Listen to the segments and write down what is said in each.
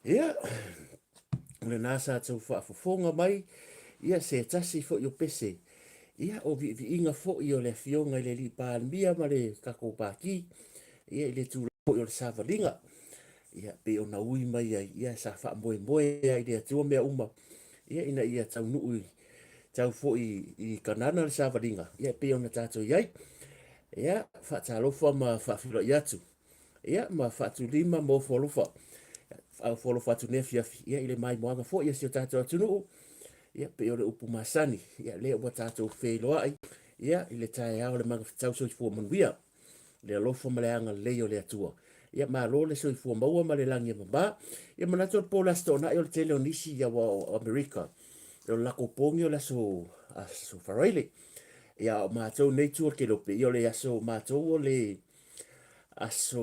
Ia, le nasa tau whaafafonga mai, ia se tasi fo yo pese. Ia o vi inga fo i o le fionga i le li pānmia ma le kako pāki, ia i le tūla fo i o le sāwalinga. Ia pe o na ui mai ai, ia sa wha moe moe ai le atua mea uma. Ia ina ia tau nui, tau fo i kanana le sāwalinga. Ia pe o na tātou iai. Ia wha tālofa ma wha whira i atu. Ia ma wha tu lima mo wholofa. Au wholofa tu nefiafi. Ia ile mai moanga fo ia si o tātou atu nuu. Ia pe o le upu masani. Ia leo wa tātou wheiloa ai. Ia ile tae au le manga tau soi fua manuia. Le alofa ma le anga leo le atua. Ia ma lo le soi fua maua ma le langi mamba. Ia manato le pola stona i o le tele o nisi ia wa Amerika. Ia o lako pongi o le so Faaauau. Ia o mātou nei tua ke lope. Ia o le aso mātou o le aso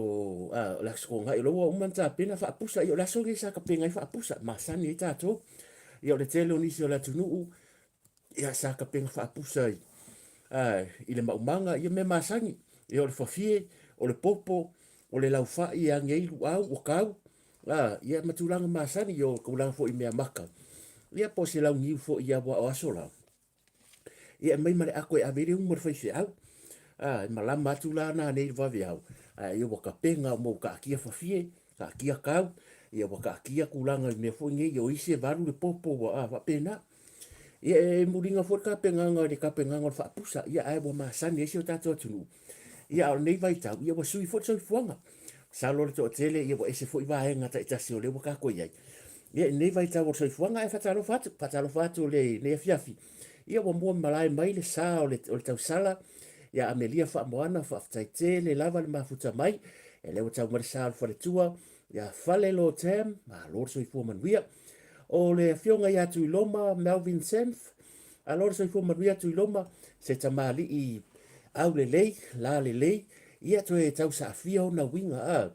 la skonga i loa umanta pena whaapusa. Ia o le aso ngi sa ka penga i whaapusa. Masani i tātou. Ia o le tele o nisi o le tunuu. Ia sa ka penga whaapusa i. I le maumanga. Ia me masangi. Ia o le whawhie, o le popo, o le lauwha i angeiru au, o kau. Ia matulanga masani i o kaulanga fo i mea maka. Ia po se lau ngiu fo i awa o asola. Ia mai mare ako e avere umar whaise au. Malama atu la na nei wawe au. Ia waka penga mo ka akia whawhie, ka akia kau. Ia waka akia kulanga i mea fo nge i o ise varu le popo wa pena. Ia e muringa fo ka penganga le ka penganga whaapusa. Ia ai wa masani ese o tātou atunu. ia o nei vai tau ia wa sui fo soi fuanga sa lo to tele ia wa ese fo va nga ta ta si o le wa ka ko ia ia nei vai tau soi fuanga e fatalo fatu le le fiafi ia wa mo malai mai le sa o le tau sala ia amelia fa moana fa tai tele lava le mafuta mai e le tau mar sa fa le tua ia fale lo tem ma lo soi fu manuia o le fionga ia tu loma Melvin Senf a lo soi fu manuia tu loma se tamali i au le lei, la le lei, ia to e tau sa fia o na winga a,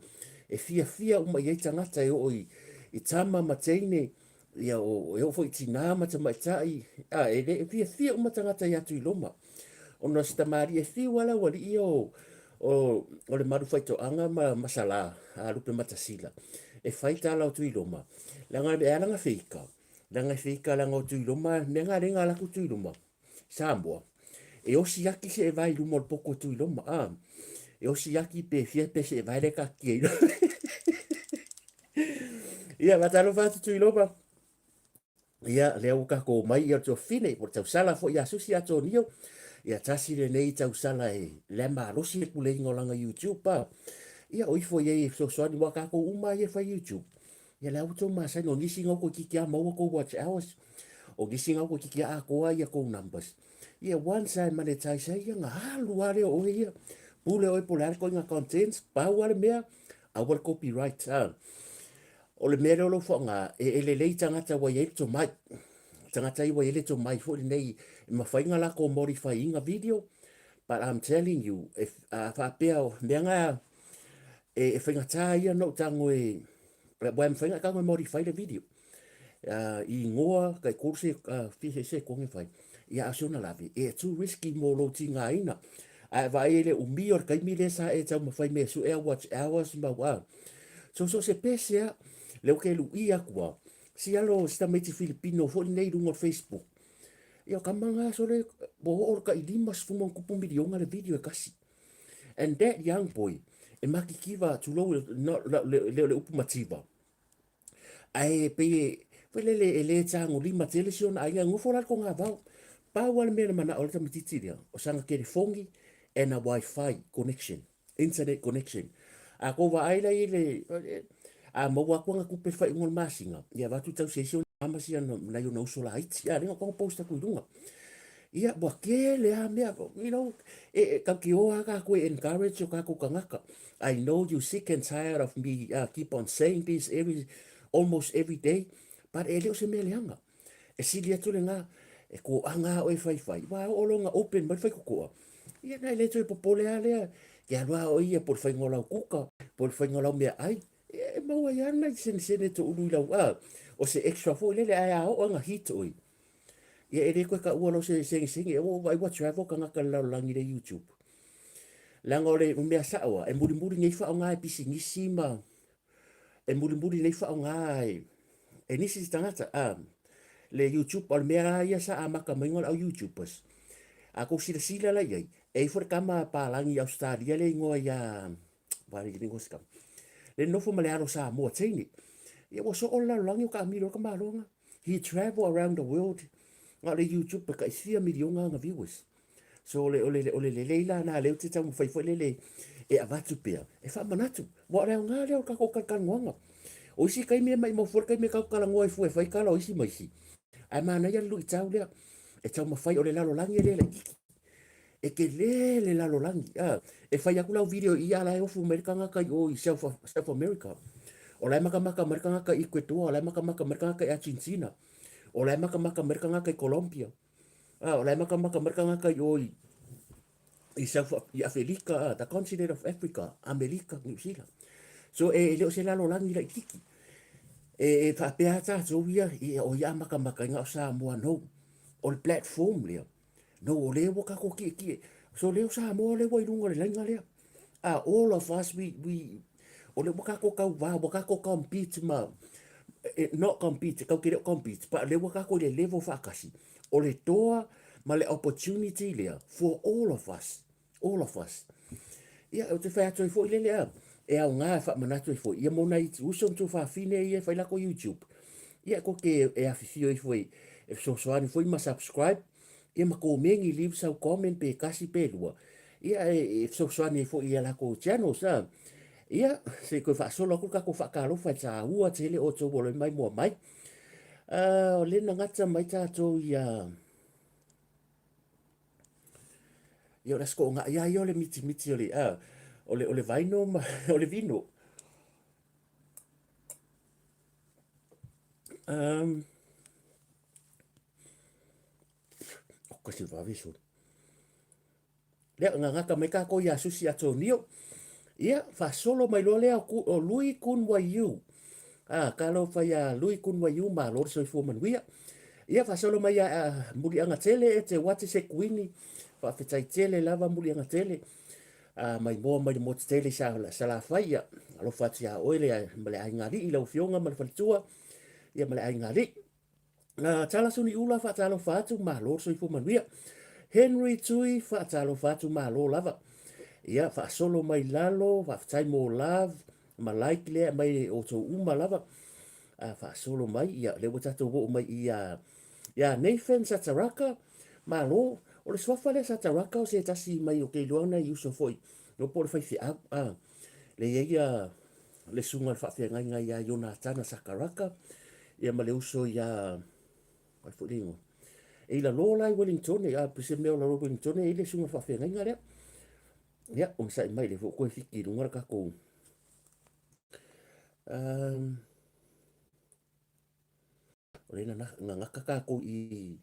e fia uma i tangata e o i tama ma teine, ia o e o fo i tina ma ta mai tai, a e le fia uma tangata i atu i loma. O na sta mari e fia wala wali i o le maru faito anga ma masala, a lupe matasila. E faita ala o tu i loma. Langa e alanga feika. Langa feika langa o tu i loma, nenga renga ala ku tu i loma. Samoa. E osi yaki se e vai lumo le poko tu i loma. E osi yaki pe fia pe se e vai le kaki e ia matalo fatu tu i loma. Ia leo kako mai ia to fine, por tau sala fo ia susi ato nio. Ia tasi le nei tau sala e lema rosi e kule ingolanga YouTube pa. Ia oifo ye so soani wakako uma ye fa YouTube. Ia leo to masai no nisi ngau ko kiki a maua ko watch hours. O nisi ngau ko kiki a koa ia ko numbers. Ia once I monetize ia nga halu wale o ia. Pule oi polar ko inga contents, pa wale mea, awal copyright. O le mea lo fo nga, e le lei tangata wa ye to mai. Tangata i wa ye to mai fo nei, ma fainga la ko modify inga video. But I'm telling you, if fa peo menga e fainga ta ia no tango e wa me fainga ka modify the video. I ngoa kai kurse fi se ko nge fai. Ia asuna lavi, e too risky mo lo tinga ina. A vai ele o mior kai mi le sa e tau mawhai me su e watch hours ma wa. So se pesea, leo ke lu ia kua. Si alo sta meti Filipino fo nei rungo Facebook. Ia kamanga so le bo or ka idimas fumon kupu milionga le video e kasi. And that young boy, e maki kiva tu lo le upu mativa. Ai pe le le tango lima television ai ngofo la ko nga vau. Pa wale mena mana o le tamatitiria, o sanga kere fongi, and a Wi-Fi connection, internet connection. A ko wa aila i le, a maua kua nga kupe fai ngol masinga, ia watu tau sesio amasi ana na yo no sola haiti, ia ringa konga posta kuidunga. Ia bua kele a mea, you know, kau ki oa ka koe encourage o ka ko kangaka. I know you sick and tired of me keep on saying this almost every day, but e leo se mea leanga. E sili atu le ngā, e ko anga o e fai. Wa o longa open mai fai ko. Ia nai le toi popole a lea. Ke alua o ia por fai ngolau kuka, por fai ngolau mea ai. E maua ia nai sene to ulu ilau a. O se extra fo lele ai a o anga hit oi. Ia e re koe ka ua lo se sengi. E o vai wa travel ka ngaka lau langi le YouTube. Langa o le mea saoa. E muri ngei fa o ngai pisi ngisi ma. E muri nei fa o ngai. E nisi tangata le YouTube al mea ia sa amaka maingol au YouTubers. Ako sila la iai. E for kama palangi Australia le ngoa ia wari ni ngoska. Le no fo male aro sa mo tini. Ia was so all langi ka miro ka malonga. He travel around the world. Nga le YouTube ka isia milionga nga viewers. So le leila na le te tamu fai foi le e avatu pea. E fa manatu. Wa le nga le ka ko ka ngonga. O si kai me mai mo for kai me ka kala ngoi fu e fai kala o isi mai si. Ai mana ia lu tau le e tau mafai o le lalo langi le e ke le lalo langi e fai aku lau video ia la ofu Amerika ngaka i o i South America o lai maka Amerika ngaka i Ecuador o lai maka Amerika ngaka i Argentina o lai maka Amerika ngaka i Colombia o lai maka Amerika ngaka i o i Afrika the continent of Africa Amerika New Zealand so e leo se lalo langi la i tiki e fa pea ta so ia o ia maka nga sa mo no o le platform le no o le woka ko ki so le sa mo le wai lunga le langa le all of us we o le woka ko ka va woka ko compete ma not compete ka kire compete pa le woka ko le level fa kasi o le toa ma le opportunity le for all of us ia o te fa to fo le e au ngā wha manatu i fwoi. Ia mona i usom tu wha fine i e whai lako YouTube. Ia ko ke e awhiwhio i fwoi. E so soani fwoi ma subscribe. Ia ma ko mengi leave sau comment pe kasi pe lua. ia so soani fo ia la ko channel sa ia se ko fa solo ko ka ko fa ka lo fa cha ua tele o to bolo mai mo mai le na ngata mai ta to ia io la sko nga ia io le miti miti ole vaino ole vino ko si va viso le nga ngata mai ka ko ia susi ato nio ia fa solo mai lo le o lui kun wa you kalo fa ya lui kun wa you ma lo so fo man wia ia fa solo mai muli anga tele te wati se kuini fa fetai tele lava muli anga tele mai mo tele sa la fa ia alo fa tia oile male ai ngari i lo fionga mal fa tua ia male ai ngari tala suni ula fa talo fa tu ma lo so fo man wia Henry tui fa talo fa tu ma lo lava ia fa solo mai lalo fa tai mo love ma like le mai o to uma lava fa solo mai ia le wata to wo mai ia Nathan Sataraka ma lo o le swafa le Sataraka o se tasi mai o ke luana yuso foi no por fa fi le ia le sunga fa fi ngai ngai ia Jonathan Sakaraka ia ma le uso ia ai fu dingo e la lola i Wellington ia pese me la Wellington e le sunga fa fi ngai ngai ya o sai mai le ko fiki lunga ka ko o le na ngaka ka ko i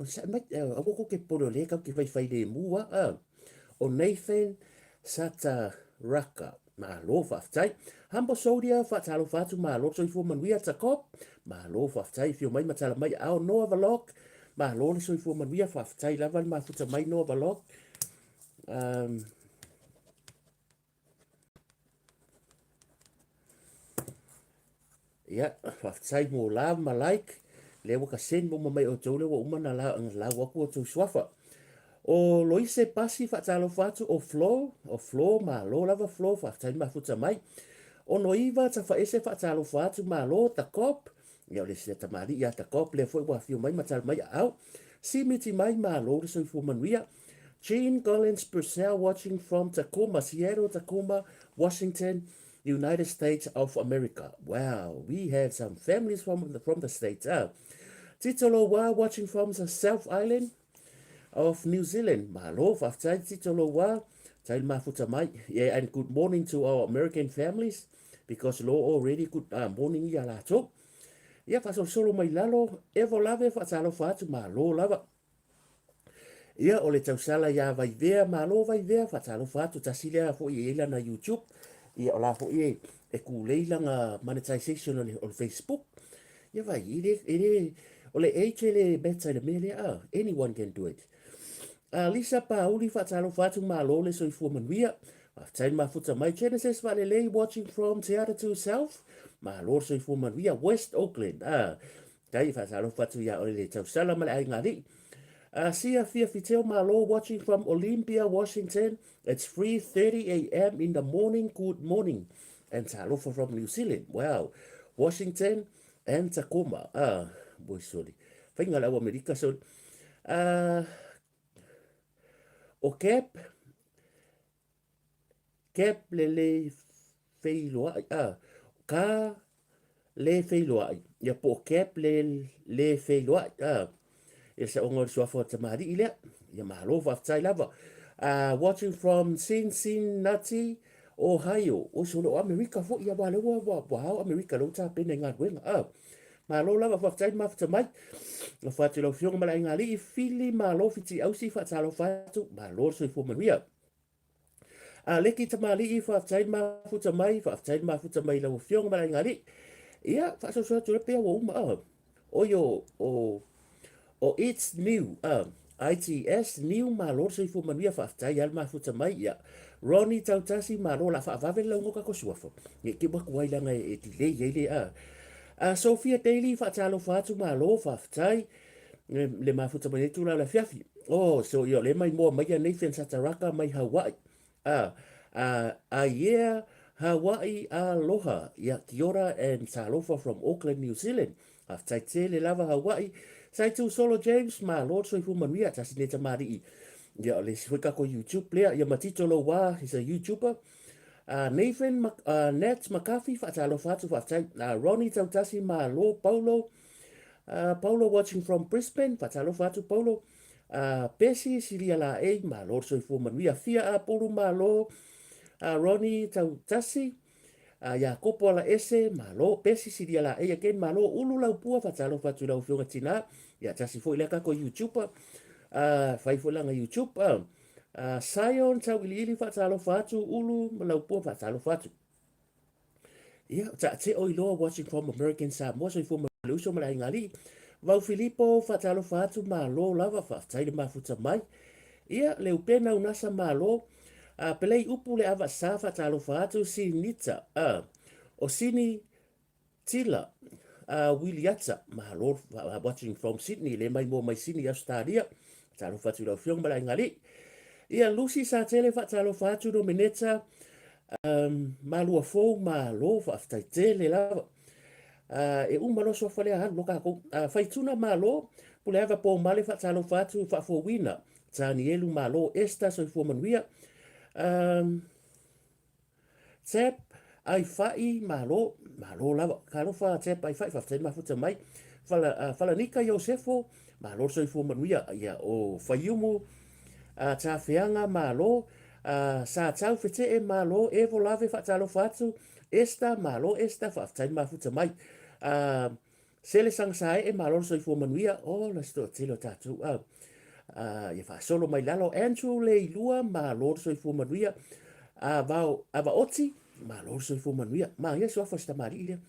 o sai mai o ko ke polo le ka ki fai le mua o Nathan Sataraka ma lo fa tai hambo solia fa talo fa tu ma lo so fo man wia ta kop ma lo fa tai fio mai matala mai au no overlock ma lo so fo man wia fa tai la ma futa mai no overlock ia faafetai mo la ma like le ua kaseni mo mamai o tou le ua uma na la uaku o tou suafa o loise pasi faatalofa atu o flow malo lava flow faafetai mafuta mai o noiva tafaese faatalofa atu malo takop ia o le sia tamali ia takop le foi ua afio mai matala mai aau simiti mai malo le soifua manuia Jean Collins Purcell watching from Tacoma, Seattle, Tacoma, Washington, United States of America. Wow, we have some families from the States. Titoloa watching from the South Island of New Zealand. Malo, after Titoloa, Tail Mafuta Mai. Yeah, and good morning to our American families, because law already good morning yalato. Yeah, faso solo mai lalo, evo lave fatalo fatu malo lava. Ia o le tausala ia vai vea malo vai vea fatalo fatu tasile fo iela na YouTube. Ia o la fo e ku leilanga monetization on Facebook. Ia vai ile o le le beta le mele anyone can do it. Lisa Pauli fatalo fatu malo le so fu manuia. After my futa mai Genesis Valele watching from Seattle to South. Malo so fu manuia West Auckland. Kai fatalo fatu ia o le tausala mala ai ngari. Sia Fia Fitel Malo watching from Olympia, Washington. It's 3:30 a.m. in the morning. Good morning. And Talofa from New Zealand. Wow. Washington and Tacoma. Boy, sorry. Whainga lau Amerika, so. O Cap le feiloa. Ka le feiloa. Ya po Cap le feiloa. E se ongo so fo tamari ile ya malo fa tai lava watching from Cincinnati, Ohio o so lo America fo ya ba lo wa America lo ta pene nga wenga malo lava fa tai ma fa mai fa te lo fionga mala ngali fili malo fiti au si fa talo fa tu malo so fo maria leki tamali fa tai ma futa mai fa tai ma futa mai lo fionga mala ngali ia fa so tu pe wo ma o yo o it's new ITS new malo so fu manuia fa tai al ma futa mai ya Ronnie tautasi malo la fa vave lo ngoka ko suafo ke ba kuai langa e tile yele Sophia Daily fa talo fa tu malo fa tai le ma futa mai tu la fiafi so yo le mai mo mai ya Nathan Sataraka mai Hawaii yeah Hawaii aloha ya Kiora and Talofa from Auckland, New Zealand after tele lava Hawaii sai tu solo James ma Lord so fu manuia tasine tamari Ia, le si whika ko YouTube lea, ia matitolo wā, he's a YouTuber. Nathan, Nat McCarthy, whaatalo whātu whaatai. Ronnie Tautasi, Lo, Paulo. Paulo watching from Brisbane, whaatalo whātu Paulo. Pesi, Siria la e, Lo, soi fu manuia. Fia a Paulo, Lo. Ronnie Tautasi. Ya kopo ala ese, Lo. Pesi, Siria la e, again, Lo. Ulu lau pua, whaatalo whātu lau whiunga tina. Ya tasi fo ileka ko YouTuber. Fai fo langa YouTube. Sion, tau ili ili whaatalo whātu. Ulu, lau pua, whaatalo whātu. Ia, te o iloa watching from American Samoa, so i fu maluso malai ngali. Vau Filipo, whaatalo whātu, Lo lava, whaataile mafuta mai. Ia, leu pena unasa Lo. Pelei upu le awa sa whaatalo whātu, si nita. O sini tila. Wiliata, Lo, watching from Sydney, le mai mo mai Sydney, Australia. Whaatalo whātu lau whiong malai ngali. Ia, Lucy sa tele whaatalo whātu no mineta. Malua fo Lo whaatai tele lava. E umalo so fale a loka ko faituna Lo pule ava po male whaatalo whātu whaafo wina. Tani elu Lo esta so i fo manuia. Tep ai fai Lo lava. Kalofa tep ai fai whaatai mafuta mai. Fala nika Iosefo Lo so i fo manuia. Ia o whaiumu ta whianga Lo. Sa tau fete e Lo e vo lave whaatalo whātu. Esta Lo esta whaatai mafuta mai. Sele sangsae e Lo so i fo manuia. O la sto tilo tatu. Ia wha solo mai lalo. Andrew le ilua Lo so i fo manuia. Ava oti Lo so i fo manuia. Ia so afa stamari ilia.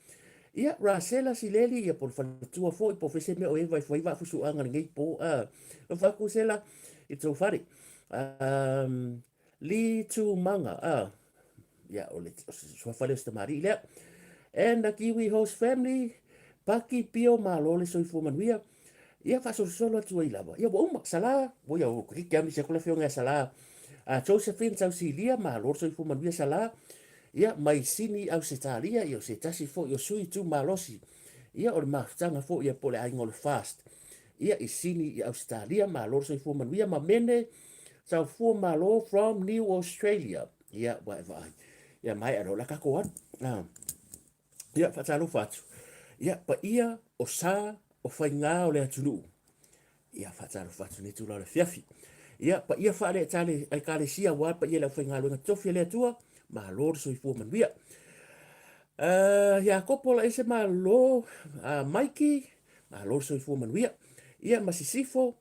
Ia Rasela Silele ia por whanatua fo i po fese me o e vai whaiva fusu anga ngei po. No whaku sela i tau whare. Li tu manga. Ya, o le so whale o stamari ilia. And the Kiwi host family, Paki Pio Lo le so i fo manuia. Ia fa solo atu ai lava. Ia wa sala, wo ia o kiki ami se kula fionga sala. Josephine tau silia Lo so i fo manuia sala. Ia mai sini au se talia, ia se tasi fo i sui tu malosi. Ia o le maftanga fo ia pole ai ngol fast. Ia i sini i Australia Lo so i fo manuia ma mene tau fo Lo from New Australia. Ia wa vai. Ia mai aro la kakoan. Ia whaatalo whātu. Ia pa ia o sa o whainga o le atunu. Ia whaatalo whātu ni tūla o le fiafi. Ia pa ia whaale tale ai kare sia wā pa ia le whainga luenga tofi le atua. Lo so i fo manuia. Ia kopola ese Lo Mikey. Lo so i fo manuia. Ia masisifo.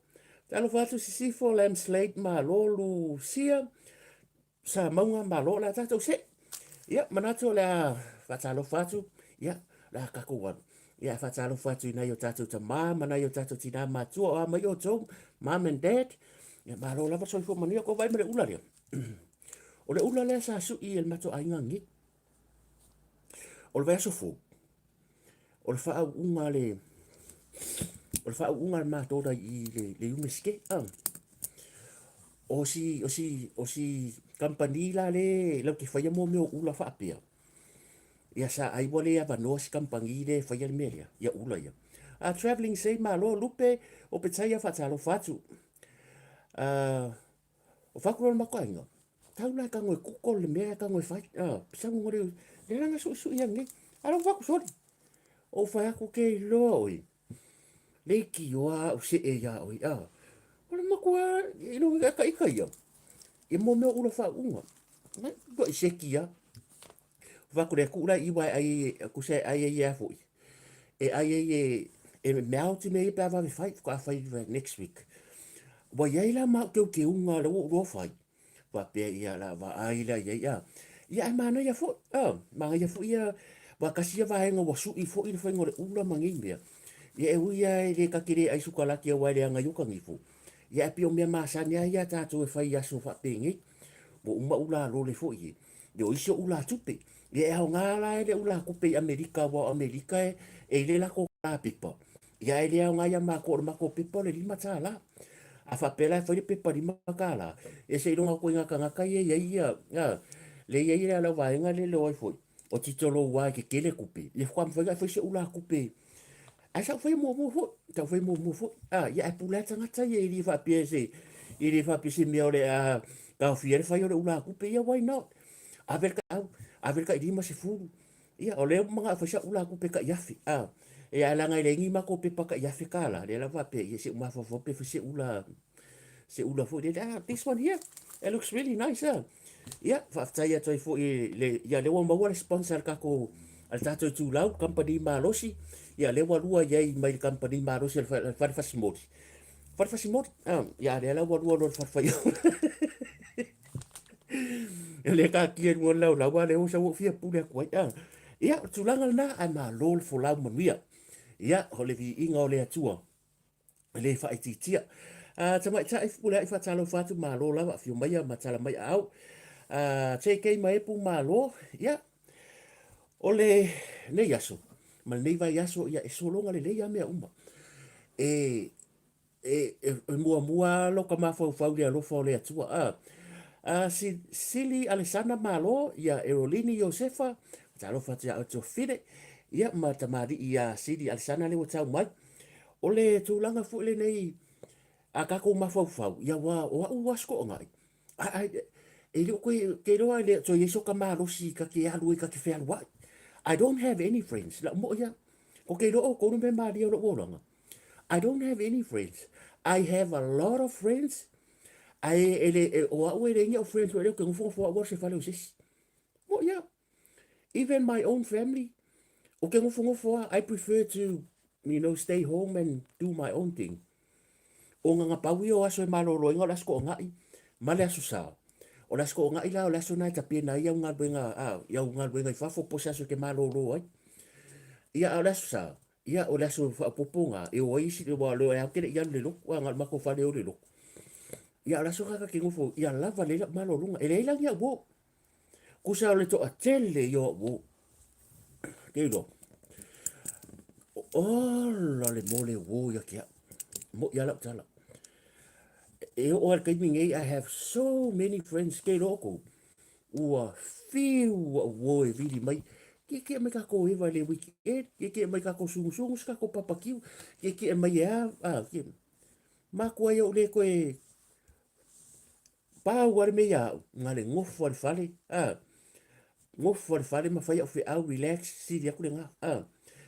Talo whātu sisifo lam slate Lo Lucia. Sa maunga Lo la tātou se. Ia manato le whaatalo whātu. Ia la kakuan. Ia whaatalo whātu inai o tātou ta manai o tātou tina mātua o mai o tō, mom and dad. Ia Lo lava so i fo manuia ko vai mele ula lia. O le ula lea sa su i el mato ainga ngi. O le vai aso fo. O le wha unga le... O le wha unga le mātora i le umeske. O si kampani la le... Lau ke whaia mō meo ula wha apea. Ia sa ai wale ava noa si kampani le whaia le melia. Ia ula ia. Traveling say Lo lupe o petaia whaatalo whatu. O whakurona mako ainga. Tau lai ka ngoe kuko le mea ka ngoe whai. Pisangu ngore le ranga su ia nge. Alo waku sori. O whai ako ke loa oi. Le ki oa o se e ia oi. O le makua ino ka ika ia. E mo mea ula wha unga. Ko i se ki ia. Waku le kura iwa ai kuse ai ia fui. E ai e mea ti me i pia wawe whai. Ko a whai next week. Wa iei la mau keu ke unga le ua whai. Wa pe ia la wa ai la ia. Ia ai mana ia fo. Manga ia fo ia wa kasia wa henga wa su i fo i le whainga le ula mangi mea. Ia e ui ai le kakire ai sukalaki a waile anga yuka ngifu. Ia e pio mea maasani ai ia tātou e whai aso wha pengi. Mo uma ula lo le fo i. Ia o isio ula tupe. Ia e hao ngāla e le ula kupe i Amerika wa Amerika e le lako ka pipa. Ia e le hao ngāia mako o mako pipa le lima tā la. A whapela e whaire pepa lima ka la. E se ilonga koe ngaka ngaka ia. Le ia ia la waenga le lo ai foi. O titolo wa ke kele kupe. Le wham whainga e whaise ula kupe. Ai sa whai mo fo. Ta whai mo fo. Ia e pula tangata ia i li whapia se. I le whapisi mea o le a kau fia le whai o le ula kupe ia, why not? Averka au, averka i lima se furu. Ia, o leo mga whaisa ula kupe ka iafi. E alanga i le ingi mako pe paka iafi kala. Le la wape, ia se umafofope se ula fo. This one here, it looks really nice, Ia, whaftai atoi fo i le, ia lewa maua le sponsor kako al tātou tūlau, company malosi. Ia lewa lua iai mai le company malosi al wharifasimoti. Wharifasimoti? Ia le lewa lua lo wharwhaiau. Le ka kia ngua lau lau le o sa wo fia pule kwai. Ia, tūlanga na ai malo le fo lau manuia. Ia, ho le vi inga o le atua. Le whaititia. Tamai ta i pule ai whatalo whatu malo lau a fio mai a matala mai au. Te kei mai pu malo, ia, o le nei aso, ma nei vai aso, ia, e solonga le lei a mea uma. Mua loka mawhau whau le alofa o le atua. Sili Alessandra malo, ia, Erolini Josefa, ta alofa te au to fide, ia, ma tamari ia Sili Alessandra le watau mai. O le tūlanga fu le nei, a kako mawhau whau, ia, wa uasko o ngai. E leo koe, ke roa le, so yeso ka marosi, ka ke alui, ka ke whea luai. I don't have any friends. La mo ia, ko ke roa, kono me maria o oranga. I don't have any friends. I have a lot of friends. O au e rengi o friends, o leo ke ngufo fo a se whale o sisi. Mo ia, even my own family, o ke ngufo I prefer to, stay home and do my own thing. O nga paui o aso e maloro, inga lasko o ngai, male aso sao. O lasko o ngai la o laso nai tapia na ia unga luenga i fafo posa so ke maloro ai. Ia o laso sa, ia o laso poponga, e o isi le wa lo e akele ia le loko, wa ngal mako fale o le loko. Ia o laso kaka ke ngofo, ia lava le la malorunga, e le ilang ia wo. Kusa o le to a tele ia wo. Keilo. O la le mole wo ia kia. Mo ia la tala. E o al kaiming I have so many friends ke loko. Ua fiu wo e vili mai. Ke mai kako ewa le weekend. Ke mai kako sungu kako papakiu. Ke mai ke. Ma kua ia o le koe. Pā ware me ia. Ngale ngofu wale fale. Ngofu wale fale ma whai au whi au relax. Siri aku le ngā.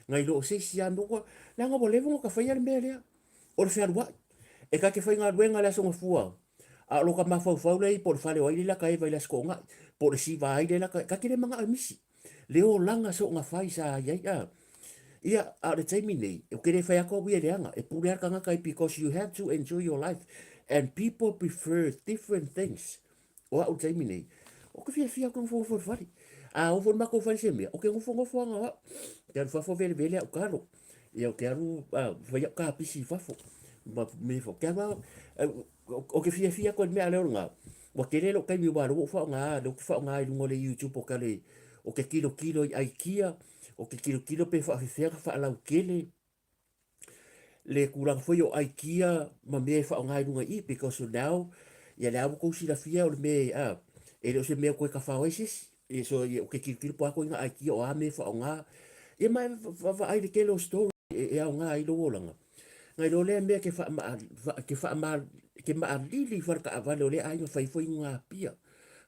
Ngai lo se si ando. Langa mo levo ngo ka whai ale mea lea. O le whai wai. E ka ke whai ngā ruenga lea songa fua. A loka mawhau lei, po le whale o aile laka e vai las ko ngai. Po le siva aile laka, ka kere mga amisi. Leo langa so ngā whai sa iai Ia, a le taimi nei, e kere whai ako wia reanga, e pure arka ngakai because you have to enjoy your life. And people prefer different things. O au taimi nei. O ke fia kong fo whare. O fo mako whare se mea. O ke ngofo anga. Te anu whafo vele au karo. Ia o te anu, whai au ka pisi whafo. Me fo ke anu, o ke fia koe mea leo ngā. Wa kere lo kai mi waro fa nga lo fa nga I lungo le YouTube o kale o ke kilo I IKEA o ke kilo pe fa fa la kele le kurang foi o IKEA ma me fa nga I lungo I because now ya la ko si la fia o me e lo se me ko ka fa oasis e so o ke kilo po ko nga IKEA o me fa nga e mai va ai de kelo story e nga I lo langa ngai lo le me ke fa ma ke maalili farka avale o le ai fai foi ngā pia.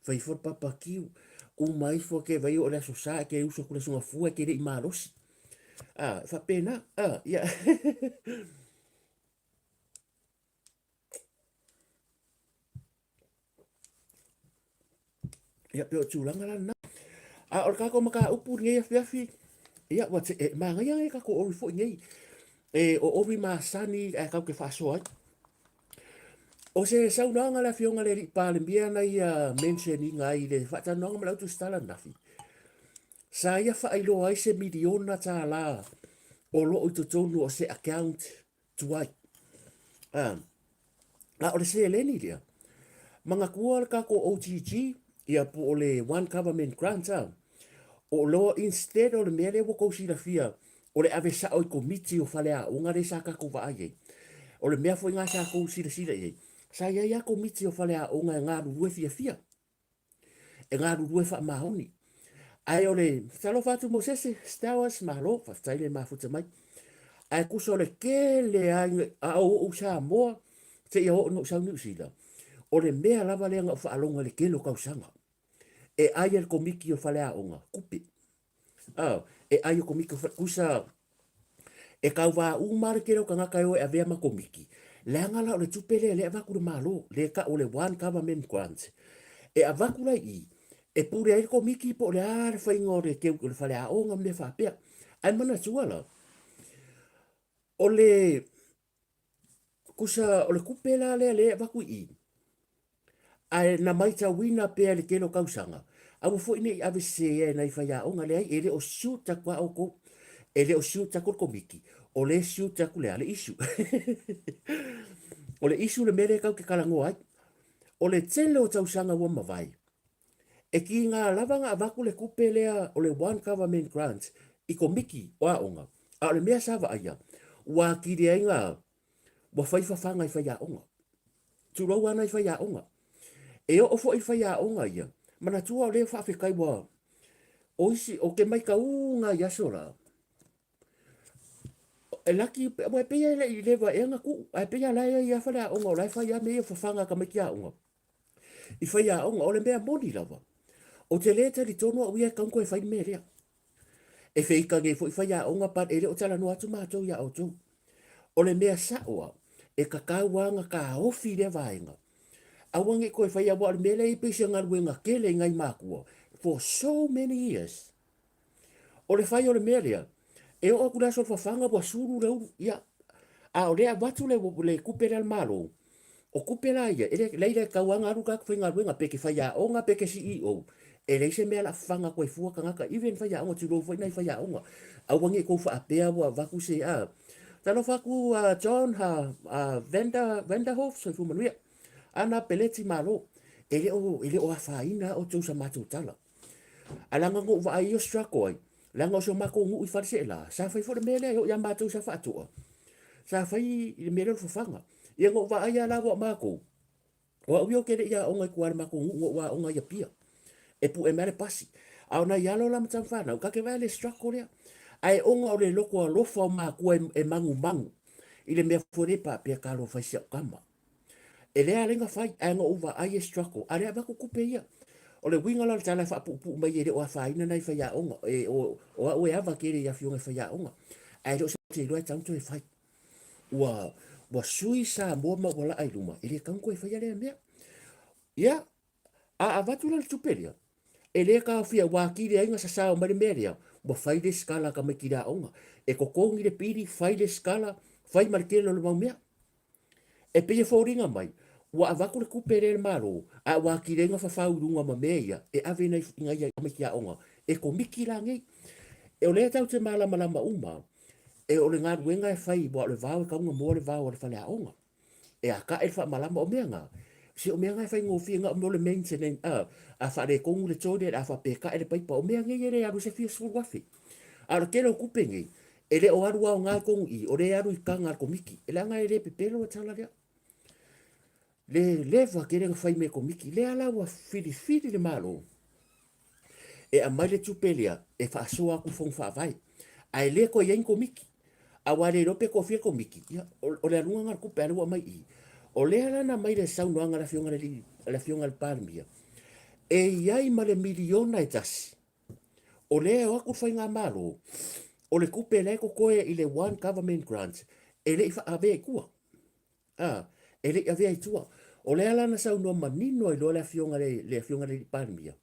Fai for papakiu. O mai fo ke vai o le asosa ke uso kule sunga fua ke le imarosi. Fa pena. Ia. Ia peo tūlanga la na. O kako maka upu ngei afi. Ia wate ma ngai kako ori fo ngei. O ovi masani kau ke fasoai. O se saunanga la fionga le ripale mbia na ia mention ngai le whatanonga ma lautu stala nafi. Sa ia whailo ai se miliona tā la o lo i tonu o se account tuai. O le se eleni lia. Manga kua kako OTG ia po o le One Government Grant o lo instead o le mea le wako si la fia o le ave sa oi komiti o whale a unga re sa kako wa ai. O le mea fo inga sa kou sila ei. Sa ia komiti o whale a onga e ngā rurue fia. E ngā rurue wha mahoni. Ai o le talo whatu mo sese, stawas mahalo, whaftaile mafuta mai. Ai kuso le ke le ai a o sa moa, te i ho no sa New Zealand. o le mea lava lenga o whaalonga le kelo kausanga. E aia le komiki o faleaonga, kupe. E aia komiki o kusa e kau wā umare kero ka ngaka o e avea ma komiki. Le angala o le tupele le avaku le malo, le ka o le one government grant. E avaku la i, e pure ai komiki po le are whaingo le keu le faleaonga me whapea. Ai mana tuala. O le kusa o le kupela le avaku i. Ai na maita wina pea le kelo kausanga. Au fo ine ave se e na faleaonga le ai ele o siuta kwa o ko ele o siuta ko komiki. O le siuta ku le ale isu. O le isu le mere kau ke kalango ai. O le tele o tausanga wa mawai. E ki ngā lavanga avaku le kupelea o le one government grant i komiki o aonga. A o le mea sava aia. Wa kiri ai ngā wa whaifafanga i whaiaonga. Turau ana i whaiaonga. E o ofo i whaiaonga ia. Mana tua o le whawhikai wa. O isi o ke mai ka unga yasora. E laki mo e pea le i lewa e ngaku. E pea lai i a whaiaonga o lai whaia me e whafanga ka meki aonga. I whaiaonga o le mea moni lava. O te leta li tono au ia kanko e whai merea. E whika nge fo i whaiaonga pat e le o tala no atu mātou ia o tau. O le mea saoa e kakauanga ka ofi le vaenga. Awange ko e whaia wa le mele i pese ngaruenga kele ngai mākua. For so many years. O le whai o le melea. E o akura so whawhanga wa suru reu ia. A o lea watu le kupere al malo. O kupera ia. E leile kauanga aruka kwinga ruenga peke whaiaonga peke CEO. E leise mea la whanga koe fua kangaka. Even whaiaonga tiro whaina i whaiaonga. Awange ko whaapea wa waku se a. Tano whaku John Vanderhof so fu manuia. Ana peleti malo. Ele o a whaina o tau sa mātou tala. Alanga ngo wa ai o strakoi. Langa o so mako ngu i wharse la. Sa whai fore mele o ya mātou sa whaatua. Sa whai i mele o whawhanga. Ia ngo wa ai ala wa mako. Wa uio kere ia onga i kuare mako ngu wa onga ia pia. E pu e mere pasi. Au na ialo la mtam whana. Ka ke vale strako lea. Ai onga o le loko a lofa o makua e mangu mangu. I le mea forepa pia kalo whaisia o kama. E lea lenga whai. Ai nga uwa ai e strako. A lea wako kupe ia. O le wingala le tala whaapupu mai e re o a whaina nai whaia onga. O a ue awa kere ia fionga whaia onga. Ai reo sa te roa tanto e whai. Wa sui sa mua ma wala ai luma. E le kanko e whaia lea mea. Ia. A avatu la tuperia. E le ka fia wakiri ainga sa sao mare merea. Wa whaile skala ka mekira onga. E kokongi le piri whaile skala. Whai marikele le maumea. E peye fōringa mai. Wa avaku le kupere le maro. A wakiri ainga whawhaurunga ma mea. E ave nei inga ia ka mekira onga. E ko miki la ngei. E o le tau te malama lama uma. E o le ngā ruenga e whai. Wa le vau e kaunga mua le vau le whalea onga. E a ka e wha malama o mea ngā. Se o mea ngai whai ngofi nga o le maintenance a whare kongu le tōre a whapeka e le paipa o mea ngai ere aru se fia suru wafi. A lo kero kupengi e le o aru au ngā kongu i o le aru i ka ngā komiki. E la ngai le pepelo a tala rea. Le lewa kere nga whai me komiki. Le ala wa whiri le malo. E a mai le tupelea e whaasoa aku fong whaavai. A e le ko iain komiki. A wale rope ko fia komiki. O le arunga ngā kupe arua mai i. O lea lana mai le saunoanga la fionga le palmia. E iai ma le miliona e tasi. O lea o aku whai ngā malo. O le kupe le ko koe i le one government grant. E le iwa ave i kua. E le ave i tua. O lea lana saunoa manino i lo le fionga le palmia.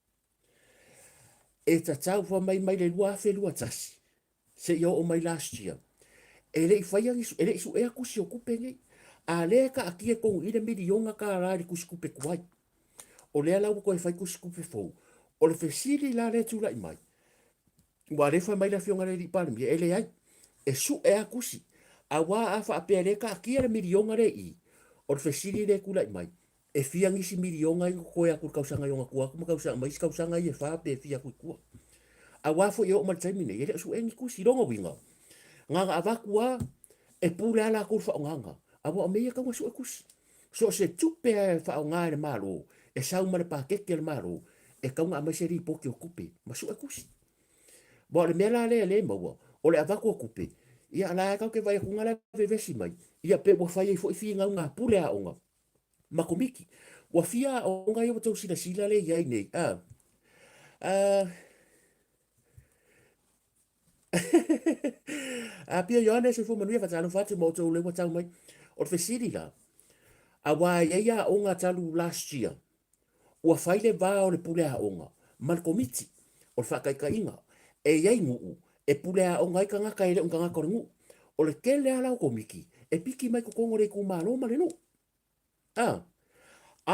E ta tau wha mai le lua afe lua tasi. Se yo o mai last year. E le isu e aku si o kupe ngei. A lea ka akia kongu i le milionga ka rari kusikupe kuai. O lea lau koe whai kusikupe fau. O le whesiri la le tula i mai. Wa refa mai la fionga le li palmi. E le ai. E su e akusi. A wā a wha apea le ka akia le milionga le i. O le whesiri le kula i mai. E fiangisi milionga i koe akur kausanga yonga kua. Kuma kausanga mai si kausanga i e wha pe fia kui kua. A wā fo i o maltaimine. E le su e ngi kusi ronga winga. Nganga avakua e pule ala akur wha o nganga. Awa o meia kaua so kusi. So se tupe e wha o ngā le maro. E sauma le pākeke le maro. E kaunga amai se ripoki o kupe. Ma so kusi. Bo le mea la le maua. O le avako o kupe. Ia ala e kau ke vai kunga le vevesi mai. Ia pe wa whai e fo i fi ngā pule a onga. Makomiki. Ua fia o ngai o tau sila le iai nei. Pia Johannes se fu manuia fa talo fatu mo tau le wa tau mai. O te fesiri la. A wa ia o ngā talu last year. Ua faile va o le pule a onga. Man komiti. O le whakaika inga. E iai nguu. E pule a onga i ka ngaka ele unga ngaka o ngu. O le kele ala o komiki. E piki mai kukongo re ku malo ma le no. A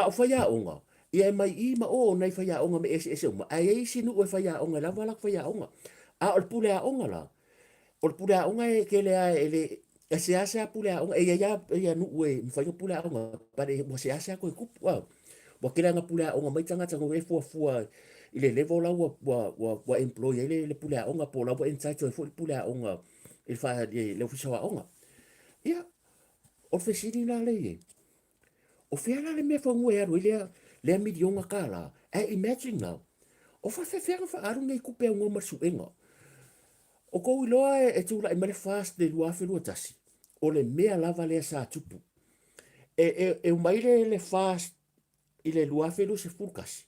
o whaia onga. Ia mai I ma o nei whaia onga me ese uma. A ei sinu o whaia onga la wala whaia onga. A o le pule a onga la. O le pule a onga e kele a ele e se ase a pule a onga e ia nu e mwhainga pule a onga pare mo se ase a koe kupu wa kele nga pule a onga mai tangata ngore fua I le level la wa employee le pule a onga po la wa entitled for pule a onga il fa le ofisa wa onga ia o fesiri la le o fea la le me fa ngwe aru le midionga kala imagine now o fa fa aru nei kupe ngoma suenga o ko iloa e tula I male fast de lua fe lua tasi. O le mea lava le sa tupu. E umaile le fast I le lua fe lu se fulkasi.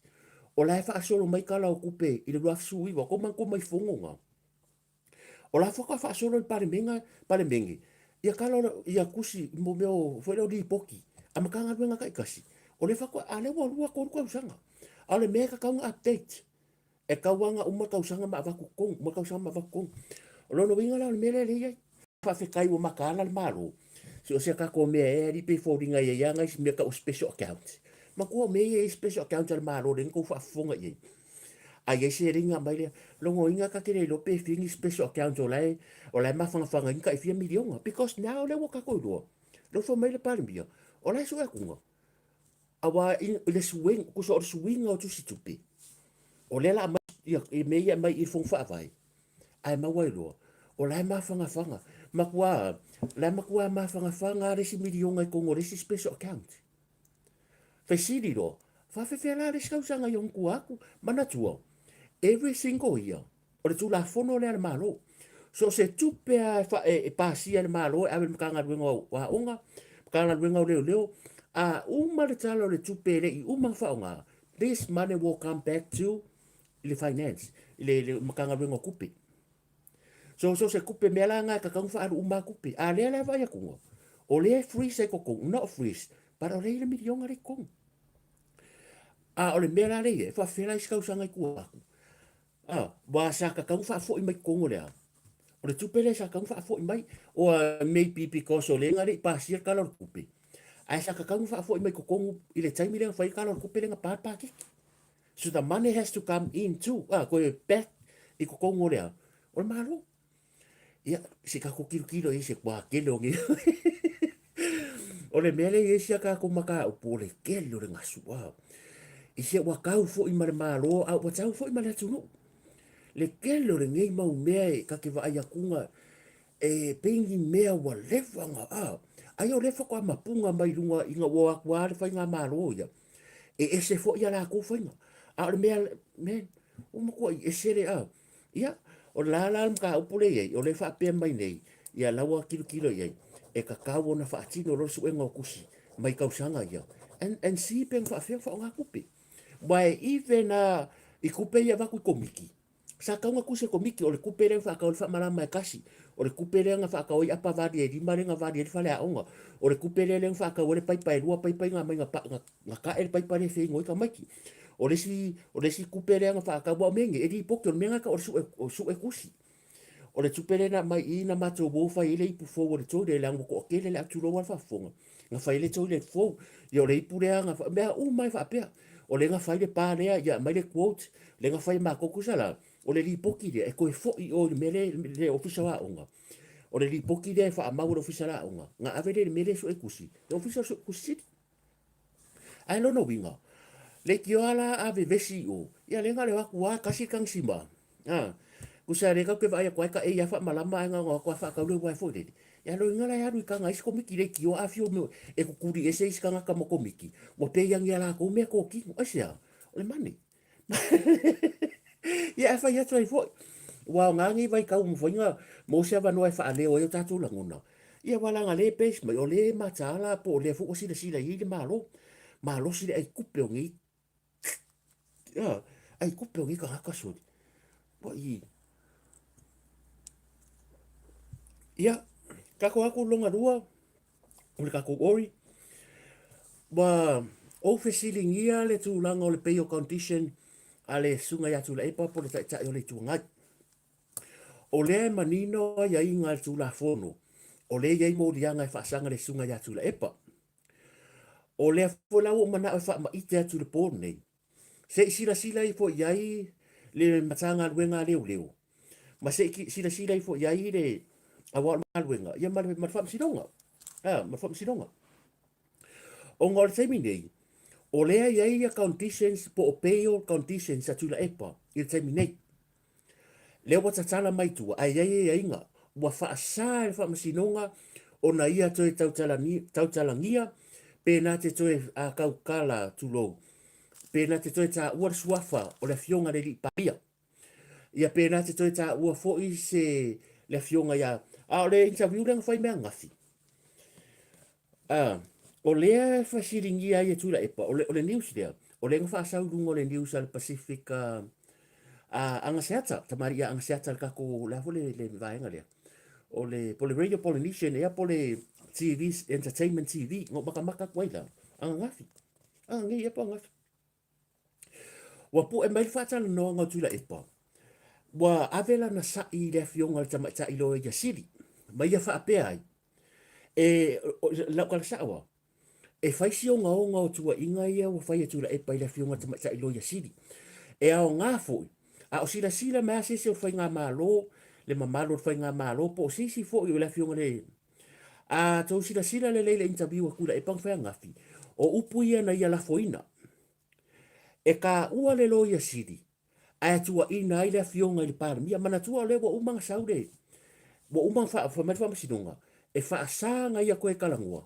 O la fa solo mai kala o kupe I le lua sui wa ko man ko mai fongonga. O la fa solo I pare mengi. Ia kala ia kusi mo meo foi lo di poki. Amakanga wenga kai kasi. O le fa ko ale wa lua ko sanga. O le mea ka update. E kawanga uma kausanga ma vaku kong, ma kausanga ma vaku kong. O lono winga la mele le ia. Fa fe kai o makala le malo. Se o se ka ko me e ri pe fo ringa ia nga me ka o special account. Ma ko me e special account le malo le ko fa fonga ia. A ye se ringa mai le longo inga ka kere lo pe fingi special account o lai ma fanga inga I 4 miliona because now le wo ka ko do. Lo fo mai le palmia. O lai so e kunga. Awa le swing ko so swing o tu situpi. O lela me ia mai I fong fa vai. Ai ma wai lo. O lai ma fanga. Makua ma fanga resi milionga I kongo resi special account. Fesiri lo. Fa fe la resi kausanga yon kuaku. Mana tua. Every single year. O le tula fono le al malo. So se tupe e pasia le malo. Awe mkanga ruenga wa onga. Mkanga ruenga o leo. Uma le tala le tupe le I uma faonga. This money will come back to le finance le makanga wengo kupe so se kupe mela nga ka kang fa uma kupe a le vai ko o le free se ko not free para le milion ari ko o le mela le fa fela iska usanga ku wa sa ka kang fa fo I mai ko le o le tupe le sa kang fa fo I mai o maybe because o le ngari pa sir kalor kupe ai sa ka kang fa fo I mai ko I le taimi le fa kalor kupe le nga pa ki so the money has to come in too. Ko back I ko kongo lea. O le malo. Ia, se ka ko kilo I se kwa kelo ngi. O le mele I se ka ko maka o po le kelo le ngasu. I se wa kau fo I male malo, wa tau fo I male tunu. Le kelo le ngei mau mea ka ke wa ai akunga pengi mea wa lefanga. Ai o lefa ko mapunga mai lunga inga wa kwa le fa inga malo ia. Se fo ia la ko fa inga. A le mea men o mo ko e sere ia o la ka upule ye o le fa pe mai nei ia lawa kilo ye e ka kawo na fa tino lo su enga kusi mai ka usanga ia and si pen fa nga kupe why even I kupe ia va ku komiki sa ka nga kusi komiki o le kupe le fa ka o fa mala mai kasi o le kupe le nga fa ka o apa va di mare nga va di fa le onga o le kupe le fa ka o le pai lua pai nga mai nga ka el pai le fe ngoi ka mai o le si kupere nga fa ka wa menge e di pokto menga ka o su e kusi o le tupere na mai ina mato wo fa ile ipu fo o le to le lang ko ke le atu lo wa fa fonga nga fa ile to le fo yo le ipu le nga fa me mai fa pe o le nga fa ile pa le ya mai le quote le nga fa ma ko kusala o le li poki le e ko fo I o le mele le ofisa wa onga o le li poki le fa ma o ofisa la onga nga ave le mele so e kusi le ofisa so kusi ai lo no winga le kioala a vevesi o ia lenga le waku wa kasi kang sima kusa le ka ke vai ko ka e ya fa malama nga ko fa ka le wa fo de ya lo ngala ya ru ka nga isko miki le kio a fio me e ku kuri ese iska nga ka mo komiki mo pe yang ya la ko me ko ki o sia o le mani ya fa ya trai fo wa nga ngi vai ka mo fo nga mo se va no fa le o yo tatu la ngona ia wala nga le pes mai o le matala po le fo si le i le malo losi le ai kupe o ngi. Ai kupe o ngi ka haka suri. Wa i. Ia, kako aku longa rua, ule kako ori, wa o fesilingia le tūlanga o le peio condition a le sunga ya Tiulaepa po le tai o le tuangai. O le manino ya inga le tūla fono, o le yai mo lianga e whaasanga le sunga ya Tiulaepa. O le fulau o mana o wha ma ite atu le pōne nei. Se sila i fo yai le matanga luenga leo leo. Ma se sila i fo yai le awal luenga. Ia ma whaamsinonga. Ma whaamsinonga. O ngā le taimi nei, o lea iai a conditions po o peo conditions a Tiulaepa i le taimi nei. Leo wa tatala mai tua, ai iai e inga, wa whaasa e whaamasinoga o na ia toe tautalangia, pēnā te toe a kaukala tulo, pēnā te toe ta ua suafa o le fionga le li papia. Ia pēnā te toe ta ua foi se le fionga ia, a o le interview lenga whai mea ngafi. O lea whasiringi ai e Tiulaepa, o le news lea, o le ngawhaasau rungo le news al Pacific angaseata, tamari ia angaseata le kako lafo le vaenga lea. O le, po le Radio Polynesian, ea po le TV, Entertainment TV, ngō maka kwaila, angafi. Ngi ia po angafi. Wa po e mai whaatala noa ngau Tiulaepa, wa avela na sai le fionga le tamaita ilo e jasiri, mai ia whaapea ai. Lau kala saawa, e whaisi o ngā o tua inga ia o whai e Tiulaepa i le fionga tamaita ilo e jasiri. E ao ngā fōi, a o sila mea sese o whai ngā mālo, le mamalo o whai ngā mālo, po o sisi fōi o le fionga le. A tau sila le leile interview a kula e pang whai ngafi, o upu ia na ia la foina. E ka ua le lo ia siri, a tua ina i le fionga i le pāramia, mana tua le wa umanga saure, wa umanga whamasinoga, e whaasanga ia koe kalangua.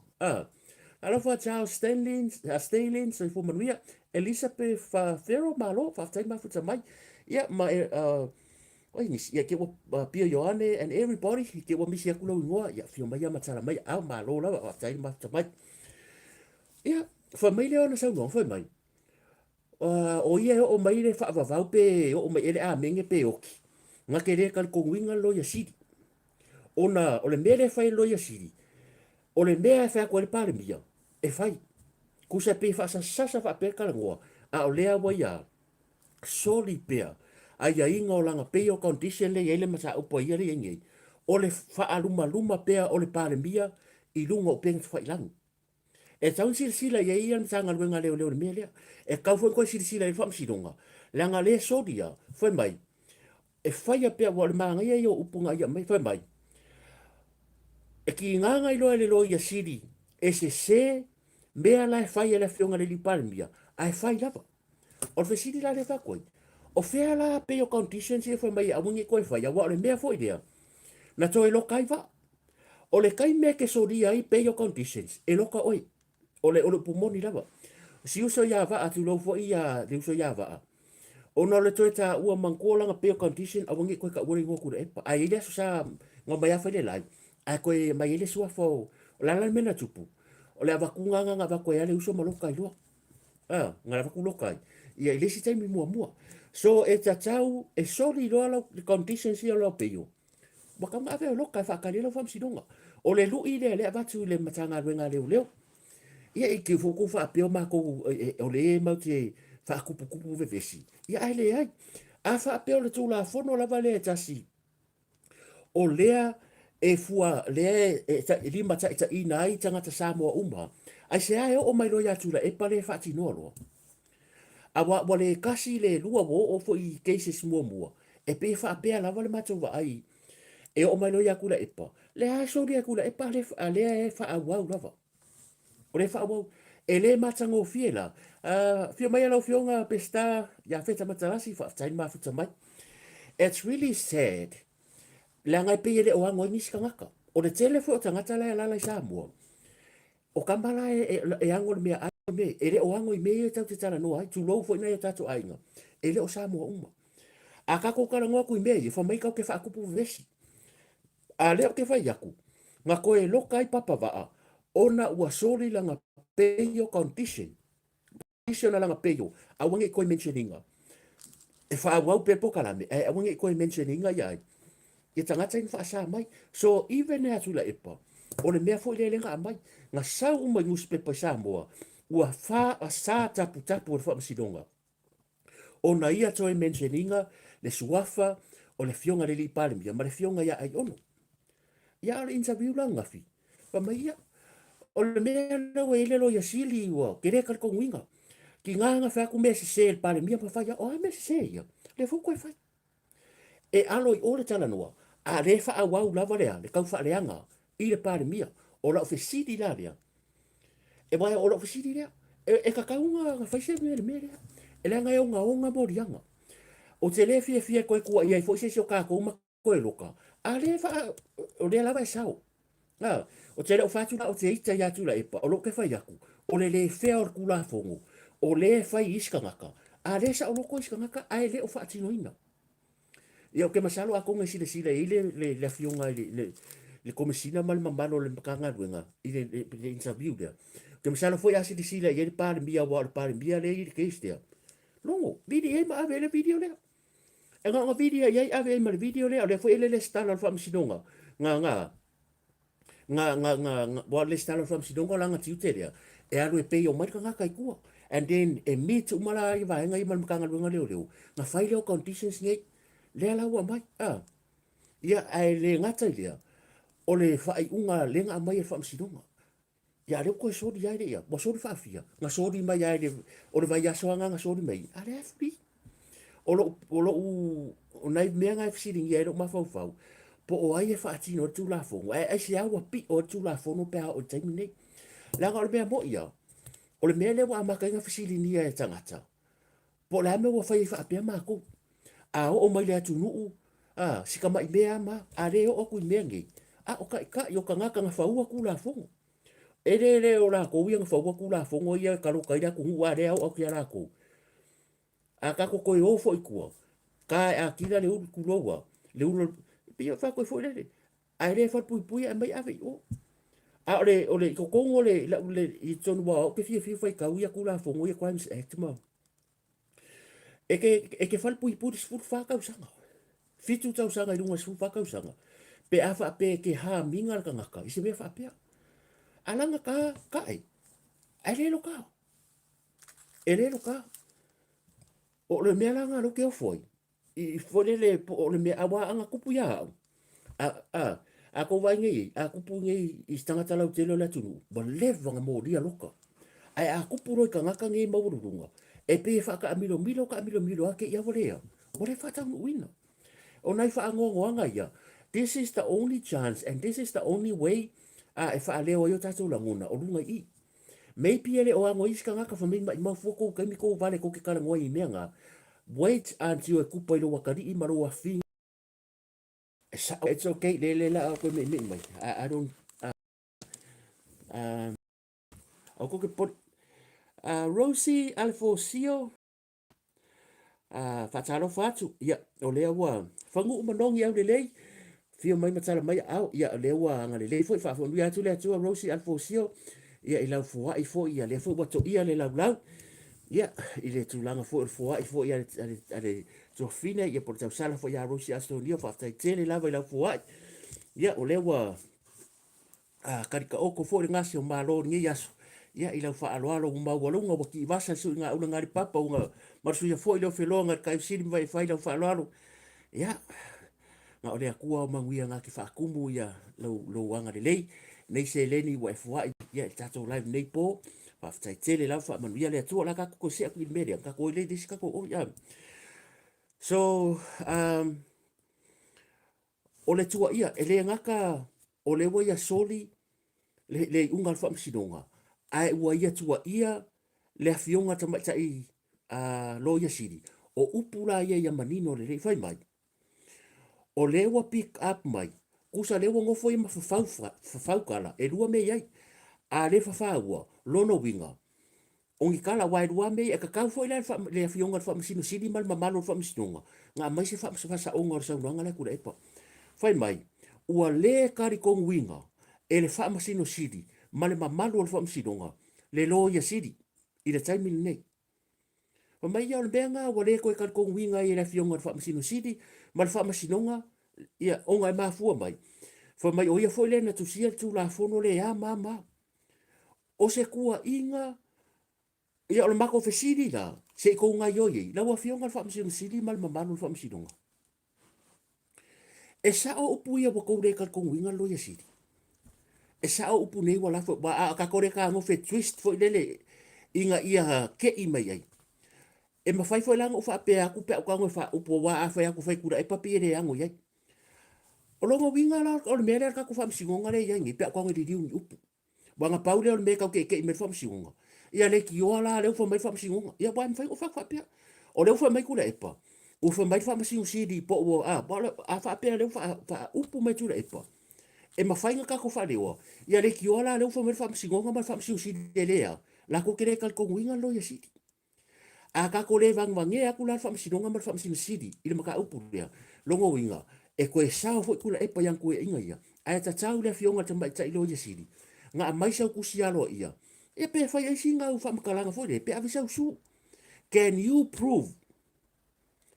Alafa Charles Stalin, so i manuia, Elizabeth Ferro malo, whaftai mafuta mai, ia ma ia ke wa Pia Ioane and everybody, ke wa misi aku lau ingoa, ia fio mai matala mai, au malo la, whaftai mafuta mai. Ia, whamai leo na sau nong, whamai. O ia o mai le whaavavau pe, o mai ele a menge pe oki. Nga ke rea kal konguinga loia siri. O le mea le whai loia siri. O le mea e whai kua le pāle mia. E whai. Kusa pe whaasasa wha pe kalangoa. A o lea wai a soli pea. A ia inga o langa pe o condition le ele masa upo ia le ingei. O le whaaluma pea o le pāle mia i lunga o penga whai langu. E taun sila ia ia tanga luenga leo le mea lea. E kau foi koe sila i whaamsinonga. Langa le solia, foi mai. E whai a pea wale maanga ia i o upunga ia mai, foi mai. E ki nganga i loa le loa ia siri, e se mea la e whai e le fionga le li palmia, a e whai lava. O le siri la le whakoi. O whea la peo conditions e foi mai a mungi koe whai, a wale mea foi lea. Na to e loka i wa. O le kai mea ke solia i peo conditions, e loka oi. O le pumoni lava. Si uso ia wa atu lo fo ia le uso ia wa. O na le toe ta ua mangkola nga peo condition a wangi koe ka uri ngoku le epa. A ile so sa ngā mai a whaile lai. A koe mai ile sua fo o lala mena tupu. O le avakunga nga vakoe ale uso maloka i loa. Ngā vaku loka i. Ia ile si taimi mua. So e ta tau e sori loa lau le conditions ia loa peo. Waka ngā veo loka e whakari lau whamsidonga. O le lui le avatu le matanga ruenga leo. Ia i ke fuku wha apeo mako o le e mau te wha kupu vevesi. Ia ai le ai. A wha apeo le tūla whono lava le tasi. O lea e fua lea e lima ta ita ina ai tangata Samoa uma. Ai se ai o mai loia Tiulaepa le wha tino loa. A wa le kasi le lua wo o fo i cases mua. E pe wha apea lava le matou wa ai. E o mai loia Tiulaepa. Le a solia Tiulaepa lea e faaauau lava. O le faaauau, e le matango fiela. Fio mai alau fionga pesta, ya feta matarasi, whaftain mafuta mai. It's really sad. La ngai pe ele o ango nisi kangaka. O le telefo o tangata la lala i Samoa. O kambala e ango le mea ai me. Ele o ango i mea tau te tala noa ai. Tu lou fo ina e tato ainga. Ele o Samoa uma. A kako kara ngoa kui mea i, fa mai kau ke whaakupu vesi. A leo ke whai aku. Nga koe loka i papawaa. Ona ua sori langa peio condition. isiona langa peyo awange koe mentioninga e faaauau pe pokalame e awange koe mentioninga ia ia tangata in faasa mai so even e Tiulaepa o le mea fo le lenga mai nga sau mai newspaper sa moa ua fa sa tapu tapu o faamasinoga ona ia toe mentioninga le suafa o le fionga le li palemia ma le fionga ia ai ono ia le interview la ngafi pa mai ia o le mea na we le lo ia sili ua kere kal konguinga ki nganga fa ku me se le palemia pa fa ia o me se ia le fu koe fa e alo i ole tala noa a le faaauau lava lea le kau faaleanga i le palemia o la ofesidi la lea e vai o la ofesidi lea e kakaunga nga faise me le mea lea e le ngai onga morianga o te le fia koe kua ia i fo se ka ko ma koe loka a le fa o le lava e sao o te le o fatu o te ita ia Tiulaepa o lo ke fai aku o le fea o kula fongo o le fai iska ngaka a le sa o loko iska ngaka a le o faatinoina ia o ke masalo a konga sile i le fionga le komisina mal mamalo le makanga luenga i le interview there ke masalo foi a sile i le palemia wa le palemia le i le case there longo video ma ave le video le e nga video ia ave ma le video le foi le stala fa msinonga nga wa le stala fa msinonga langa tiuteria e alu e pei o mai ka kai kua and then e meet umala i va nga i mal makanga luenga leo nga fai le conditions ngai le ala wa mai ia ai le ngata ia o le fai unga lenga mai e faamasinoga ia le ko sori ai ia mo sori faafia nga sori mai ai le o le vai aso nga sori mai ale afri o lo o nai mea ngai fisiringi ai lo mafau po o ai e faatino tu la fongo ai se awa pi o tu la fongo pe o taimi nei la ga o le mea mo ia o le mea le wa maka nga fisiringi ai tangata po la me wa fai faapia mako a o mai le atu nuu sika mai mea ma a le o ku mea ngi o ka yo ka ngaka nga faua ku la fongo ele o la ko ia nga faua ku la fongo ia ka lo kaida ku wa le o ki la ko a ka ko o fo iku ka a kila le u ku loa le u pia fa ko fo le a le fa pui a mai ave o a ole ko ko le i tonu wa o ke fi fa ka ia ku la fongo ia crimes act ma e ke fa pui fu fa ka usanga fitu tau sanga i lunga fu fa ka usanga pe afa pe ke ha minga ka ngaka ise me fa pe alanga ka ai ele lo ka o le me langa lo ke foi i foi le o le me awa anga kupu ya a ko vai ngi a kupu ngi i stanga tala o telo la tunu ba leva nga mo dia loka ai a kupu ro ka ngaka ngi maurunga e pe fa ka milo ake ia volea o le fa tau wina o nai fa ngongo anga ia. This is the only chance and this is the only way e fa leo yo tatu languna o lunga i. Maybe ele o ango iska ngaka fa mai ma foko ka mi ko vale ko ke kala ngoi menga. Wait until e kupa i lo wakari i maro a fi. It's okay le la ko me mai. I don't o ko ke pot Rosie Alfosio fatalo fatu ia o le wa fangu manongi au le lei fio mai matala mai au ia le wa nga le lei foi fa fo ia tu le tu Rosie Alfosio ia ila fo ai fo ia le fo bato ia le lau ia ile tu langa fo ai fo ia ale to fine ia por tau sala fo ia Rosie Alfosio fa tai tele lava ila fo ai ia o le wa karika oko fo ngasi o malo ni yaso ia ila fa alo ma walunga wa ki vasa su nga una ngari papa unga marsu ia fo ilo felonga kai sili vai fa ila fa alo ia nga ole akua manguia nga ki fa kumu ia lo wanga de lei nei se leni wa fa ia tato live nei po fa fa tele la fa manuia le tu la ka ko se ku media ka ko le dis ka ko o ia so ole tua ia ele ngaka ole wa ia soli le unga fa msinonga ai ua ia tua ia le afionga tamatai lo ia siri o upula ia manino le fai mai o le wa pick up mai kusa le wa ngofo ia fafau kala e lua me ai a le fafau lono winga ongi kala wa lua me e kakau foi le afionga fa msino siri mal mamalo fa msinonga nga mai se fa sa onga sa nga la kula epa fai mai ua le kari kong winga e le faamasino siri ma le mamalu o le faamasinoga le lo ia siri i le taimi lenei Fa mai ia o le benga wa le koe ka ko winga i le fionga fa masino sidi, ma le fa masinonga ia onga e mafua mai. Fa mai o ia foi le na tu sia tu la fono le ya mama. O se kua inga ia o le mako fe sidi la, se ko nga yo ye, la wa fionga fa masino sidi mal mamanu fa masinonga. E sa o upu ia wa ko le ka ko winga lo ya sidi. E sa o upu nei wala fo ba ka kore ka ngo fe twist fo lele inga ia ke i mai ai. E ma fai foi lang o fa pe aku pe ka ngo fa upu wa a fa aku fa kura e papi re ango ye. O longo winga la o le mele ka ku fa msingonga le ye ngi pe ka ngo di diu upu. Wa nga paule o le me ka ke me fa msingonga. Ia le ki o la le fa mai fa msingonga. Ia ba mai o fa pe. O le fa mai kula e pa. O fa mai fa msingonga si di po o a ba a fa pe le fa upu mai tu le e pa. E mawhainga ka ko whaleo. Ia re ki ola leo whamere whamsingonga ma whamsingo si de lea. La ko kere kal kong winga lo ya sidi. A ka ko le vang wange aku la whamsingonga ma whamsingo sidi. Ina maka upu lea. Longo winga. E koe sao fo kula epa yang koe inga ia. A ta tau le fionga ta mai tai lo ya sidi. Nga a mai sau kusi alo ia. E pe whai ai singa u whamakalanga fo le. Pe avi sau su. Can you prove?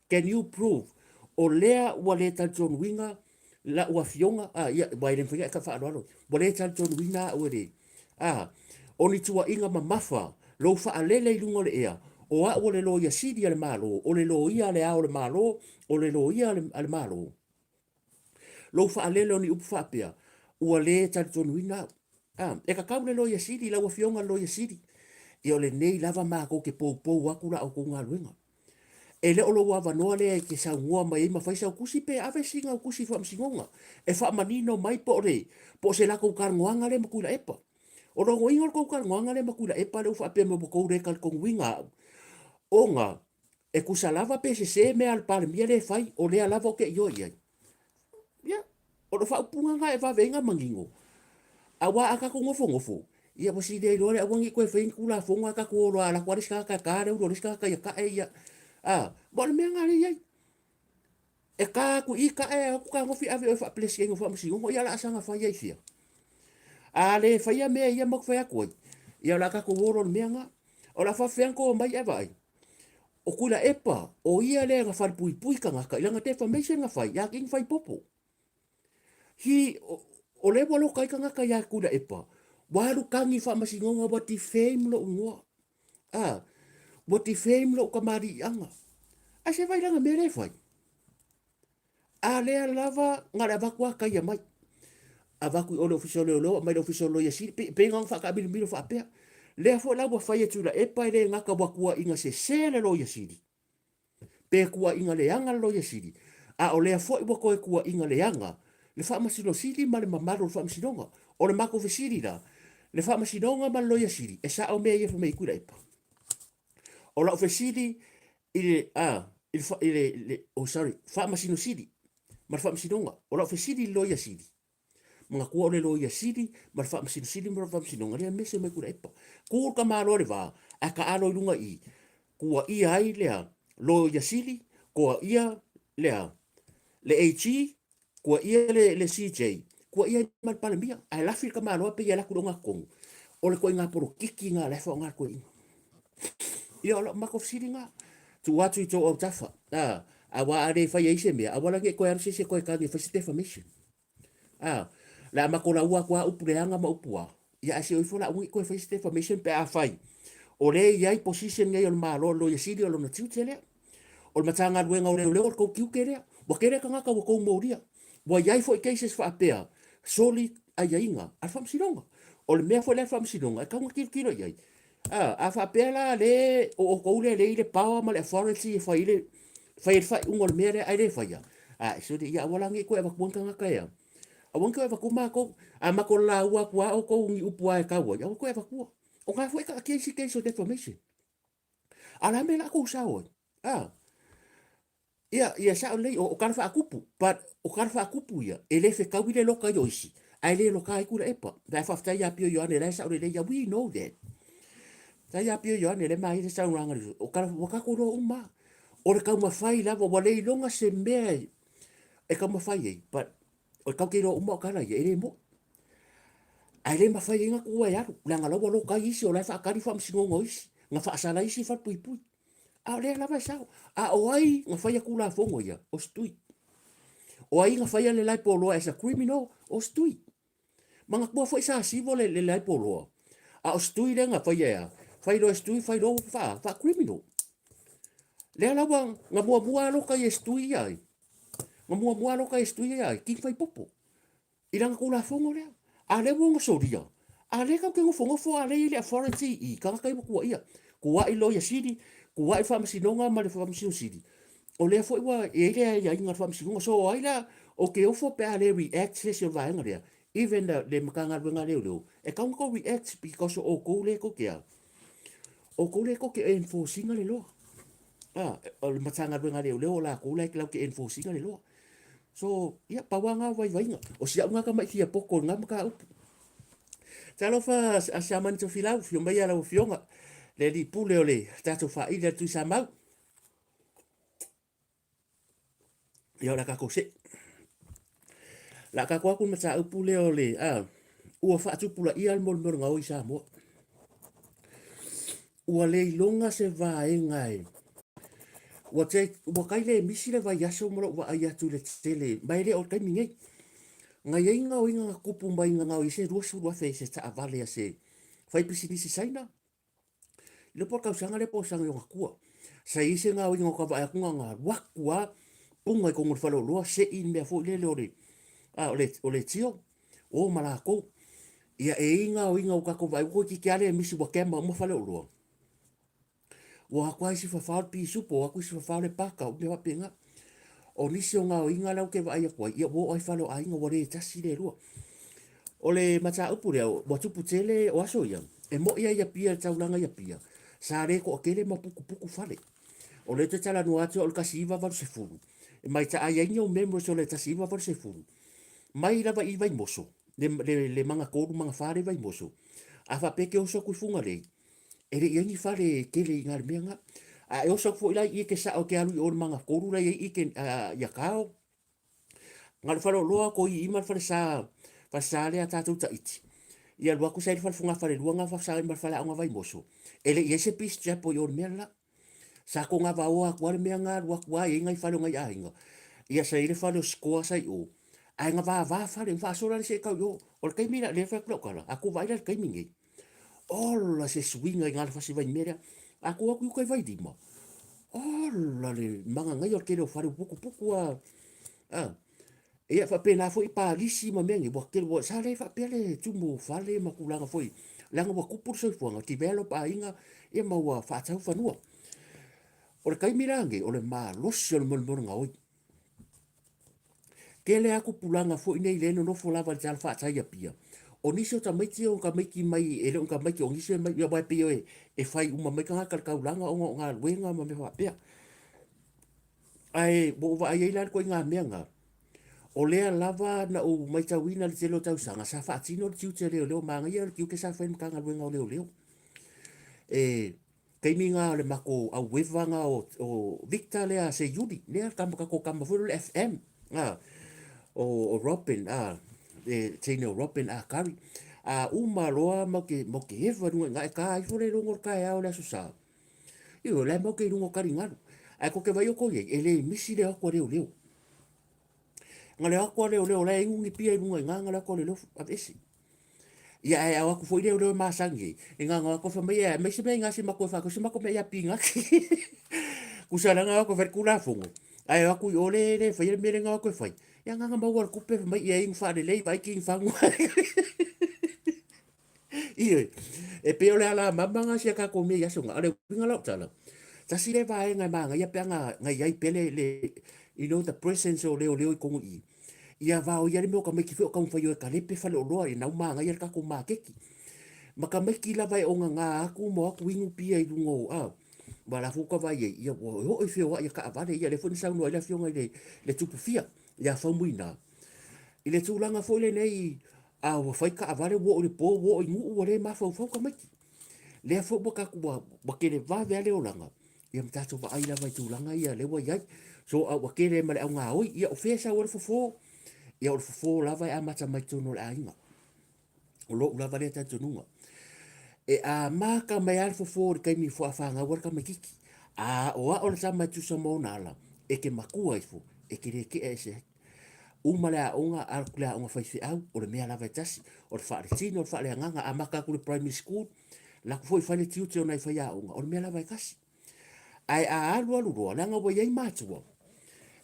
Can you prove? O lea ua le tal John Winga la ua fionga ia vai le fia ka fa alo bo le tal John Winga o le oni tua inga mamafa lo fa alele lungo le ea o a o le lo ia sidi ale malo o le lo ia le a o le malo o le lo ia ale malo lo fa alele oni upu fa pia ua le tal John Winga e ka kaule lo ia sidi la ua fionga lo ia sidi i o le nei lava ma ko ke pou pou akula o ko ngaluenga e le olo wa vanoa le ke sa ngua mai ma fai sa kusi pe ave singa kusi fa msingonga e fa manino mai po re po se la ko kar ngoanga le makula epa o ro ngol ko kar ngoanga le makula epa le fa pe mo ko re kal kong winga onga e kusalava pe se me al par mi le fai o le lava ke yo ye ya o ro fa punga nga e va venga mangingo awa aka ko ngofo ia posi de lore awangi ko fe kula fonga ka ko ro ala kwariska ka ka re ro riska ka ya ia bon me ngale ye e ka ku i ka e ku ka ngofi ave fa plesi ngo fa msi ngo ya la sanga fa ye fia ale fa ya me ya mak fa ya ko ya la ka ko woro me nga o la fa fe ko mai e vai o kula epa o ia le nga fa pui pui ka nga ka nga te fa me nga fa ya king fa popo hi o le bolo ka nga ka ya kula epa walu kangi fa msi ngo ba ti fame lo ngo bo ti fame lo ka mari anga a se vai langa mere fai a le lava nga la vakwa ka ya mai a vaku o le official lo mai le official lo ya si pe ngang fa ka bil bil fa pe le fo la bo fai tu la e pa le nga ka vakwa inga se le lo ya si pe kuwa inga le anga lo ya si a o le fo bo ko kuwa inga le anga le fa masino sidi ma le mamalo fa masinonga o le mako fe sidi da le fa masinonga ma lo ya si e sa o me ye fa me ku le pa o la fe sidi ile oh sorry faamasino sidi ma faamasinoga o la fe sidi lo ya sidi mga kuo le lo ya sidi ma faamasino sidi ma faamasinoga le mese me kula epa ku ka malo le va aka alo lunga i kuwa ia ai le lo ya sidi ko ia le AG ko ia le CJ ko ia ma pala mia ai la fil ka malo pe ia la kulonga kong o le ko inga poro kiki nga le fo nga ko inga ia la ma ko sidi nga tu watu i to o tafa awa are fa ye se me awala ke ko arse se ko ka ni fa defamation la ma ko la wa kwa upureanga ma upua ya se o fola un ko fa defamation pe a fai o le ia position ngai o malo lo ye sidi o lo na tutele o matanga luenga o le ko kiu kere wa kere ka ngaka ko moria wa ia fo cases fa apea soli ai inga al fam silonga o le me fo le fam silonga ka ngaki kilo ia a fa pela le o ko le power ma le authority fa ile fa ungol mere ai le fa ya so de ya wala ngi ko e ba kun ka ka ya a won ko e ba ku ma ko a ma ko la wa kwa o ko ngi upu ai ka wa ya ko e ba ku o ka fo ka ke si ke so defamation ala me la ko sa o ya sa le o ka fa kupu but o ka fa kupu ya ele fe ka wi le lo ka yo isi ai le lo ka ai ku le pa da fa ta ya pio yo ne le sa le ya we know that ta ya pio yo ne le mai sa ranga o ka ko ro uma o le ka ma fai la wa le longa se me e ka ma fai but o ka ke ro uma ka la ye le mo ai le ma fai nga ku ya la nga lo ka isi o la fa ka ri fa msingo isi nga fa sa la isi fa pui pui A le lava sao. A o ai nga fai kula fongo ia, o stui. O ai nga fai le lai polo as a criminal, o stui. Manga kua foi sa sivo le lai polo. A o stui le nga fai ia. Fai lo stui, fai lo fa criminal. Le lawa nga mua lo ka stui ai. Nga mua lo ka stui ai, ki fai popo. Ilanga kula fongo le. A le wonga solia. A le ka kengo fongo fo a le authority I ka kai mo kua ia. Kua I lo ya sidi, kua I faamasinoga ma le faamasino sidi. O le fo wa e le ya inga faamasinoga so ai la o ke o fo pe a le react se vaenga le. Even le makanga wenga le. E ka ko react because o ko le ko ke. O ko le ko ke enforcing le lo. O le matanga wenga le o la ko le ke enforcing le lo. So, ia pawanga vai vai nga. O sia nga ka mai fia poko nga maka upu. Talo fa a saman to filau, fio mai ala o fionga. Le li pule o le, tato fa ila tu sa mau. Ia la kako se. La kako aku mata upu le o le, ua fa atu pula ia mol mol nga oi sa mo. Ua le ilonga se va e ngai. Ua kai le misi le vai aso molo ua ai atu le tele. Mai le o kai mingei. Nga inga o inga kupu mai nga o se ruasu rua fe se ta avale a se. Fai pisini si saina. Le por kausanga le po sanga yo kua. Sa ise nga o inga ka vai akunga nga wakua. Punga I kongo whalo loa se I mea fo le ore. O le tio. O malako. Ia e inga o inga o kako vai. Ko ki kia le misi wa kema mo whalo loa. Wa hakua isi whawhao pi supo. Wa kuisi whawhao le paka. O me wapenga. O nisi o ngā o inga lau ke vai akua. Ia wo oi whalo a inga ware tasi le rua. O le mata upu leo. Wa tupu tele o aso ia. E mo ia pia taulanga ia pia. Sa re ko akele ma puku puku whale. O le te tala no atu o le kasi iwa waru se furu. E mai ta ai ainga o membro so le tasi iwa waru se furu. Mai lava I vai moso. Le manga koru manga whare vai moso. A wha peke o so kui funga lei. E re iangi whare kele I ngāre mea ngā. A e o so fo ilai I ke sa o ke alu I o manga koru lai I ke yakao. Ngāre whare loa ko I ima whare sa le a tātou ta iti. Ia lua ko sa whare funga whare lua ngā whare sa ima whare aunga vai moso. E le iese pis japo I o mea la. Sa ko nga wa o kwa me nga wa kwa I ngai falo ngai ainga. Ia sa ile falo skoa sai o. Ai nga va fale fa so la se ka yo. O kai mira le fa kala. Aku vai la kai mingi. Ola se swinga ngal fa se vai mera. Aku kai vai di mo. Ola le manga ngai o ke lo fale puku puku a. Ia fa pena foi pa lisi ma mengi bo ke bo sa le fa pele tumu fale ma kulanga foi. Langa wa kupur so fuanga ti velo pa inga e ma wa fa tau fa no. O le kai mirange, o le maa losi o le mori nga oi. Ke le aku pulanga fo inei le no fo lava le tala whaatai a pia. O nisi o ta maiti o ka maiki mai, e le o ka maiki o nisi mai ia wai pio e whai uma mai ka ngaka kaulanga o ngā luenga ma me whapea. Ai, bo wa ai eilan ko ngā mea ngā. O lea lava na o mai tauina le telo tau sanga, sa whaatino le tiu te leo leo, maa ngai kiu ke sa whain ka ngā luenga o leo leo. Kei minga le mako au wevanga o Victor lea se yudi. Lea kamaka ko kamafuru le FM. O Robin. Tine o Robin kari. Uma loa moke hewa runga. Nga e ka ai fure rungo kai au lea susa. Iho lea moke rungo kari ngaru. Ai ko ke vai o koe. E le misi le akwa leo leo. Nga le akwa leo leo. Lea ingungi pia runga. Nga le akwa leo leo. Apesi. Ia e awa ku foi leo masangi. E nga ngā kofa mai e. Mai se mei ngā se mako e whako. Se mako mei a pinga. Kusana ngā ko verkula fungo. Ai aku i ole le whai mere ngā ko whai. Ia ngā maua kupe mai i e ingu whare lei. Vai ki ingu whangu. Ie. E peo le ala mamanga si a kako mei asunga. Ale winga lau tala. Tasi le vai ngai manga. Ia pea ngai iai pele le. You know the presence o leo leo I kongo I. Ia vao ia le meo ka mai ki whio ka mwhai o e ka lepe whale o loa. E nau manga ia le kako maa keki. Ma ka mai ki la vai o ngā aku mo aku ingu pia I lungo. Wala fuka vai e. Ia o whio wa ia ka avare. Ia le funi saunua ia whio ngai le tupu fia. Ia whamuina. I le tūlanga fo le nei. Wa whai ka avare wo o le po wo o ingu o le mawhau whau ka mai ki. Lea fo waka kua wakere vave ale o langa. Ia mtato wa aila vai tūlanga ia le wa iai. So wakere male au ngā oi. Ia o whesa o le fofo. Ia o le fofo lava e amata mai tono le ainga. O lo lava le tatununga. E a maka mai al fofo le kaimi fo afanga warka mai kiki. o a o le sama tu sa mo na la e ke makua ifo e ke re ke e se uma le aunga a le aunga fai au o le mea lava tasi o le whaare tino o le whaare anganga a maka ku le primary school la ku foi fai tiu te ona i fai aunga o le mea lava kasi ai a alu alu roa langa wa iei mātua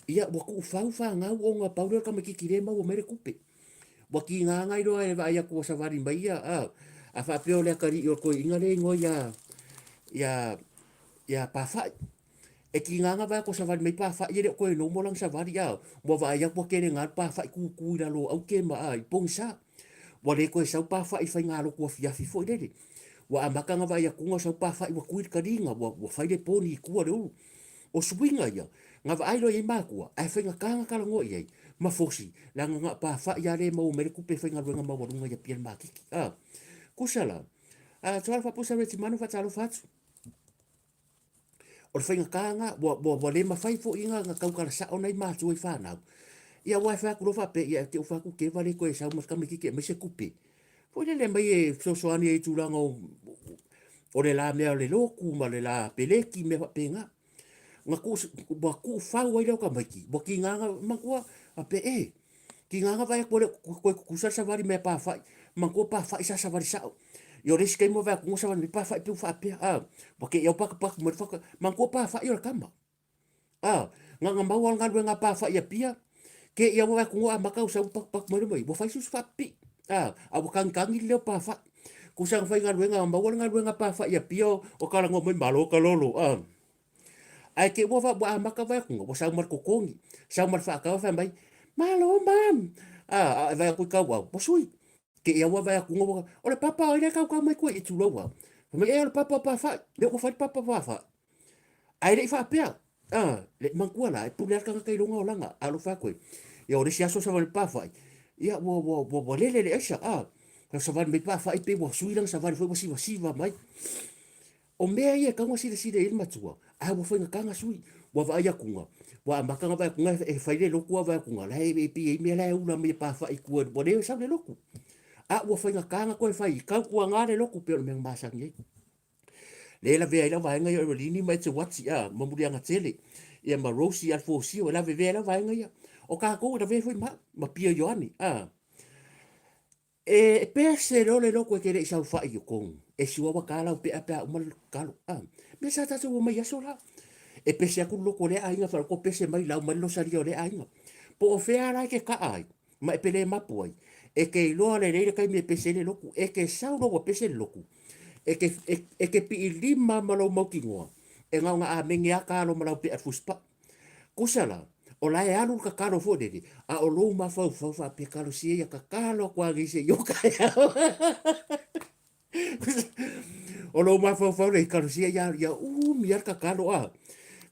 ia wa ku fau fa ngau o ngā paureo ka maki kire mau o mere kupe wa ki ngā ngai roa e vai a kua savari mai ia a wha peo le akari i o koe inga le ngoi ia pa fai e ki nganga vai ko savari mai pa fai ele ko no mo lang savari ya mo vai ya ko kere ngar pa fai ku ira lo au ke ma ai pong sa wa le ko sa pa fai fai ngalo ko fia fi fo ele wa amaka nga vai ya ku sa pa fai wa ku ka ringa wa fai le poni ku ro o swinga ya nga vai lo i ma ku ai fai nga kanga kala ngo ye ma fosi la nga pa fai ya le mo me ku pe fai nga nga ma wa nga ya piel ma ki kusala tsoal fa pusa re ti manu fa tsalo fatu o le whainga kāanga, wa le mawhai fo inga ngā kaukara sa o nei mātua i whānau. Ia wai whaku rofa pe, ia te o whaku ke wale koe sau mas kame kike, mai se kupe. Po le mai e sosoani e tūranga o le la mea le loku, ma le la peleki me penga. Ngā ku whau ai rau ka maiki, wa ki nganga mangkua, a pe ki nganga vai koe kusa savari me pā whai, mangkua pā whai sa savari sao. Yo res kai mo va ko sa van pa fa pu fa pe porque eu pa mo fa man ko pa fa yo kama nga ma wa nga pa fa ya pia ke ya wa ko ma ka sa pa mo mo fa su fa pi bu kan le pa fa ku sa fa nga ma wa nga pa fa ya pia o ka ngo mo malo ka lolo ai ke mo va ma ka va ko sa mar ko kongi sa mar fa ka fa mai malo mam va ko ka wa po sui ke ia wa vai kungo o le papa o le kau mai ko i tu lowa me e le papa pa fa le ko fa papa pa fa ai le fa pe le mangua la e pu le ka kai longa o langa a lo fa ko ia o le sia so sa va pa fa ia wo le esa ka sa va me pa fa i pe wo sui lang sa va fo si va mai o mea ia ka ngasi le il matua a wo fa nga sui wa va ia kunga wa maka nga va kunga e fa le loku va kunga la e pe me la una me pa fa i ku bo le sa le loku wa whainga kanga koe whai, kau kua ngare loko peo me masang ye. Le la vea ila vaenga ya lini mai te watsi mamuri anga tele. Ia ma rosi al fosi o la vea ila vaenga ya. O ka kou la vea fwoi ma pia yoani. E pea se role loko e kere isau whai o kong. E siwa wa kala o pea pea umal kalo. Me sa tatu o mai aso la. E pese aku loko le ainga whara ko pese mai lau malo sari o le ainga. Po o whea rai ke ka ai. Ma e pele mapu ai. E ke loa le reire kai me pese le loku, e ke sau loa pese le loku, e ke pi i lima malau mau ki ngoa, e ngau ngā a mengi a kālo malau pe a fuspa. Kusala, o lai alu ka kālo fo dede, a o lou ma fau fau fa pe kālo sia ia ka kālo kua gise yoka e au. O lou ma fau fau le kālo sia ia miar ka kālo a.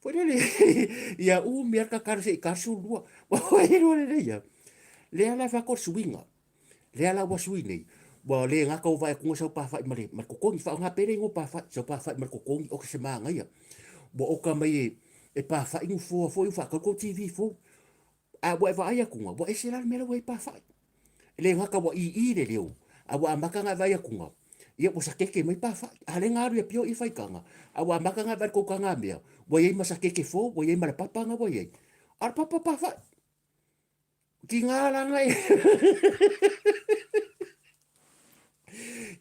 Fo dede, ia miar ka kālo sia i kāsu lua, wa e roa le ia. Le ala fa ko swinga. Le ala wa sui nei wa le nga ko vai ko so pa fa mare mar ko kongi fa nga pere ngo pa fa so pa fa mar ko kongi o se manga ia bo o ka mai e pa fa ingu fo fa ko tv fo a wa va ia kunga bo e se la me wa pa fa le nga ka wa i le leo a wa maka nga vai kunga ia po sa keke mai pa fa a le nga ru pio i fa kanga a wa maka nga va ko kanga me bo ye ma sa keke fo bo ye ma papa nga bo ye ar papa pa fa ki nga la nga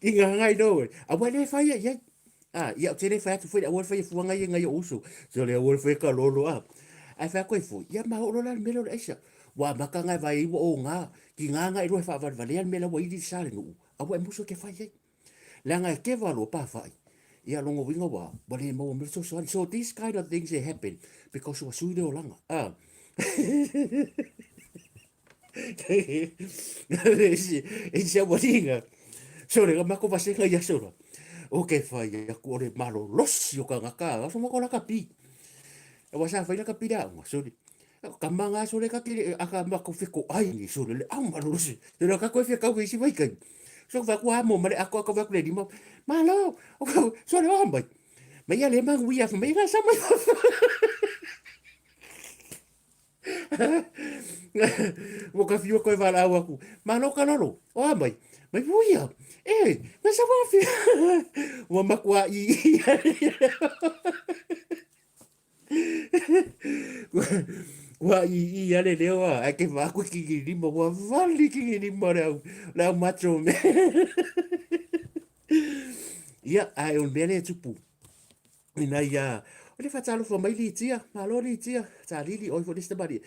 Inga ngai do. A wale fa ia ia. Ia te le fa tu foi a wale fa fu ngai ngai uso. So le wale fa ka lolo a. Ai fa ko fu. Ia ma o la melo esa. Wa maka ngai vai o nga. Ki nga ngai ro fa va vale melo wa idi sale no. A wa muso ke fa ia. La ngai ke va lo pa fa. Ia longo winga wa. Wale mo mo so these kind of things they happen because wa sui o langa. Ese waringa. Sore ga mako vasenga ia sora. O ke fai ia ko le malo losi o ka ngaka. So mo ko la kapi. E wa sa fai la kapi da. Sore. Ka manga sore ka ki aka mako fiko ai ni sore le au malo losi. Le ka ko fe ka wi si vai kai. So va ko amo mare ako va ko le di mo. Malo. Sore o mai. Ma ia le mang wi af me ga sa mai. Mo ka fio ko va la aku. Malo ka lolo. O mai. Mai vuia. Mas sa wafi. Wa makua i. Wa i ale leo a ke va ku ki ni mo wa vali ki ni mo la macho me. Ia ai on bele tupu. Ina ia o le fatalo fo mai li tia, ma lo li tia, ta lili oi fo lista bari.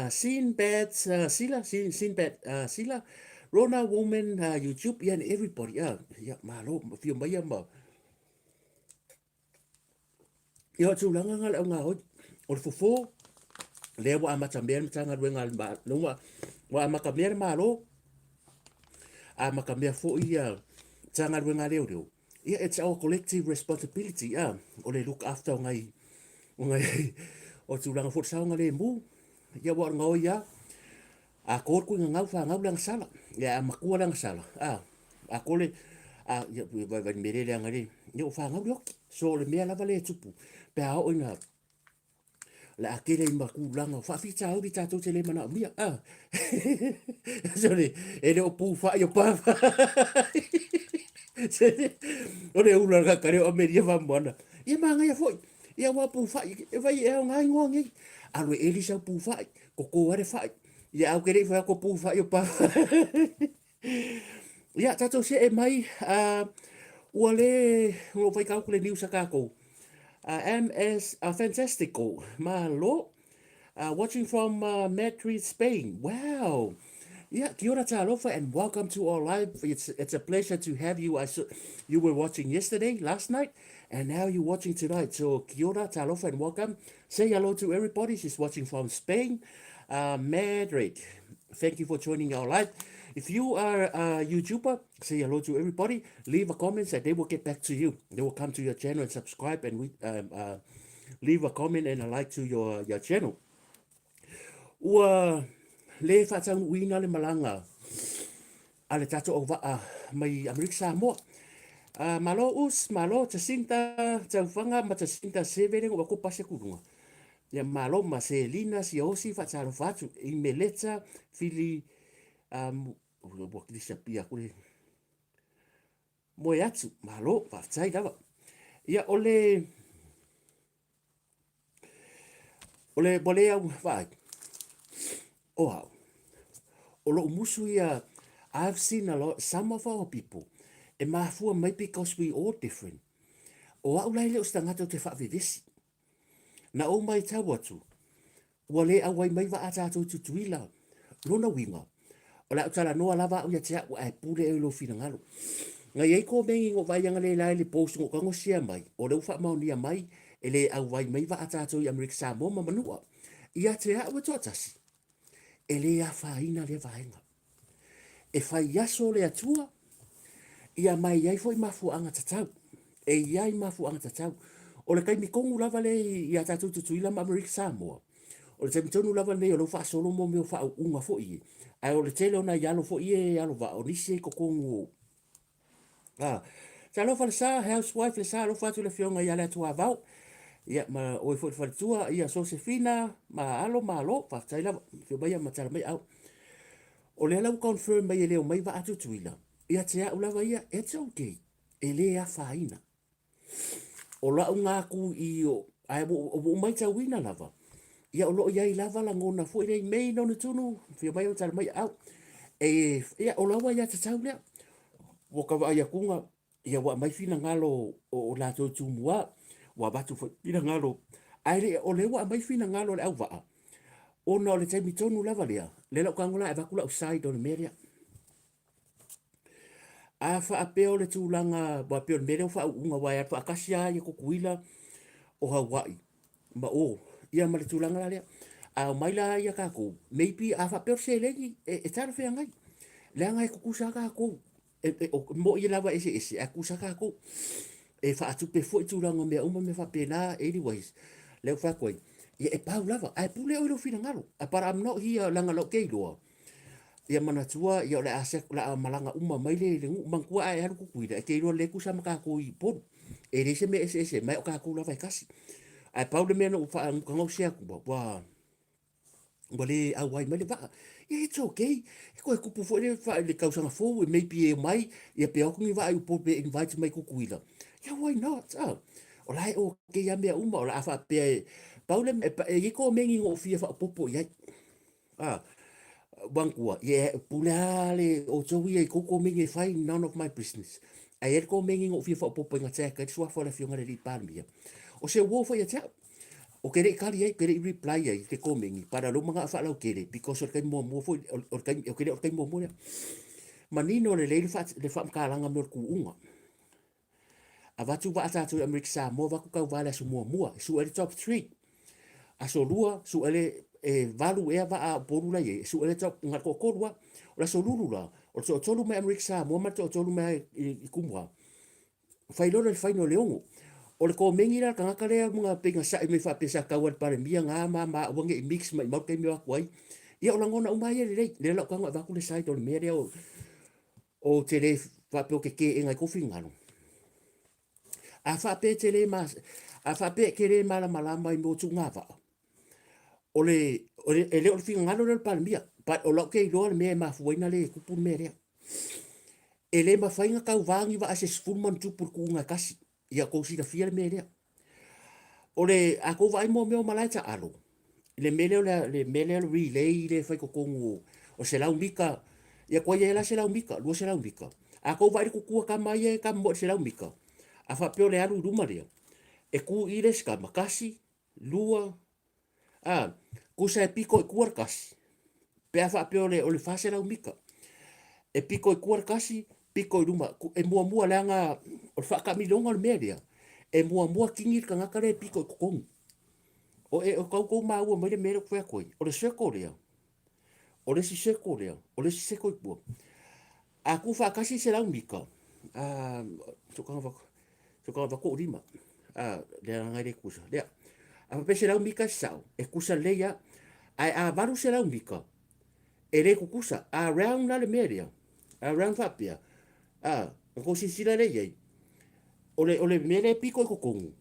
Sin bad sila, sin bad sila. Rona woman YouTube and everybody. Ya ma lo fio mai ma. Ia tu langa ngal nga ho. O fo le wa amata mer tanga wenga ba. No wa amaka mer ma lo. Amaka mer fo ia tanga wenga leo. Yeah, it's our collective responsibility. O le look after ngai o tu langa fo sa ngai mu. Ya wa ngau ya. A ko ku ngau fa ngau lang sala. Ya makua lang sala. A ko le ya va mere le ngai. Yo fa ngau yo. So le me la vale tupu. Pe a o ina la akele i maku langa fa fi tau di tatu te le mana mia. So le ele o pu fa yo pa. O le ula ka kare o meria va mona. Ia manga ia foi. Ia wa pu fa e vai e ngai ngongi. Alo eli sa pu fa ko ko are fa. Ia au kere fa ko pu fa yo pa. Ia tatu se e mai ua le ngo vai ka kule news ka ko. MS fantastico. Malo. Watching from Madrid, Spain. Wow. Yeah, kia ora talofa and welcome to our live. It's a pleasure to have you. You were watching yesterday, last night, and now you're watching tonight. So kia ora talofa and welcome. Say hello to everybody. She's watching from Spain, Madrid. Thank you for joining our live. If you are a YouTuber, say hello to everybody. Leave a comment and they will get back to you. They will come to your channel and subscribe and leave a comment and a like to your channel. Ua le whatang uina le malanga ale tato o waa mai Amerika Samoa. Malo malo tasinta tauwhanga ma tasinta severe o ko pase kurunga. Ya malo ma se lina si osi whatalo whatu i me leta fili wakilisa pia kule moe atu malo whatai dawa. Ia ole bole au whai. Oh, I've seen a lot, some of our people, e mafua mai because we all different. O au lai leo stangato te whaavivisi. Na o mai tau atu, wale awai mai wa atato tutuila, lona winga. O la utala noa lava au ya tea ua e pule e lo fina ngalo. Nga yei ko mengi ngo vai anga le lai le post ngo kango sia mai, o leu wha maunia mai, e le au vai mai wa atato i Amerika Samoa mamanua. Ia tea ua tōtasi. E le a whaina le vaenga. E whai aso le atua, ia mai iai foi mafu anga tatau. E iai mafu anga tatau. O le kai mikongu lava le ia tatu tutuila ma Amerika Samoa. O le temitonu lava le o lo wha solo mo meo wha unga fo i. Ai o le tele ona ialo fo i e alo wa o nisi e kokongu. Ta lo fa le sa, housewife le sa, lo fatu le fionga ia le atua vau. Ia ma o e fo le tua, ia Josefina, ma alo, fa taila, fio mai ma tala mai au. O le lau confirm mai e leo mai wa atu tuila. Ia te au lawa ia, it's okay. E le a whaina. O la unga ku i o, ai o mai ta wina lava. Ia o loo iai lava la ngona fu i mei no tunu, fio mai o tala mai au. Ia o lawa ia te tau lea. Woka wa ia kunga, ia wa mai fina ngalo o la tau tumua, wa batu fina ngalo. Aire o le wa mai fina ngalo le au waa. O na o le taimi tonu lava lea. Le lau kangola e wakula o side o le merea. A wha apeo le tūlanga wa peo le merea wha unga wai atu akasia i kukuila o Hawaii. Ma o, ia ma le tūlanga la lea. A maila ia kako. Maybe a wha apeo se lengi e tara whea ngai. Lea ngai kukusa kako. Mo i lawa ese, a kusa kako. E wha atu pe fo i tūlanga mea uma me wha pena anyways. Leo wha koi. Ia e pau lava, ai pule o ilo fina ngalo. A para I'm not here langa lo keiloa. Ia manatua, ia ole asek la malanga uma maile le ngu mangkua ai haru kukuida. E keiloa leku sama kako i pon. E rese me ese, mai o kako lava e kasi. Ai pau le mea no ufa ngau sea kuba. Wale au wai maile waka. Ia it's okay. E koe kupu fo le kausanga fo, maybe e mai, ia pe okungi wa ai upo pe invite mai kukuida. Ia why not? O lai o ke ia mea uma o la afa pe paule e ko mengi ngo fia fa popo ia. Ah, bangkua ye pulale o towi e koko mengi fai none of my business. Ai e ko mengi ngo fia fa popo nga tsaka e sua fa la fionga le li palmia. O se wo fa ia tsa. O kere kali ai kere reply ai te ko mengi para lo manga fa la kere because o kai mo fo o kai mo mo. Manino le fa kalanga mo ku unga. A watu wa ata tu Amerika sa mo wa ku ka wala su mo mo su ele top 3 a so lua su ele valu e va a porula ye su ele top ngar ko korwa o la so lulu la o so tolu me Amerika sa mo ma to tolu me i kumwa fai lo le fai no leongo o le ko mengira ka ngakale mga penga sa me fa pesa ka wan pare mia nga ma wange i mix mai mo ke mi wa kwai ia o la ngona uma ye le la ka va ku le sai to le mere o te le fa pe ke ngai ko fingano a fa pe tele mas a fa pe kere mala malama i mo tu ngava ole ele o finga ngalo le palmia pa o lo ke lo me ma fuina le ku pun mere ele ma fainga ka vangi va ase sfulman tu por ku nga kasi ia ko si da fiel mere ole a ko vai mo me o malaita alo le mele le mele relay le fai ko kongu o se la umika ia ko ia la se la umika lo se la umika a ko vai ku ku ka mai ka mo se la umika a fa pe le alu rumaria e ku ires ka makasi lua kusa e piko e kuar kasi pe a fa pe o le fase la umika e piko e kuar kasi piko i ruma e mua leanga o fa ka milonga le media e mua kingir ka ngakare piko e kokong o e o kau ma ua mai le mere ko ko o le seko lea o le si seko lea o le si seko i pua a ku fa kasi se la umika so ka va ko rima le ngai kusa le a pe se la umika sao e kusa leia ai a varu se la umika e le kukusa around la le media around fapia ko si sila le ye ole mere piko ko kongu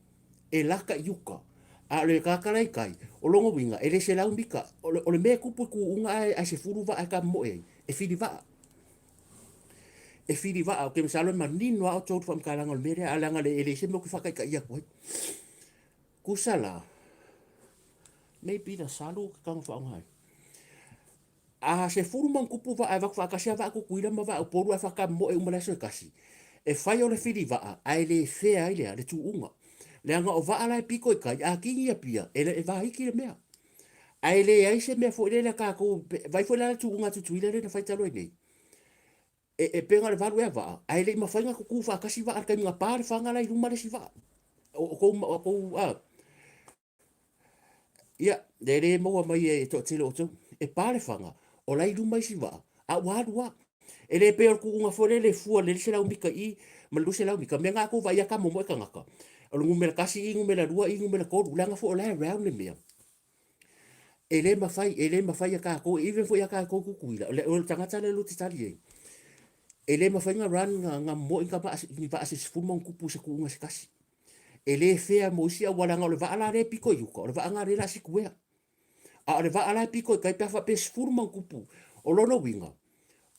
e laka yuka a le kakarai kai o longo winga e le se la umika ole me kupu ku unga ai se furu va ka mo e fili va o ke misalo manino a tot fam kalanga le mere alanga le ele se mo ku faka ka ia ko kusala maybe the salu ka fa ngai a se furu man kupu va ai va ka sia va ku kuila ma va o poru a fa ka mo e umala so kasi e fai o le fili va ai le fe ai le tu unga le anga o va ala piko i kai a kingi a pia e va hiki le mea ai le ai se me fo le ka ko vai fo la tu unga tu tuile le fai talo nei e penga le valu e va ai le ma fainga ku fa kasi va ka nga par fa nga lai ruma le si va o ia le mo mai e to tilo to e pare fanga o lai ruma si va a wa e le pe ku nga fo le fu le se la umika i ma lu se la umika me nga ko va ia ka mo ka nga ka o ngumela kasi i ngumela rua i ngumela ko langa fo la round le mea ele ma fai ka ko even fo ya ka ko kuila o tanga tale lu titali ele ma fai nga run nga mo in ka ba ni ba se fu mon kupu se ku nga se kasi ele fea mo sia wala nga le va ala re piko yuko le va nga re la si kuea a le va ala piko kai pa fa pe fu mon kupu o lono winga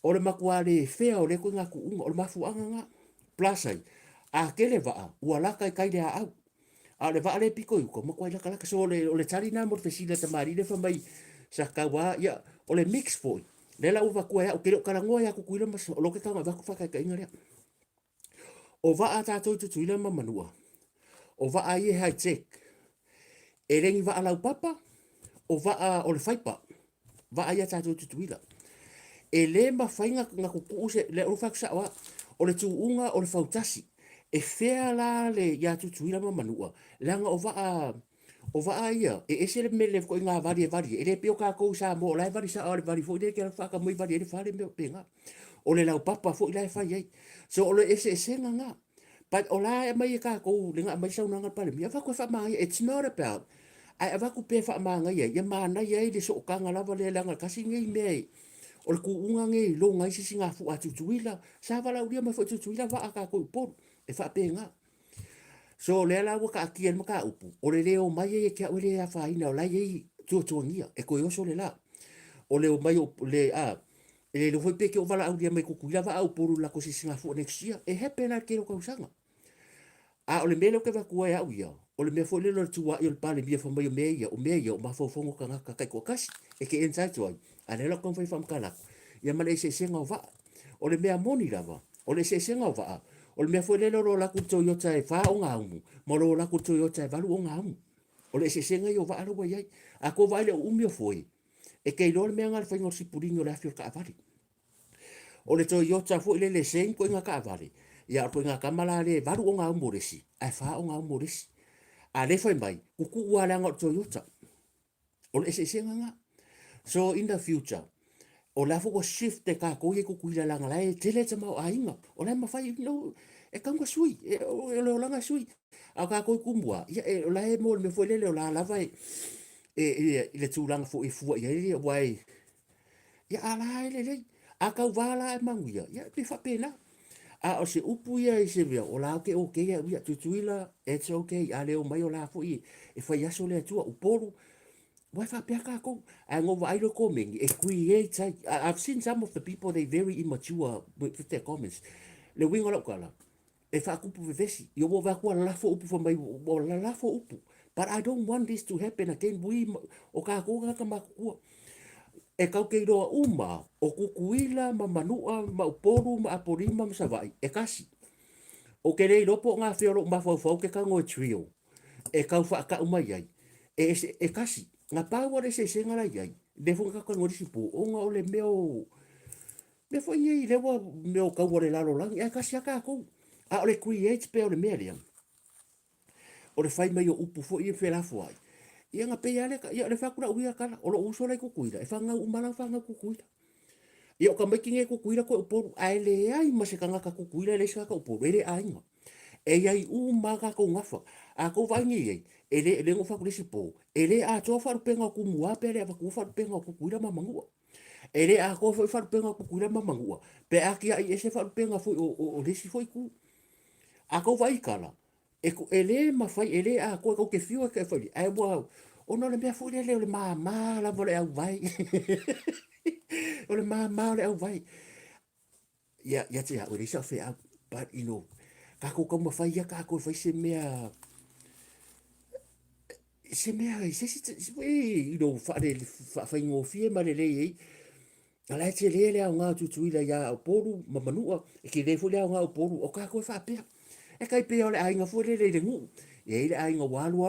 o le makua le fea o le ko nga ku o le mafu nga plasai a kele va wala kai le a a le va le piko yuko mo kwai la kala so le tali na mo te sila te mari le fa mai sa kawa ya o le mix foi le la uva kuea o kele kala ngoa ya ku kuila mas o lo ke ka va ku fa kai ngare o va ata to tu ile ma manua o va ai high tech e rengi va ala papa o va o le faipa va ai ata to tu ile e le ma fainga nga ku use le o fa sa o le tu unga o le fautasi e fea la le ya tu tuila ma manua langa o va ia e ese le mele ko nga vari e le pio ka ko sa mo la vari sa o vari fo de ke fa ka moi vari e fa le me penga o le lau papa fo ila fa ye so o le ese nga but o la mai ka ko le nga mai sa nga pa le mi fa ko fa mai it's not about ai va ku pe fa ma nga ye ma na ye le so ka nga la le langa ka singi me o le ku unga nge lo ngai si singa fu atu tuila sa va la uria ma fo tuila va ka ko por e fa penga so le la wa ka ki el maka upu o le leo mai e ke o le fa ina o la ye tu ngia e ko yo so le la o le mai o le e le foi pe ke o vala uria mai ku kuila va au por la ko si singa fu next year e he pena ke ro ka usanga A ole mele ke va kua ya uia. Ole me fo le lo tua yo pale bia fo mai me ia o ma fo fo ka ka kai ko kasi e ke inside toi. Ale lo kon fo fam kala. Ya male se senga va. Ole me amoni lava. Ole se senga va. Ole me fo le lo la ku to yo tai fa o nga umu. Mo lo la ku to yo tai va lu o nga umu. Ole se senga yo va lo wa yai. A ko va le umio foi. E ke lo me ngal fa ngor si puringo la fio ka vali. Ole to yo ta fo le seng ko nga ka vali. Ya ko nga kamala le va lu o nga umu resi. Ai fa o nga umu resi. A le fai mai, kuku ua langa o Toyota. O le se nga. So in the future, o la fuko shift te ka koe kuku ila langa lai, tele te mau ainga. O la mawhai, no, e kanga sui, o le o langa sui. A ka koe kumbua, o la e mo me foi lele o la lava le tūlanga fo e fua, ia wai. Ia ala e lele, a kau wala e manguia, ia pe whapena. A o se upu ia i se vea, o la ke o ke ia uia tutuila, it's okay, a leo mai o la fo i, e whai aso le atua, uporu, wai whapea ka kou, a ngova ailo komengi, e create, I've seen some of the people, they very immature with their comments, le wingo lau kala, e whakupu vevesi, i o wakua lafo upu wha mai, o la lafo upu, but I don't want this to happen again, o ka kou ka makua, e kau kei roa uma o kukuila ma manua ma uporu ma aporima ma savai e kasi o ke rei ropo ngā whioro ma fau ke kango e trio e kau wha ka umai ai e kasi ngā pāware se ngara ai le funga ka ngori sipu o ngā ole meo me fo i lewa meo kau ware lalo lang e kasi aka ko a ole create pe ole mea liang o le whai mai o upu fo i e whelafo ai ia nga pe ale ka ia le fakura uia kala o lo uso le kukuira e fanga umala fanga kukuira ia o ka mai kinge kukuira ko poru ai le ai ma se kanga ka kukuira le sa ka poru ele ai nga e ai u maga ko ngafa a ko vangi ai ele ngo fakure si po ele a to faru penga ku mua pe le ku faru penga kukuira ma mangua ele a ko faru penga kukuira ma mangua pe a ki ai ese faru penga fu o le si foi ku a ko vai kala e ko ele ma fai ele a ko ke fiu ke fai ai bo o no le me fu le ma la vole au vai o le ma le au vai ya te o le sa fe a but you know ka ko ma fai ya ka ko fai se mea se you know fa ngo fie ma le le ala te le au ngā tutuila ya o poru ma manua e ki le fu le au ngā o poru o ka ko fa pe e kai pe ole ainga fu le ngu e le ainga walu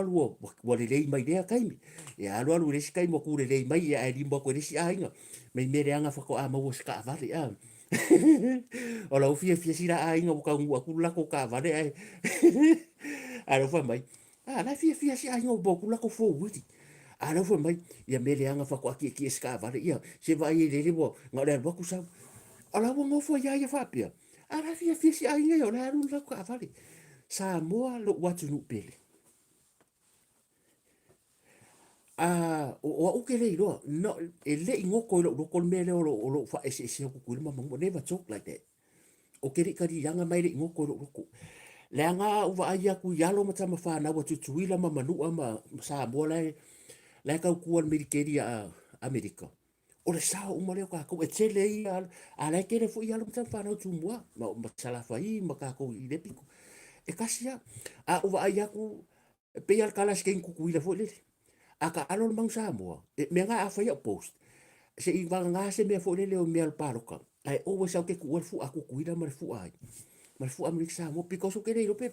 wa le mai le kai mi e alu le skai mo ku le mai e ai limbo ko le si ainga me le anga fa ko a mo ska vale a o la fie sira ainga o ka ngu ku la ko ka vale ai a lo fa mai a la fie si ainga o ku la ko fo wuti a lo fa mai ia me le anga fa ko ki ska vale ia se vai le bo ngale ba ku sa ala wo ngo fo ya fa pia ala fie si ainga yo la ru la ko vale sa moa lo watu nu pele. O uke le iro, no, e le ingoko lo ko mele o lo fa ese ko kulma mo never talk like that. O ke rikari yanga mai le ingoko lo ko. Le anga uva ai ku yalo mata ma fa na watu tuila ma manu ma sa moa le ka ku Amerikeri a Amerika. O le sa o mole ka ko e tele i a le ke le fu yalo mata fa na tu moa ma sala fa i ma ka ko i le piko. E kasia a uva ai ku pe al kala sken ku kuila fo le aka alon mang Samoa me nga a fai post se i va nga se me fo le o me al paroka ai o wa sa ke ku fu aku kuila mar fu ai mar fu amrik Samoa because o ke le pe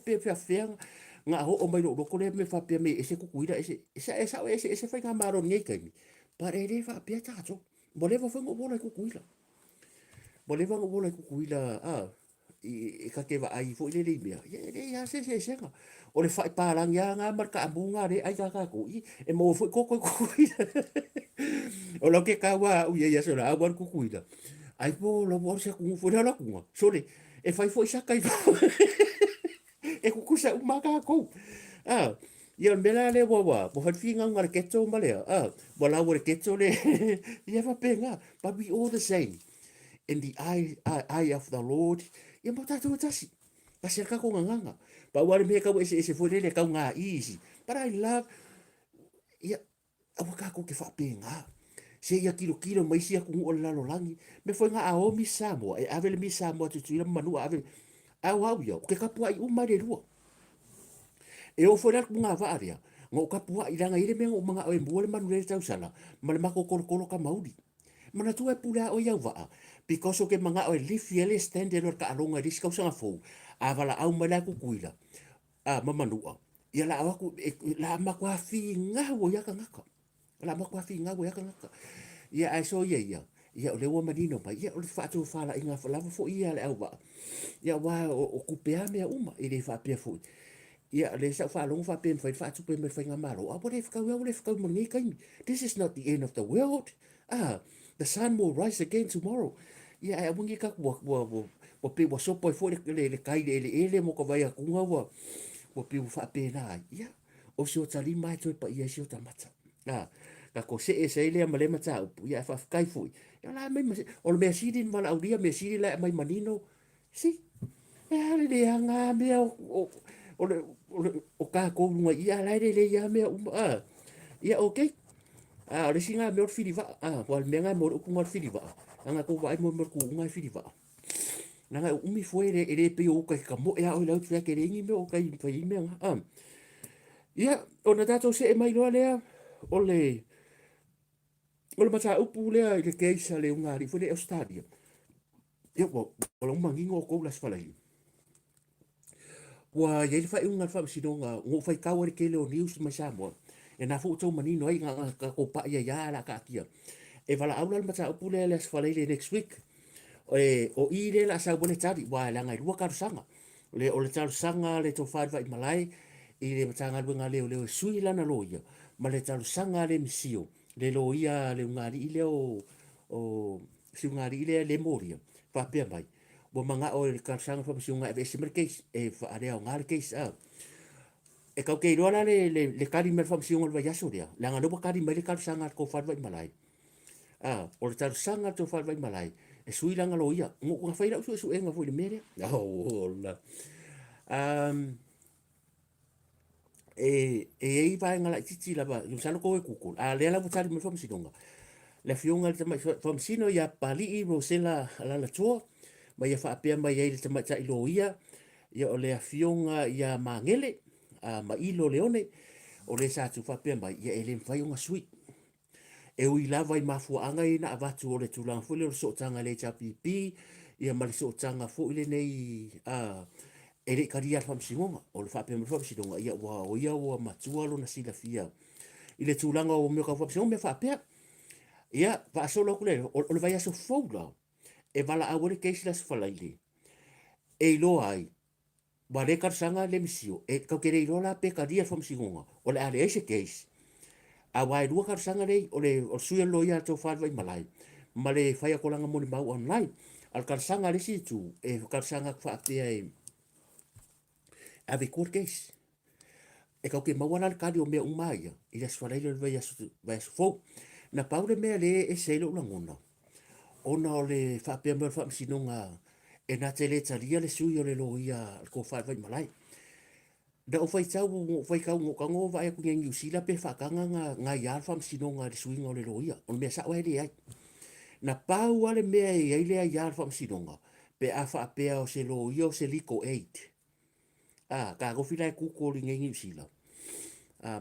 nga ho o mai lo ko le me fa pe me ese ku kuila ese fai nga maro ngai kai pa le fa pe ta to bo le fa ngo bo le ku kuila bo le va ngo bo le ku kuila i ka ke va ai fo le mea ya se nga o le fai parang ya nga marka abunga re ai ka ko i e mo fo ko o lo ke ka wa u ya so la agua ku kuida ai po lo bo se ku fo la ku so le e fai fo sa kai e ku kusa u maka ko ia mela le bo fa finga ngar ke to male bo la wo ke to le ia fa penga but we all the same in the eye of the Lord ia mo tatu tasi kasi ka ko nganga pa wale me ka ese fo le ka nga easy but I love ia awaka ko ke fa penga se ia kilo mai sia ku o lalo langi me foi nga a o mi Samoa e ave mi Samoa tu tu manu ave a wa yo ke ka po ai uma de ruo E o fo la nga va area. Ngo ka pua i langa ile me o mga o e mbuale manu le tau sala. Ma le mako kolo ka mauri. Mana tu e pula o iau va. Because o ke mga o e lifi ele stand e lor ka alonga dis ka usanga fo. A vala au mala ku kuila. A mamanua. Ia la awaku la makwa fi nga wo ya ka ngaka. La makwa fi nga wo ya ka ngaka. Ia ai so ia. Ia o le wa manino pa. Ia o le fa tu fa la inga fa la fo ia le au va. Ia wa o kupea me uma i le fa pia fo. Ia le sa fa long fa pen fa tu pen me fa nga malo. A pole fa we fa mo ngi kai. This is not the end of the world. The sun will rise again tomorrow. Ia ai mungi ka wa pe wa so po fo le kai le mo ko vai a kunga wa pe fa pe na. Ia o se o tali mai to pa ia se o tamata. Ka ko se le ma le mata ia fa kai fu. Ia la me o le si din mala au dia me si la mai manino. Si. Ia le anga me o ka ko nga ia la le ia me ia okay. Le singa me o fili va wal me nga mo ku ngal fili va nga ko vai mo ku ngal fili va nga umi foi ele pe o ka mo ya o la tu ke ringi me o kai fa me nga ia ona dato se mai lo le o le mata upu le ke keisa le nga ri foi le stadio ia o lo mangingo ko las falai wa ye fa un fa sinonga ngo fa ka wa ke le o news ma sa mo e na fu to mani no nga ka ko pa ya la ka kia e vala aula mata upule les falele next week o ile la sa bone tari wa la ngai ruaka sanga le o le tau sanga le to fa vai malai i le mata nga nga le sui la na loia ma le tau sanga le misio le loia le ngari ile o si ngari ile le moria fa pe mai bo manga o le ka sanga fa si nga e se merkes e fa area ngari kes e kau ke rola le kari mer fam siong va yaso dia la ngano ba kari mer kal sanga ko fa vai malai o le tar sanga to fa vai malai e sui la ngalo ia ngo nga faira su enga foi le mere la e vai ngala titi la ba yo salo ko e kuku le la butari mer fam sinonga le fionga le tama fam sino ya pali i ro sela la to ma ya fa pe ma ya le tama ta ilo ia ya o le fionga ya mangele ma ilo leone o le sa tu fa pe mai ia ele fai unha sui e ui lava i mafuanga i na avatu o le tulang fu le so tanga le chapipi ia ma le so tanga fu ile nei ele karia fam singonga o le fa pe mo fam singonga ia wa ia wa matua lo na sila fia ile tulanga o me ka fam singonga me fa pe ia va solo kule o le vai so foula e vala a wole keislas falaili e lo ai ba le sanga le misio e ka kere rola pe ka dia fam singonga o le ale ese case a wai rua sanga le o suya loia to fa vai malai ma le fai ko langa mo mau online al sanga le situ e sanga fa te e ave court case e ka ke mau al ka dio me umaya i le sfala le vai fo na paure me le e selo langona ona o le fa pe mo fam sinonga e na tele taria le suyo le loia ko fa vai malai da o fai tau o fai kau ngo kango vai ku ngi usila pe fa kanga nga ya fam sinonga le suyo le loia on me sa wa le ai na pau ale me ai le ya fam sinonga pe a fa pe o se loia o se liko 8 ka go fila ku ko ngi usila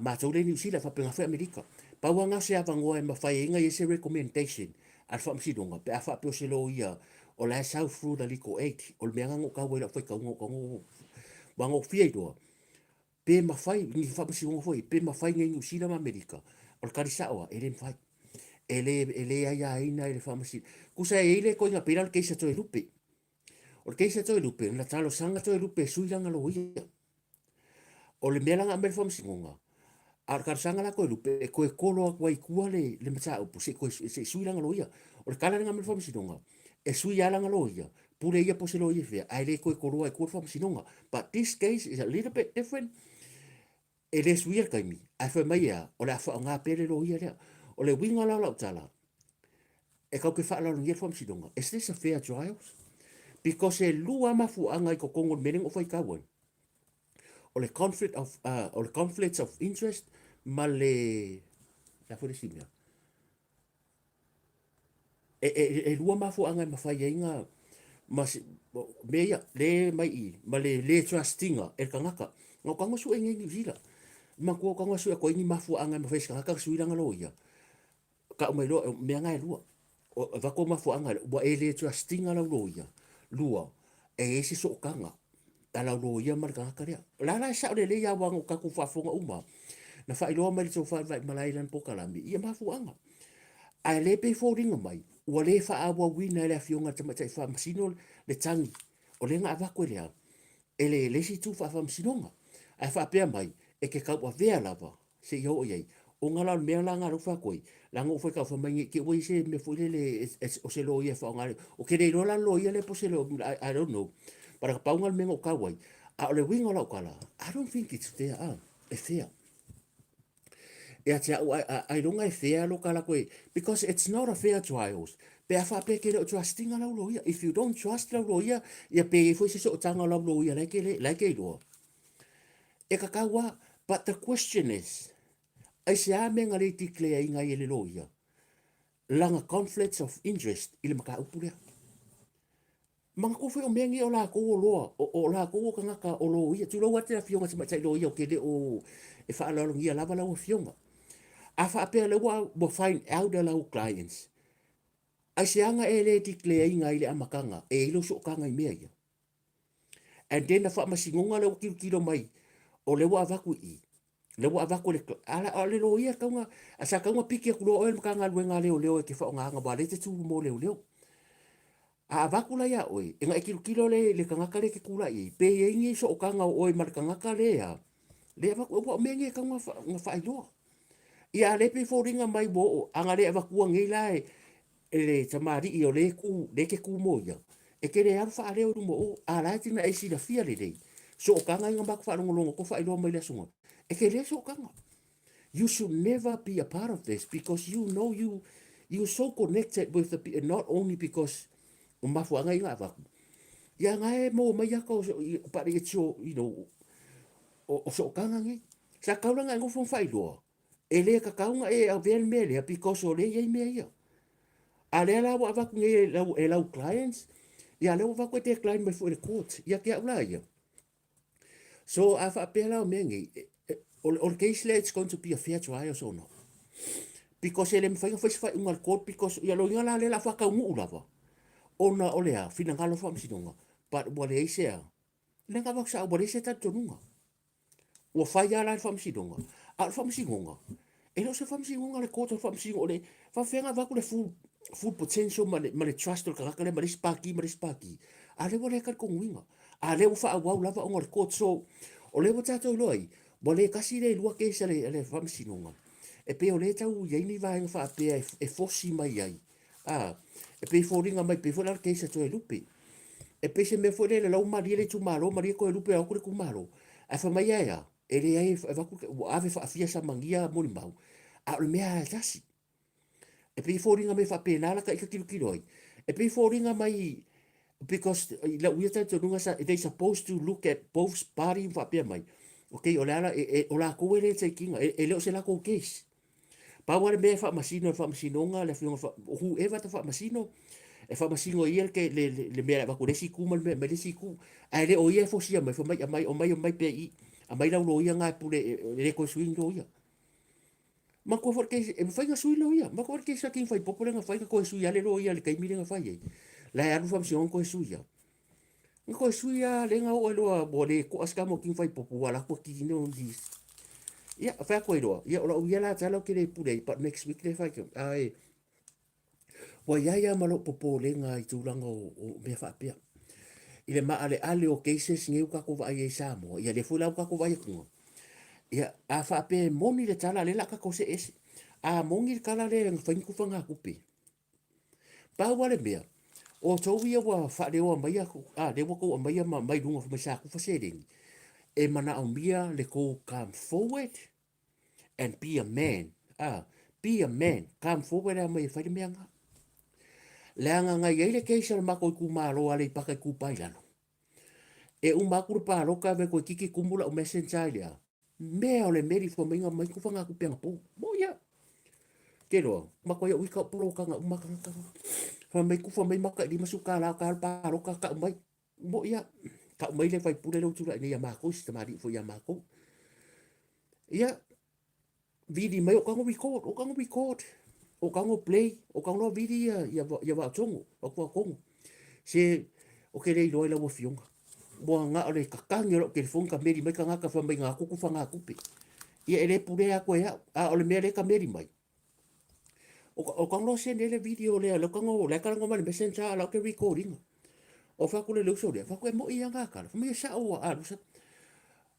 ma tau le ni usila fa pe nga fa amerika pau nga se avango e ma fai nga se recommendation al fam sinonga pe a fa pe o se loia o la South Fruit da liko 8 o le meanga ngo ka wela foi ka ngo wango fie do pe mafai ni fa si ngo foi pe mafai ngi usina ma Amerika o ka risawa ele fai ele ya ina ele famasi kusa ele ko nga piral ke sa to lupe o ke sa to lupe na talo sanga to lupe suilanga lo ia o le meanga mer famasi ngo ar ka sanga la ko lupe ko e kolo ko i kuale le mata o se ko se suilanga lo ia o kala nga mer famasi ngo e sui ala ngaloia pure ia po se loia fe ai le ko ko ko fam sinonga but this case is a little bit different it is weird kaimi ai fa mai ya o la fa nga pele loia le o le winga la tala e ka ke fa la ngia fam sinonga is this a fair trial because e lua mafu anga ko kongo meneng o fai kawan o le conflicts of interest male la fo simia e lua mafu anga ma fai inga mas meia le mai i ma le trustinga e kangaka Ngo kanga su engi ni vila. Ma ko kanga su ko ni mafu anga ma fes ka su ilanga lo ia. Ka mai lo me anga lua. O va ko mafu anga bo ele tu stinga lo ia. Lua. E ese so kanga. Ala lo ia mar ka ka. La sa le ia wa ka ku fa fonga uma. Na fa ilo mai so fa vai malai lan po kalami. Ia mafu anga. Ai le pe fo ringa mai. Ua le faaauau ina le afionga tamatai faamasino le tangi. O le nga avako le au. Ele lesi tu faamasinoga. Ai faapea mai e ke kau avea lava se i ho iai. O ngala mea la ngaro fakoi. La ngo foi kau famaingi ke oi se me foi le o se lo ia fa ngale. O ke le rola lo ia le po se lo I don't know. Para ka paungal mengo kawai. A le wingo la kala. I don't think it's fair. E fair. Ya tia I don't know fair lo kala koe because it's not a fair trials. Pe afa pe ke o trusting ala lo ia. If you don't trust la lo ia, ia pe foi se so tanga la lo ia like lo. E ka kawa, but the question is, ai se a menga le declare inga i le lo ia. Langa conflicts of interest ile maka upulea. Mga ko foi o mengi o la ko o loa, o la ko o kangaka o lo ia. Tu lo wate a fionga se matai lo ia o ke le o e fa ala lo ia lava la o fionga. Afa apea le wa will find out the low clients. Ai se anga e le declare inga i le amakanga, e ilo so kanga i mea ia. And then na faamasingoga le o kilokilo mai, o le wa avaku i. Le wa avaku le ala le lo ia kaunga, a sa kaunga piki a kulo o le makanga luenga leo leo e ke whaonga wa le te tū mo leo leo. A avaku la ia oi, e nga e kilokilo le kangaka le ke kula i, pe e ingi so o kanga oi mar kangaka le a, le avaku o mengi e kaunga whailoa. Ia le pe fōringa mai bo o, anga le avaku a ngeila e le tamari i o le ke ku mo ia. E ke le alfa a leo rumo o, a lai tina e si la fia le lei. So o kanga inga baka wharongo ko whailoa mai le sunga. E ke le so kanga. You should never be a part of this because you know you so connected with the people, not only because o mafu anga inga avaku. Ia ngai mo mai ako, but it's your, you know, o so kanga ngai. Sa kaulanga ingo fong whailoa. E le ka kaunga e a ven mele because o le yei mea ia. A le la wa avaku ngai e lau clients, ia le wa avaku e te client mai fu e court, ia ke aula ia. So a whaapela o mengi, or case it's going to be a fair trial or not. Because ele mwhainga whaiswhai ungar court, because ia lo inga la le la whakau ngu lava. Ona o lea, whinangalo whaamsinonga. But wale eisea, lenga waksa wale eisea tatonunga. Ua whai ala whaamsinonga. A whaamsinonga. E lo se whaamsinonga le court o whaamsinonga o le, whawhenga waku le full potential ma le trust o kakaka le ma le spaki. A le wale kar konguinga. A le whaawau lava o ngar court, so o le watato loi, wale kasi le lua keisa le whaamsinonga. E pe o le tau yeini vahenga whaapea e fosi mai ai. E pe fōringa mai pe fōra keisa to e lupe. E pe se me fōre le lau maria le tumaro, maria ko e lupe au kure kumaro. E whamai aia, e le ai e waku ave whaafia sa mangia mori mau. A o le mea e tasi. E pe fōringa me whapena la ka ika kilo ai. E pe fōringa mai, because la uiata to nunga sa, they supposed to look at both parties whapea mai. Okay, o la o la ko ele te kinga, e leo se la ko case. Pa wale me faamasinoga le fionga whoever ta faamasino e faamasino ia ke le me va ko le siku mal me le siku ai le o ia fosia mai mai o mai pe i a mai la lo ia nga pu le ko swing lo ia ma ko for ke e fai nga sui lo ia ma ko ke sa kin fai popole nga fai ko sui ale lo ia le kai mire nga fai la ya faamasino ko sui ia ko sui ia le nga o lo bo le ko aska mo kin fai popu ala ko ki no di ia fa ko iro ia o ia la talo ke le pule but next week le fa ke ai wa ia malo popo le nga i tulanga o me fa pia ile ma ale o cases ngi ka ko vai sa mo ia le fula ka ko vai ko ia a fa pe moni le tala le la ka ko se es a mongi kala le fa ku fa nga ku pe pa wale mea o to ia wa fa le o mai ko le ko mai mai lunga fa sa ku fa se e mana o mia le ko come forward and be a man. Be a man. Come forward a mai whai mea nga. Leanga ngai eile keisa ma ko ku malo ale paka ku pailano. E makuru pa roka ve ko kiki kumula o messenger ia. Mea ole meri fo minga mai ku fanga ku penga po. Mo ia. Kero, ma ko ia wika puro kanga umakanga. Fa mai ku fa mai maka di masuka la ka pa roka ka mai. Mo ia. ka mai le fai pule lo tula ni ya mako sta mari fo ya mako ia vidi mai o kango record o kango play o kango vidi ya va tongo o ko kongo se o ke rei loila wo fionga mo nga ole ka kangi ro ke fonga meri mai ka nga ka fa mai nga ku fa nga kupe ia ele pule a ko ya a ole meri ka meri mai o kango se nele video le lo kango le kango mai messenger la ke recording o fa kule lo so le fa ko mo ia nga ka fa me sa o a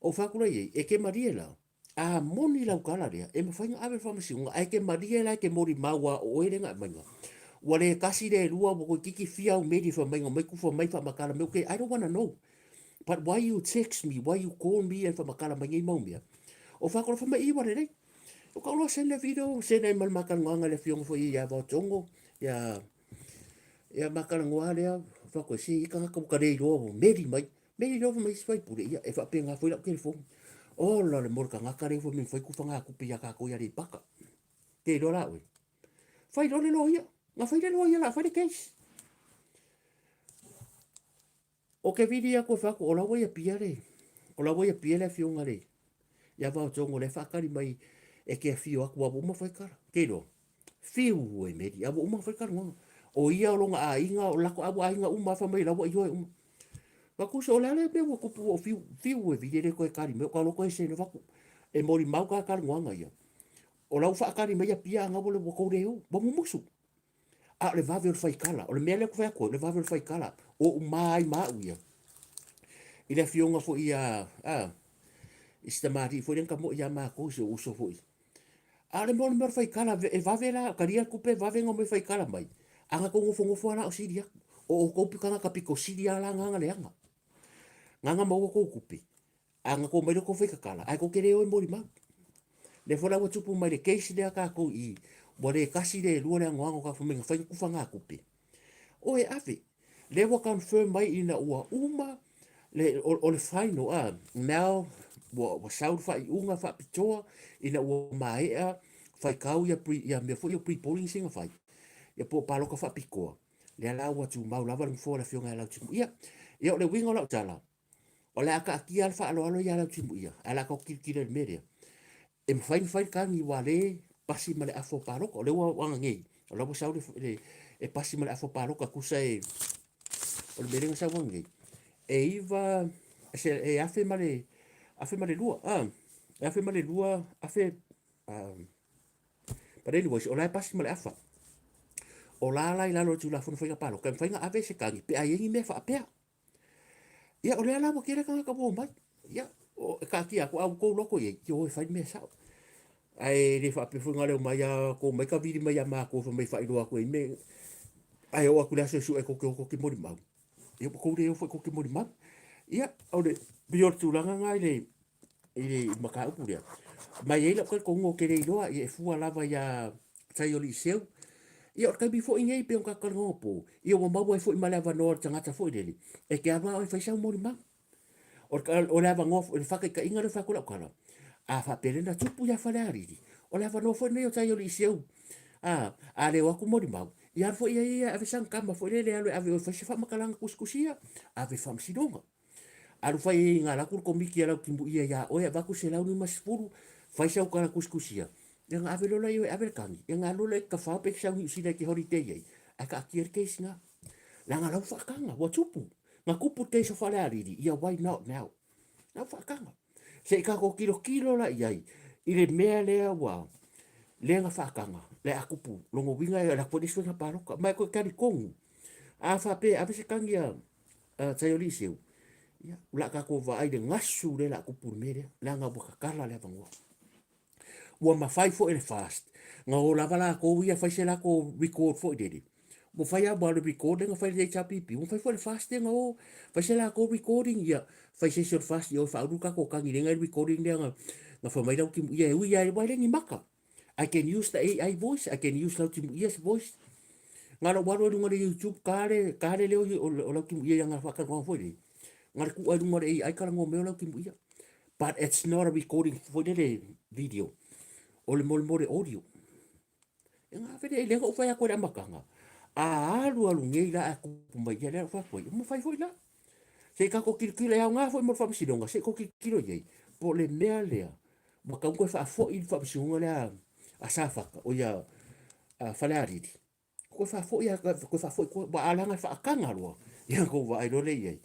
o fa kule e ke mariela a moni lau kala rea e me fainga ave faamasinga ai ke mariela ke mori maua o ele nga manga wale kasi de lua mo kiki fia o medi fa mai mai ku fa mai fa makala me okay I don't want to know but why you text me why you call me and fa makala mai mau mia o fa ko fa mai wa re o ka lo send video send mal makala nganga le fiong fo ia va tongo ya makala ngwa fa ko si ka ka ka re lo medi lo mai spai pure ia e fa penga foi la ke fo o la le mor ka ngakare fo min foi ku fa nga ku pia ka ko ya ri paka ke do la we fai lo le lo ia nga fai le lo ia la fai de case o ke vidia ko fa ko la voy a piare o la voy a piare fiunga le ya va tongo le fa kari mai e ke fio aku wa mo fai kara ke do fiu e me ya bo mo fai kara o ia o longa a inga o la ko abu a inga uma fa mai la wo yo va ku so la le pe wo ku o fiu e vidia ko e kari me ko lo ko se le va ku e mori mau ka kara nganga ia o la fa kari mai ya pia nga bo le ko re o bo mo musu a le va ver fai kala o le mele ko fa ko le va ver fai kala o mai ma uia ila fionga fo ia istamari fo len ka mo ia ma ko so uso fo ale mo mer fai kala e va vela karia kupe va venga mo fai kala mai anga ko ngofo ala o siria o ko pikanga ka piko siria la nganga le nganga mo ko kupe anga ko mai ko fai kala ai ko kere o mori ma le fo la wo tupu mai le case de ka ko I mo le kasi de lu le ngwango ka fo menga fai ku fanga kupe o e ave le wo confirm mai ina ua uma le o le final now wo saud fa unga fa pitoa ina ua mai fai kau ya me fo pre polling singa fai ya po palo ka fa pikoa le ala wa tu mau lava fo la fionga la tu ia o le wingo la tala o le aka ki al fa alo ya la tu ia ala ko ki le media e fai kan I wale pasi male afo palo ko le wa ngi o la saud e pasi male afo palo ka kusa o le merenga sa wangi e iva e afe male lua e afe male lua afe but anyway o la pasi male afa o la lo tu la fo fa palo kan fa ave se kangi pe ai ngi me fa pe ia o le ala mo kere ka bo mai ia o ka ki ko au ko loko ye yo fa me sa ai le fa pe fu ngale mai ko mai ka vidi mai ma ko fa mai fa ilo ko me ai o aku la se su e ko ki mo di mau ia ko re fo ko ki mo di mau ia o le bior tu langa ngai le maka upu dia mai ele ko ngo kere ilo e fu ala va ya taioli seu ia o kai before ingei pe ka ka ngopo ia mo mau e fo mala va no tanga fo dele e ke ava e fa sa mo ma o la va ngof e fa ka inga le fa kula kala a fa pelena tupu ya fa la ri o la va no fo ne o tai o li seu a le wa ku mo ma ia fo ia ave san kama fo le alo ave fa fa makala kuskusia ave fa msidonga alu fa inga la ku komiki ala kimbu ia ya o ya va ku se la ni masfuru fa sa kala kuskusia yang ave lola yo ave kangi yang lola ka fa pe sa ni sida ki horite ye aka kier ke singa la ngala fa kanga wa tupu nga kupu te so fa la ri ia why not now na fa kanga se ka ko kilo la ia ile mea le wa le nga fa kanga le akupu longo winga la po diso na paro mai ko kari kongu a fa pe ave se kangi a tayoli seu ia la ka ko va ai de ngasu le la kupu mere la nga bo kala le vango ua mawhai fo ele fast. Nga o lava la ko ia whai se la ko record fo idere. Mo whai a wale record nga whai rei chapipi. Mo whai fo ele fast nga o whai se la ko recording ia. Whai se se fast ia o whauruka ko kangi renga recording dia nga whai mai lau kimu ia ui ia wai rengi maka. I can use the AI voice. I can use lau kimu ia's voice. Nga la waro runga de YouTube kare leo o lau kimu ia nga whaka kwa fo idere. Nga ku ai runga de AI kala ngo meo lau kimu ia. But it's not a recording for the video. O le mole audio. E ngā whare e lenga o whai a koe amakanga. A alu ngei la a kupu mai ia lea whakoi. Mo whai hoi la. Se ka ko kilo ya nga fo mo faamasinoga se ko kilo ye. Po le mea lea. Ma ka ko fa fo I faamasinoga le a safaka o ya faleari. Ko fa fo ya ko fa fo ko ba alanga fa kanga lo. Ya ko va ai lo le ye.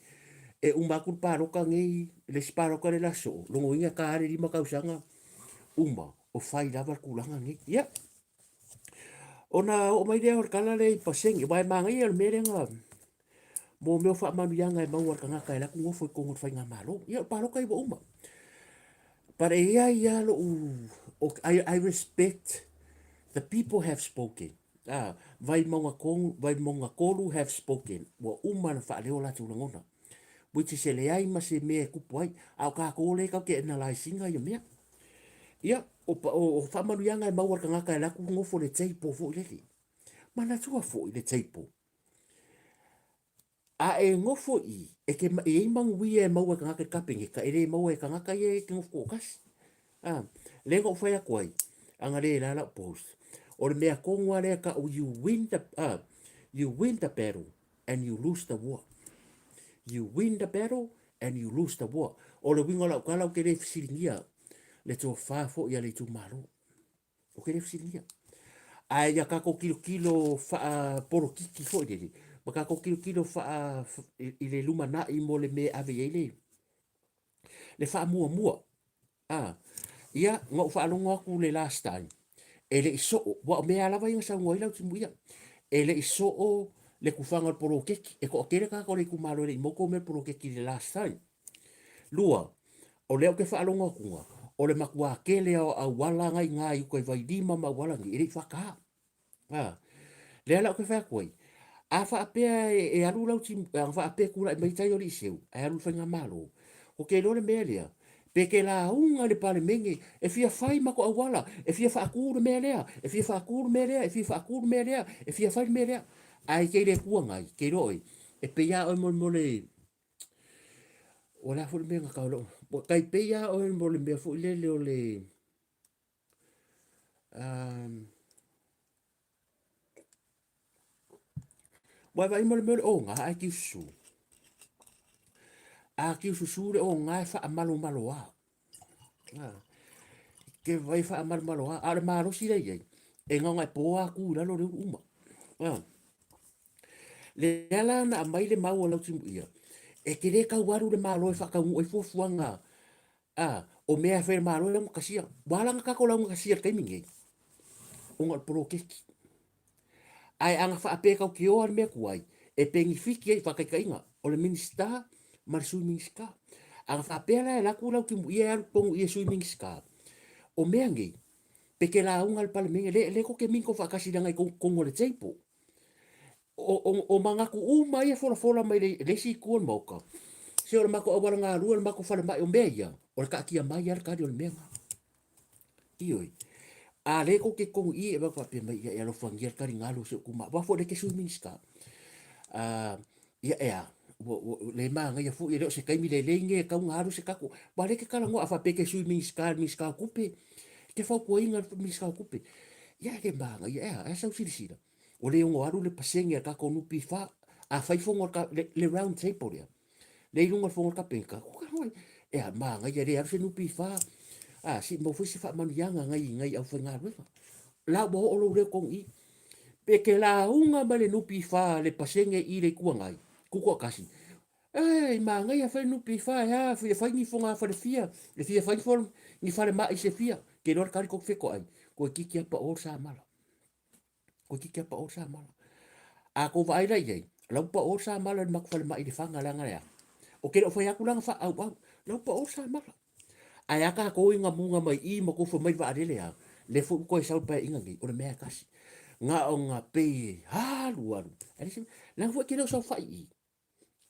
E uma ku paro ka ngi le sparo ka le laso. Longo inga ka ari ma ka usanga uma o fai lava kulanga ngi. Ya. Ona o mai le or kala le paseng vai manga I le merenga. Mo me fa manu yanga e mau ar kanga ka la ku ngofo ko ngor fai nga malo. Ya paro ka I bo uma. But ya lo I respect the people have spoken. Vai monga kolu have spoken. Wa uma na fa leo la tu ngona. Which is le ai ma se me kupu ai. Au ka ko le ka ke na lai singa yo mea. Ia o fa manu yanga e mau ar kanga ka la ku ngofo le teipo fo le. Mana tua fo le teipo. A e ngofo I e ke e mang wi e mau ar kanga ka kapingi ka ere mau e kanga ka e ke ngofo kas. Le go fai a koi. Anga le la post. O le mea kongwa le ka you win the battle and you lose the war. You win the battle and you lose the war. O le wingo la kala o ke le fisilingia. Le tō whāfo ia le tū maro. O ke le fisilingia. Ai ya kako kilo fa poro kiki fo ile. Ma kako kilo fa ile luma na I mo le me ave ile. Le fa mua. Ia ngo fa longa ku le last time. Ele iso wa me ala vai sa ngoi lau timu ia. Ele iso le kufanga poro keki e ko kere ka ko le kumalo le moko me poro keki le last time. Lua o leo ke fa longa ku o le makua kele a wala ngai ngai ko vai lima ma wala ngi ele fa ka. Le ala ke fa koi. A fa pe e alu lau timu a fa pe ku la mai tai o li seu. A alu fa ngamalo. O ke lo le melia. Peke la unga le pale menge, e fia fai mako awala, e fia fa akuru melea, e fia fa akuru melea, e fia fa akuru melea, e fia fai melea. Ai ke le kuangai, ke roi, e peia o mo le, o la fulu menga kaulo, kai peia o mo le mea fu le o le, vai mo le mea o nga, ai ki su. A ki su le o nga e fa malo a. Ke vai fa malo a le malo si le ye e nga po a ku la lo le uma le ala na mai le mau la timu ia e ke le ka waru le malo e fa ka ngu e fofuanga o mea fe malo le kasia wala nga ka ko la nga kasia kai mingi o nga pro ke ai anga fa pe ka ki o me kuai e pengi fiki e fa ka inga o le minista mar swimming ska anga fa pe la ku la timu ia pong ia swimming ska o meangi peke la unga pale mingi le ko ke minko fa kasi danga ko ngole teipo o manga ku mai e fola mai le si kuon moka se o mako awara nga rua le mako fale mai o meia o ka kia mai ar ka o le menga ioi a le ko ke ko I e ba pa pe mai ya lo fangia ka ringa lo se ku ma ba fo le ke swimming ska ya le manga ya fu ile se kai mi le nge ka un haru se ka ku ba le ke kala ngo afa pe ke swimming ska mi ska kupe ke fa ko inga mi ska kupe ya ke manga ya sa usiri o le ngo aru le pasenge ka ko nupi fa a fai fongo ka le round table ya le lunga fongo ka penka ko ka hoi e a manga ya le aru nupi fa si mo fu si fa man yanga ngai au fanga le la bo o le ko I pe ke la unga male nupi fa le pasenge I le kuangai ku ko kasi manga ya fa nupi fa ya fa ni fonga fa le fia le fia fa form ni fa le ma se fia ke lor ka ko fe ko ai ko ki pa o sa mala ko ki pa o sa mala a ko vai lai ye lau pa o sa mala mak fal mai de fanga la ngaya o ke o fa ya kulang fa au lau pa o sa mala aya ka ko inga munga mai I mo ko fo mai va le ya le fu ko sa pa inga ngi o le me kasi nga o nga pe ha luaru ali se la fu ke no so fa I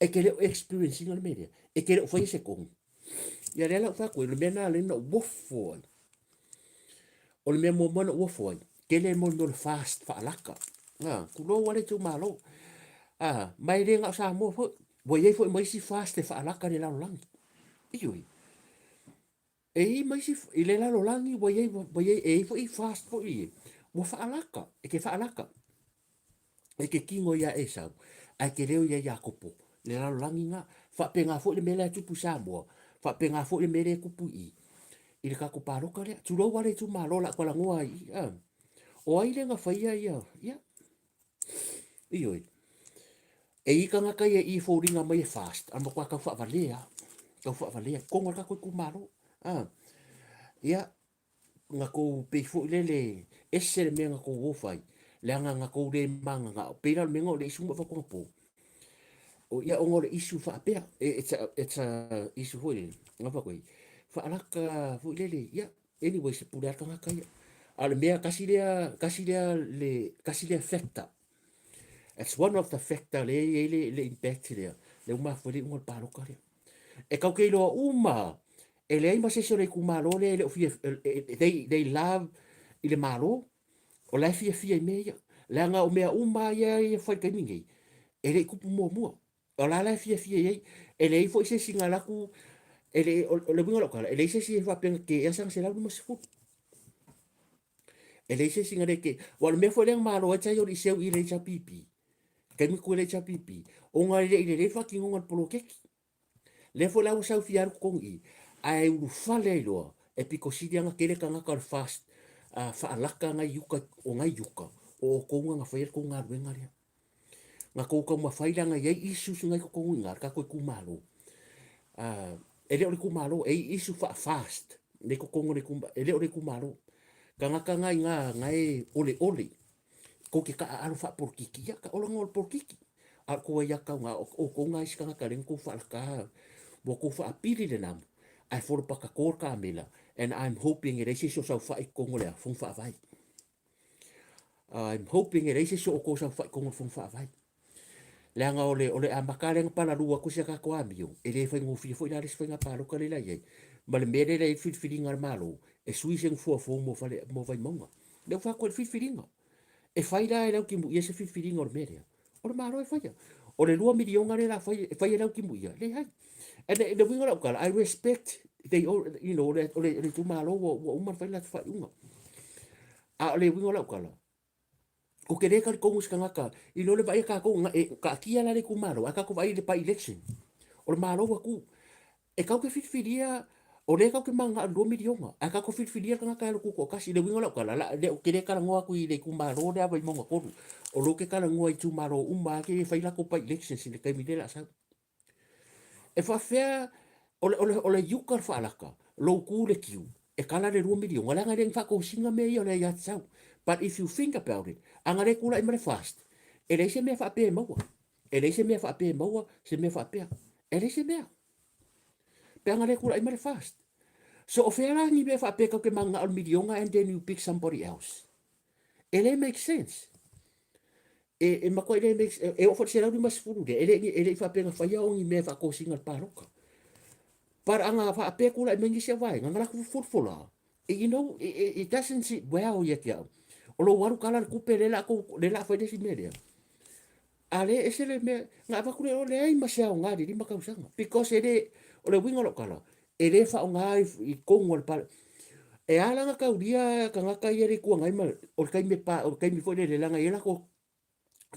e ke le experience inga le media e ke le fa se ko ya le la fa ko le mena le no wo fo o le me mo mo wo fo ke le mo no fast fa laka ku lo wale tu malo mai le nga sa mo fo wo ye fo mai si fast fa laka le la lang ioi e mai si ile la lo langi wo ye e fo I fast fo I wo fa laka e ke fa laka e ke kingo ya e sa ai ke leo ya Jacopo le la langi nga fa penga fo le mele tu pusamo fa penga fo le mele kupu i le ka ko paro ka le tu lo wale tu malo la ko la ngoa i o ai le nga fa ia ia io e i ka nga ka i fo ringa mai fast amo kwa ka fa valea ko ngol ka ko ku malo ia nga ko pe fo le ese le menga ko wo fai le nga ko le manga nga pe la menga le isu mo fa ko po o ia o ngore isu fa pe it's a isu ho le nga fa ko fa ala ka fo le ia anyway se puder ka nga ka ia al mea kasi le factor it's one of the factor le impact le uma fo le ngol paro ka e kau ke lo uma e le ima se sore ku malo le ofia they love ile malo o la fia meia la nga o mea uma ia foi ka mingi e le ku mo o la fia ia e le foi se singa la ku e le o le bingo lokala e le se si fa pen ke ya sang se la mo se fu e le se singa le ke o me foi le malo e cha yo i seu i le cha pipi ke mi ku le cha pipi o nga le fa ki ngon polo keki le fo la usau fiar kongi ai u fale lo e piko sidia nga kele kanga ka fast fa alaka nga yuka o nga yuka o ko nga fa ko nga wenga ria nga ko ko ma faila nga ye isu nga ko nga ka ko ku malo ele o ku malo e isu fa fast le ko le ku ele o ku malo kanga nga e ole ko ke ka alu fa por kiki ya ka o ngol por kiki a ko ya ka nga o ko nga iska nga ka len ko fa ka mo ko fa apili le nam ai for pa ka kor ka mela and I'm hoping it is so fa ko ngole fun fa vai I'm hoping it is so ko sa fa ko fun fa vai le nga ole a makale nga pala lua ko se ka ko amio ele fa ngo fi fo ila res fa nga palo ka le la ye ma le mele le fit filinga malo e suisen fo mo fa le mo vai monga le fa ko fit filinga e fai la e lau ki mu ia se fit filinga o mele o malo e fa ya o le 2 miliona le la fai lau ki mu ia le hai and the winga la kala I respect they all you know le tu malo o uma fai la fa unga a le winga la kala o ke le ka ko mus kanga ka I lo le vai ka ko ka kia la le ku malo aka ko vai le pa election o malo wa ku e ka ko fit filia o le ka ke manga 2 miliona aka ko fit filia kanga ka ku ko kasi le winga la kala la le ke le ka ngoa ku I le ku malo le vai monga ko o lo ke ka ngoa I tu malo uma ke fai la ko pa election si le ka mi le la sa e fa fea ole yukar fa alaka lo ku le kiu e kala le 2 milion ala ngare fa ko singa me yo le ya tsau but if you think about it angare kula I fast e le se me fa pe mo e le se me fa pe mo se me fa pe e le se me pe angare kula I fast so o fera ni me fa pe ka ke manga al milion and then you pick somebody else ele make sense e ma ko ele makes e o fa se la di mas furu de ele fa pe fa ya ongi me fa ko singa paroka para anga fa pe kula mengi se vai ngala ku furfula you know it doesn't sit well yet ya o lo waru kala ku pe le la fa de si media ale ese le me nga fa ku le ai ma se nga di ma ka usanga because ele o le winga lo kala ele fa nga I kongol pa e ala nga ka udia ka nga ka yeri ku nga mal o kai me pa o kai mi fo le la nga yela ko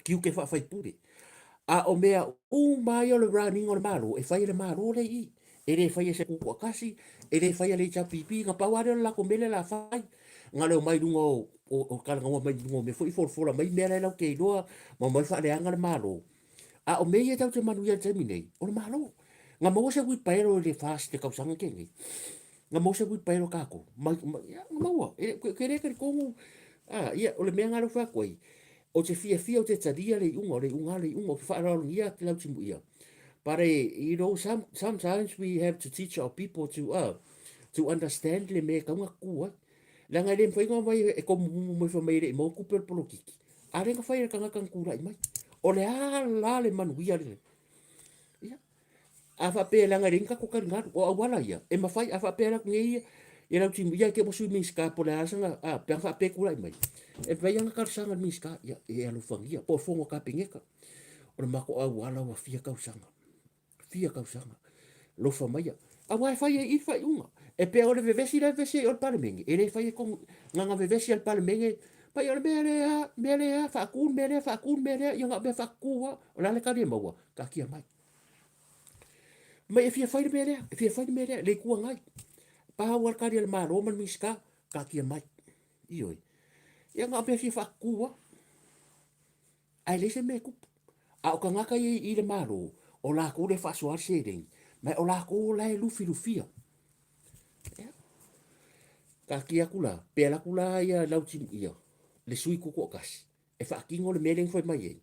kiu ke fa fai pure a o mea mai o le running o le malo e fai le malo le I e le fai se kukua kasi e le fai le cha pipi nga paware la ko mele la fai nga le mai dungo o kala nga mai dungo me foi for mai mele la ke doa ma mai fa le anga le malo a o mea tau te manu ia terminate o le malo nga mo se wi paero le fast te kausanga ke ngi nga mo se wi paero kako ma nga mo ke le ke ko ia o le mea nga fa koi o te fia o te tadia le unga o fa ra ia te lau timu ia but you know sometimes we have to teach our people to understand le me ka nga ku la nga le foi nga mai e ko mo fa mai le mo ku per politiki a re nga fai ka nga kan ku mai o le la le manu ia le ia a fa pe la nga ring ka ko ka nga o wala ia e ma fai a fa pe la ngi ia lau timu ia ke mo su mi ska po la sanga pe fa pe ku mai e vai anga ka sanga mi ska ia e alu fangia po fongo ka pingeka o mako a wala wa fia ka usanga lo fa mai a wa fa I fa unga e pe o le vevesi o parmengi e le fa ko nga vevesi al parmengi pa yo mele fa ku mele yo nga be fa ku o la le ka le mo ka kia mai Mai e fia whaire mea, e fia whaire mea, le kua ngai. Paha war kari al maro man miska, ka kia mai. Ioi. Ia ngā pia fia whakua. Ai le se me kupu. A o ka ngaka i le maro, o la ko le whasua se rei. Mai o la ko la e lufi lufia. Ka kia kula, pēla kula ia lau tim ia. Le sui kuko kasi. E whakingo le meleng foi mai ei.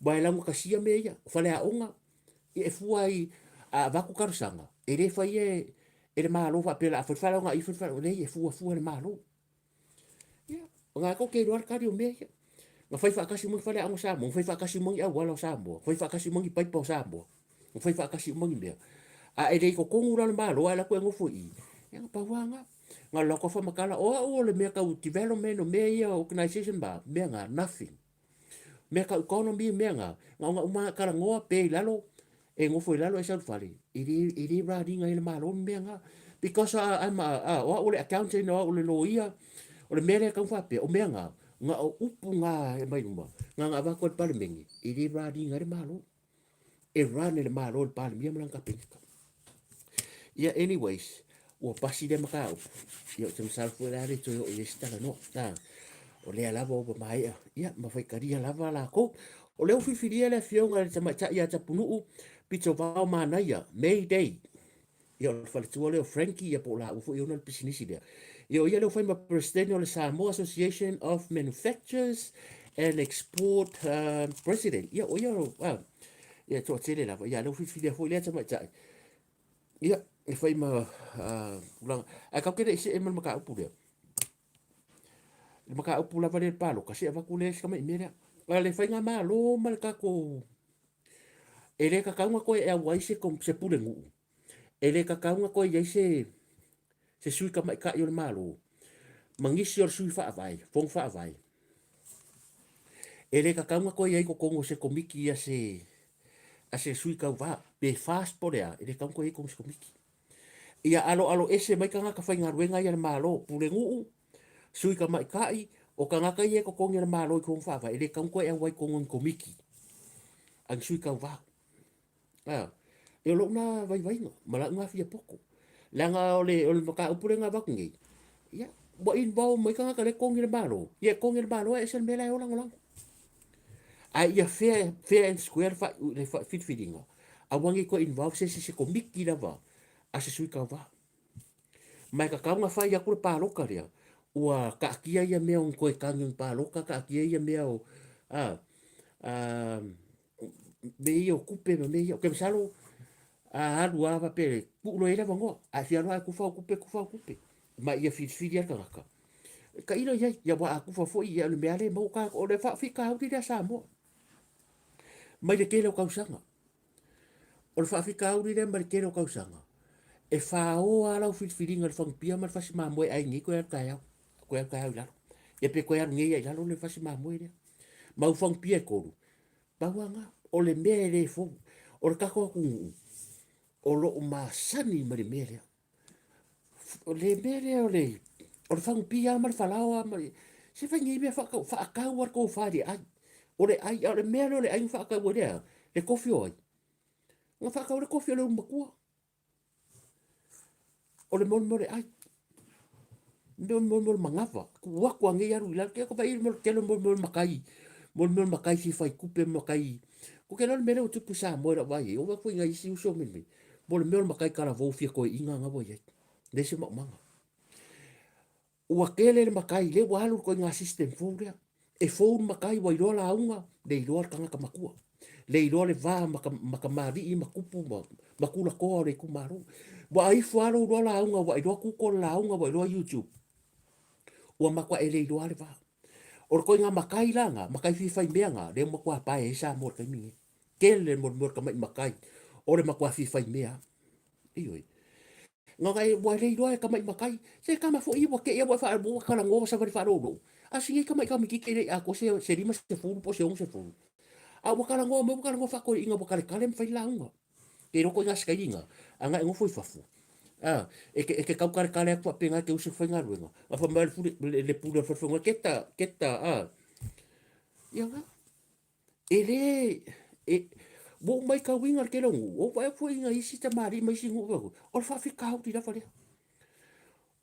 Bai langu kasia me ia, whale a onga. E fua i a vaku karusanga. E re whai e le malo wha pēla a whawhala o ngā i whawhala o nei e fua le malo. O ngā ko kei roar kari o me ia. Ngā whai whakasi mungi whale ango Samoa, ngā whai whakasi mungi au wala o Samoa, whai whakasi mungi paipa o Samoa, ngā whai whakasi mungi mea. A e rei ko kongura le malo, a la koe ngofo i. Ia ngā pawanga. Ngā loko whamakala, o le mea kau development o mea ia organisation ba, mea ngā nothing. Mea kau economy mea ngā ngā umanga kara ngoa pe lalo, e ngofo i lalo e sau whare. Iri rā ringa i le malo mea ngā. Because I'm o le accountant, o le lawyer, o le mea kau whape, o mea ngā. Ngā o upu ngā e mai numa. Ngā wako e pale mengi. Iri rā ringa le malo. E rāne le malo le pale mea malanga penika. Yeah, anyways, ua pasi le maka upu. Ia o te masalfu e rare toi o i estala no. O lea lava o pa mai. Ia, mawhaikaria lava la ko. O leo whiwhiria le fionga le tamata ia tapunuu. Pito vao manaia. May Day. Ia o whaletua leo Frankie ia po la ufu i ona le pisinisi lea. Ia o ia leo whaima president o le Samoa Association of Manufacturers and Export President. Ia o ia o ia toa tele lava. Ia leo whiwhiria hoi lea tamata. Ia, e whaima a kau kere isi e mana maka upu lea. Le maka upu lava le palo, kasi avaku le skama i mea. Le whainga maa lo mal kako. E le kakaunga koe e awai se pule ngu. E le kakaunga koe iai se sui ka mai ka i o le maa lo. Mangisi o le sui wha avai, fong wha avai. E le kakaunga koe iai ko kongo se komiki a se sui kau wha. Pe fast po lea, e le kaunga koe iai kongo se komiki. Ia alo ese mai ka ngaka whainga ruenga i le maa lo, pule ngu. Sui ka mai kai, o ka ngaka iai ko kongo i le maa lo i kong wha avai. E le kaunga koe e awai kongo i komiki. Ang sui kau wha. E lo na vai nga mala nga fia poko la nga ole maka upure nga vakungi ya bo in bo mai ka le kongi le malo ye kongi le malo e sel mela olang olang ai ya fair and square fa le fit fitting a wangi ko involve se komiki la va a se sui ka va mai ka nga fa ya ku pa lo ka ria ua ka kia ya me on ko ka ngin pa lo ka kia ya me o me yo kupe me yo ke salo alu ava pe pulo era vango a fia lo ku fa kupe ma ia fit ya ka ina ya wa ku fa fo ia le meale mo ka o le fa fika au dia Samoa mai le kelo kausanga o le fa fika au dia mai kelo kausanga e fa o ala fit ngal fang pia ma fa ma mo ai ni ko ka ya la e pe ko ya ngi ya lo le fa ma mo dia ma fang pia ko bawanga o le mele fo o le kako ku o lo masani mari mele o le mele o le fang pia mar falawa mari se fa ngi me fa ka war ko fa di ai o le mele o le ai fa ka wo le kofi oi nga fa ka o le kofi o le makua o le mon ai mon mangafa wa ko ngi ya ru la ke ko fa ir mo ke lo mon makai si fa kupe makai ko ke no mele o tupu sa mo ra vai o wa ko ngai si uso me mo le mel makai kala vo fia ko inga nga boye de se mo manga o akele le makai le wa lu ko nga system fo e fo makai wa iro la unga de iro kanga ka makua le iro le va maka mari i makupu makula ko le ku maru wa ai fo alo ro la unga wa iro ku ko la unga wa iro YouTube o makwa ele iro le va o ko nga makai langa makai fi fai meanga le mo kwa pa e sa mo ka mi kele mo ka mai makai o le makwa fi fai mea ioi nga kai wa le iro ka mai makai se ka ma fo i wa ke ia wa fa mo ka ngo sa fa ro asi ka mai ka mi ki a ko se rima se fu po se on se fu a wa ka ngo mo ka ngo fa ko inga wa ka le fai langa ke ro ko nga ska inga anga ngo foi fa fu e ke kau kare kare ko penga ke usu fai ngaruenga a fa mal fu le pu fa fa keta ya nga ele Mo mai ka winga ke longu. O vai fu inga isi ta mari mai singu wa. O fa fi ka uti da fa le.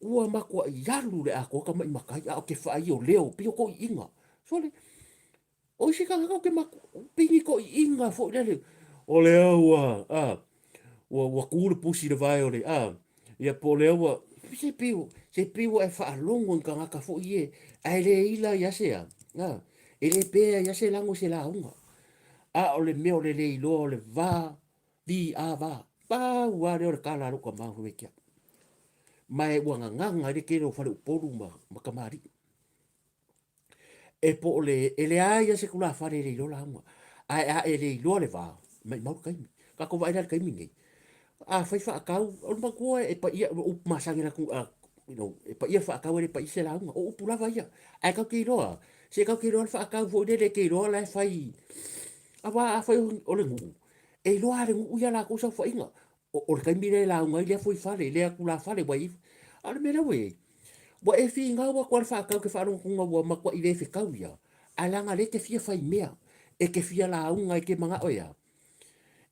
Ua makua yalu le ako ka mai makai a ke fa o leo pio ko inga. So le o isi ka ke maku pingi ko inga fo le. O leo wa kule pusi de vai o le ia po leo wa se piu e fa longo ka ngaka fo ie. Ai le ila ya se ele pe ya se lango se la unga. A o le meo le ilo o le va di a va. Pa wa le o kala ro ka ma hu kia. Mai wanga nganga le kero fa le poru ma kamari. E po le ele ai se kula fa le ilo la unga. Ai a ele ilo le va. Mai mau kai. Ka ko vai le kai mingi. A fai fa kau o ma ko e pa ia o masangira ku e pa ia fa kau e pa ise la unga. O pula vai ia. Ai ka ki roa. Se ka ki roa fa kau fo le ki roa la fai. Awa a fai o le ngu. E loa le ngu ia la ko sa fa inga. O le kai mire la unga ile foi fale le ku la fale wai. Ale me la we. Wa e fi nga wa kwa fa kau ke fa ro kunga wa ma kwa ile fi kau ia. Ala nga le ke fia fai mea. E ke fia la unga e ke manga oia.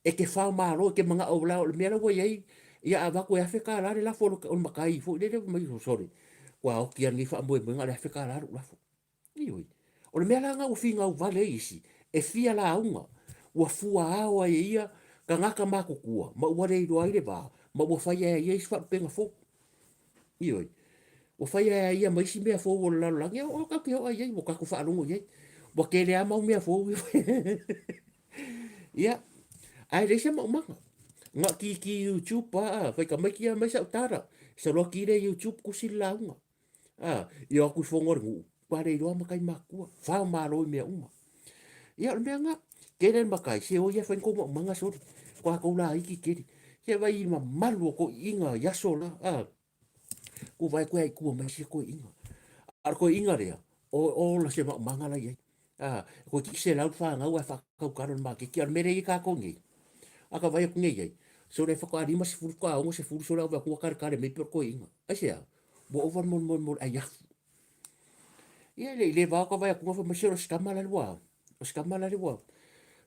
E ke fa malo ke manga o la me la we ai. Ia ava ko e fa ka la la fo o makai fo le mai sorry. Wa o ki ani fa mo e nga le fa ka la la fo. Ioi. O le mea langa o finga o vale isi. E fia la unga. Ua fua awa e ia. Ka ngaka mako kua. Ma ua rei roa ile ba. Ma ua fai e ia iswa penga fo. Ioi. Ua fai e ia ma isi mea fo o lalo langi. O ka ke hoa iei. Mo kako wha alungo iei. Ua ke lea mau mea fo. Ia. Ai reisa ma umanga. Nga ki YouTube pa. Fai ka mai kia mai sa utara. Sa roa ki re YouTube kusi la unga. Ia aku fongor ngu. Pare roa makai makua. Whao maroi mea uma. Ia le mea nga. Kere makai. Se o ia whain ko manga sori. Kwa kou la iki kere. Se vai ma malu ko inga yaso la. Ko vai koe ai kua mai se ko inga. Ar ko inga rea. O la se manga la iei. Ko ki se lau wha ngau e whakau karon ma ke ki ar mere i ka ko ngi. Aka vai ko ngi iei. So re whako arima se furu ka ongo se furu so lau wa kua kare me pio ko inga. Aisea. Bo over mon ai yafu. Ia le va ko vai ko fa masero skamala lua. Skamala lua.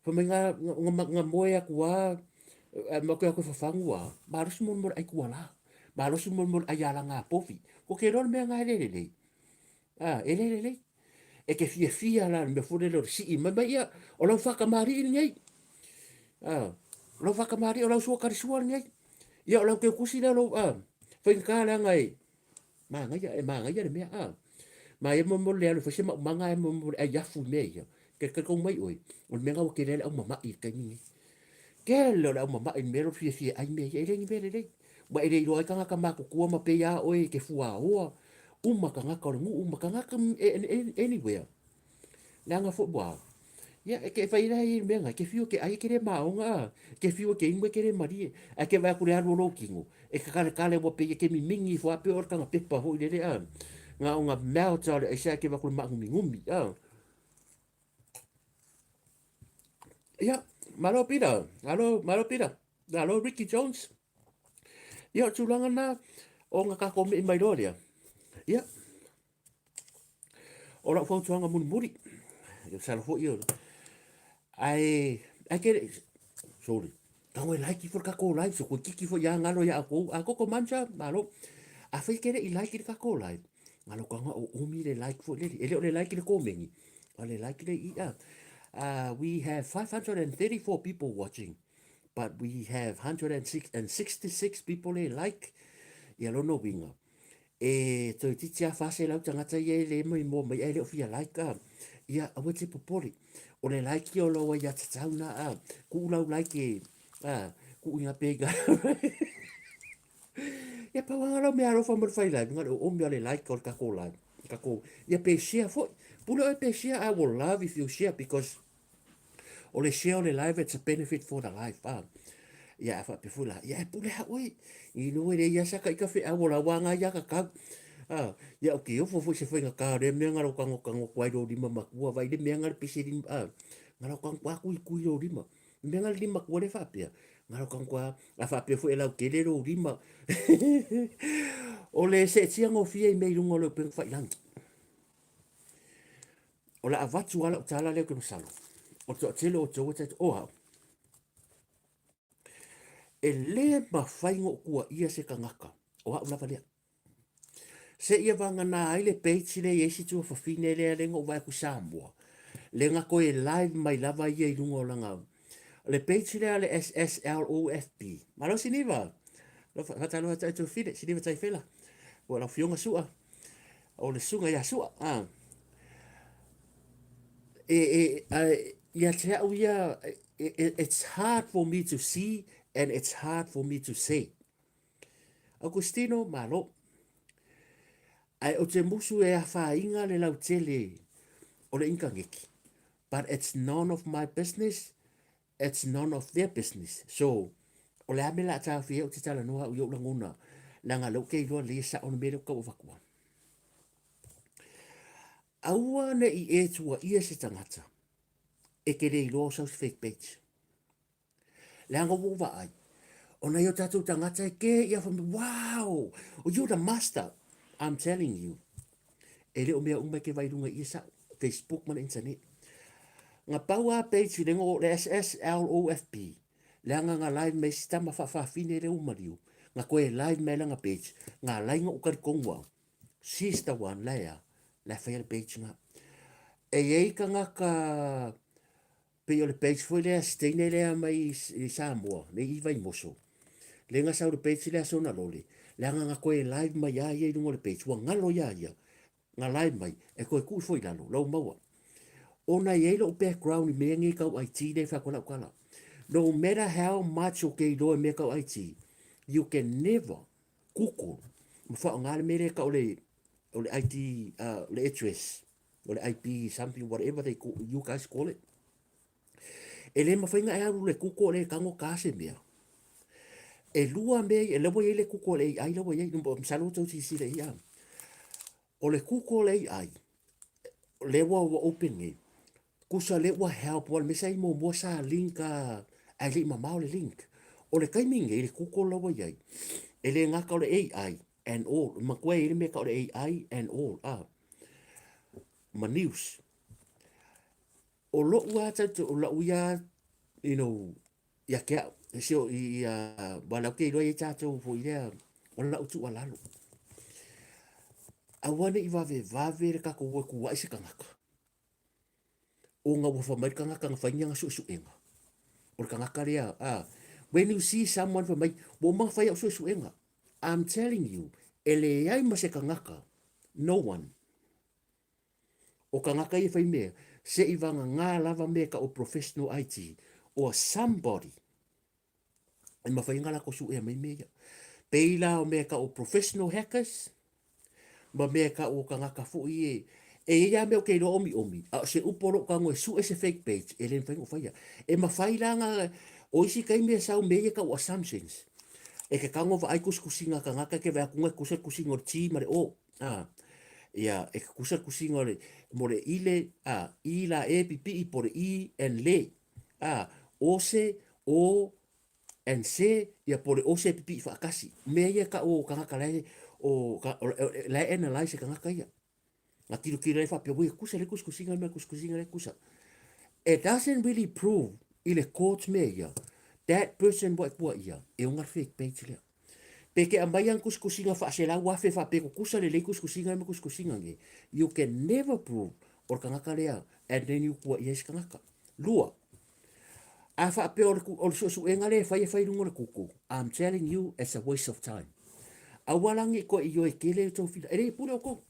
Fa menga nga moya kuwa ma ko fa fangua. Ba ro mon ai kuwa la. Ba ro mon ai ala nga pofi. Ko ke ron me nga le. Ele. E ke fia la me fo le si i ma ia o lo fa kamari ni. Lo fa kamari o lo so kar suar ni. Ia o lo ke kusi la lo fa ka la ngai. Ma ngai le me ma e mo le alo fese manga e mo e ya fu me ya ke ko mai oi o me nga ke le o mama i ke ni ke le o mama i mero fi ai me e le ni me le ba e le ro ka ka ma ku ma pe ya oi ke Faaauau uma ka nga ka ngu uma ka nga anywhere na nga fo ba ya ke fa ira i me nga ke fio ke ai ke le ma nga ke fio ke ingwe ke le mari e ke va ku le alo ro kingo e ka le mo pe ke mi mingi fo pe or ka pe pa ho le nga nga mel tale e sa ke va ku ma ngumi ya malo pira malo Ricky Jones ya tulanga na o nga ka ko me mai doria ya ora fo tuanga mun muri yo sa fo yo ai ke sorry tango like for ka ko like so ko kiki fo ya ngalo ya ako ko mancha malo a fe kere I like ka ko like ngalo ka nga o mi le like fo le ele le like le ko mengi ale like le we have 534 people watching, but we have 166 people like. Ia lono winga. E toi titia fase lau tangata ia le mo mai ele o fia like ia awe te popori. O le like o lo ia tatauna ku lau like ku inga pega. Ia pa wanga lau me aro fa mo fai like ngalo o me le like o ka ko like. Ka ko ia pe share fo. Pulo e pe share I will love if you share because o le share o le live it's a benefit for the life ia fa pe fula ia pule ha oi I no le ia sa kai ka fe a wala wanga ia ka ia o ke o fo se foi ka re me ngaro ka ngo kwai do di mama ku vai de me ngar pise di ngaro ka kwa ku do di ma me ngar di ma ku le fa pe ngaro ka kwa a fa pe foi la ke le do di ma o le se tia ngo fie me lungo le pe fa lang o la avatu ala tala le ko salo o to tele o to o e le mawhaingo kua ia se kangaka. O hau lava lea. Se ia vanga nā aile page le yesi tua whawhine lea lenga o vai ku Samoa. Lenga koe live mai lava ia i runga o langa. Le page lea le SSLOFP. Malo siniva. Lo fatalo hata tu fide, siniva tai fela. O la fionga sua. O le sunga ya sua. Ya te au ia, it's hard for me to see and it's hard for me to say. Agustino, malo. Ai o te musu e a whainga le lau tele o le inka ngeki. But it's none of my business, it's none of their business. So, o le amela ta fia o te tala noa o yo langona, langa lau kei loa le sa ono mele ka o wakua. Aua ne i e tua ia se tangata, e ke le i loa sa fake page. Langa wuwa ai, o na yo tatu tangata e ke ia from wow, o you're the master, I'm telling you. E le o mea umai ke vairunga ia sa Facebook man internet. Nga paua page le ngo le SSLOFP. Le nga live me stama fa fine le umariu. Nga koe live me nga page. Nga lainga ukari kongwa. Sister one lea. La fair page nga. E ei ka nga ka pe yo le page foi le steine le mai i Samoa. Le i vai moso. Le nga sa le page le sona lole. Le nga koe live mai ya ye le page. Wa ngalo ya ya. Nga live mai. E koe ku foi lalo. Lau maua. Ona yelo background me ngi ka IT le fa kola kola. No matter how much okay do me ka IT, you can never Google. Mo fa ngal me le ka ole IT le address or IP something whatever they call, you guys call it. Ele ma fa nga ya le Google le kango ka se me. E lua me e lewo ye le Google le ai lewo ye no saluto si si le ya. O le Google le ai. Lewo open it. Kusa le wa help wal me sai mo sa link a le mamau le link o le kaiming e le kuko lawa yai e le ngaka o le AI and all ma koe e le me ka o le AI and all ma news o lo ua tatu o la uia you know ya kia sio i wala ke lo i tatu fo i lea o la utu alalo a wane i vave re kako ua kuwa isi kangaka o nga wafa mai kangaka nga whainga nga su enga o kangaka rea when you see someone from my wo fai au su enga I'm telling you ele ai ma se kangaka no one o kangaka i fai me se i vanga ngā lava me ka o professional IT or somebody e ma fai ngala ko su e mai mea peila o me ka o professional hackers ma me ka o kangaka fu i e ia me o ke lo omi a se uporo ka ngo su ese fake page ele fai o fai e ma fai langa o isi kai me sau me ka o assumptions e ke kango va ai kuskusinga ka ngaka ke va kunga kusinga ti mare o ia e kusinga le more ile ila e pipi i por i en le o se o en se ia por o se pipi fa kasi me ia ka o ka ngaka le o la analyze ka ngaka ia nga tiro kira fa pe le kuskusinga le kusa it doesn't really prove ile court me ia that person what ia e unga fake page le peke ambai ang kuskusinga fa se la wa fe fa pe kusa le kuskusinga me kuskusinga nge you can never prove or kangaka lea and then you kuwa yes kangaka lua a fa pe or su enga le fa fa lungo le kuku I'm telling you it's a waste of time awalangi ko i yo e kele to fila ere pura ko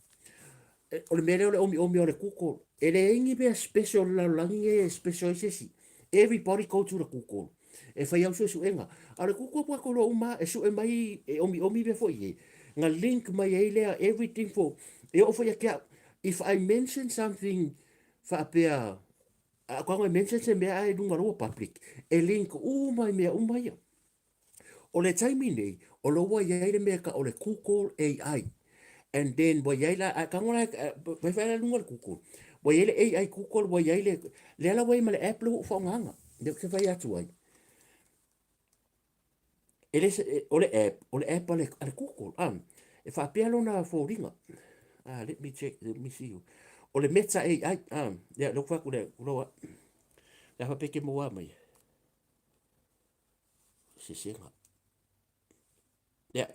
o le mele o omi o le kuku ere ingi be special la langi e special sesi everybody go to the kuku e fai au su enga a le kuku po ko lo uma e su e mai e omi be fo ye nga link mai e le everything for e o fo ya kia if I mention something fa apea ko I mention se me ai lunga ro public e link mai me mai o le time nei o lo wa ye le me ka o le Google AI and then wa ye la ka ngora ba fa la lunga Google wa ye le AI Google wa ye le la wa me le app lo fo nganga de se fa ya tu ai ele o le app o le Google e fa apea lo na fo ringa let me check let me see you o le meta AI ya lo fa ku le lo la fa peke mo wa mai se senga Ya.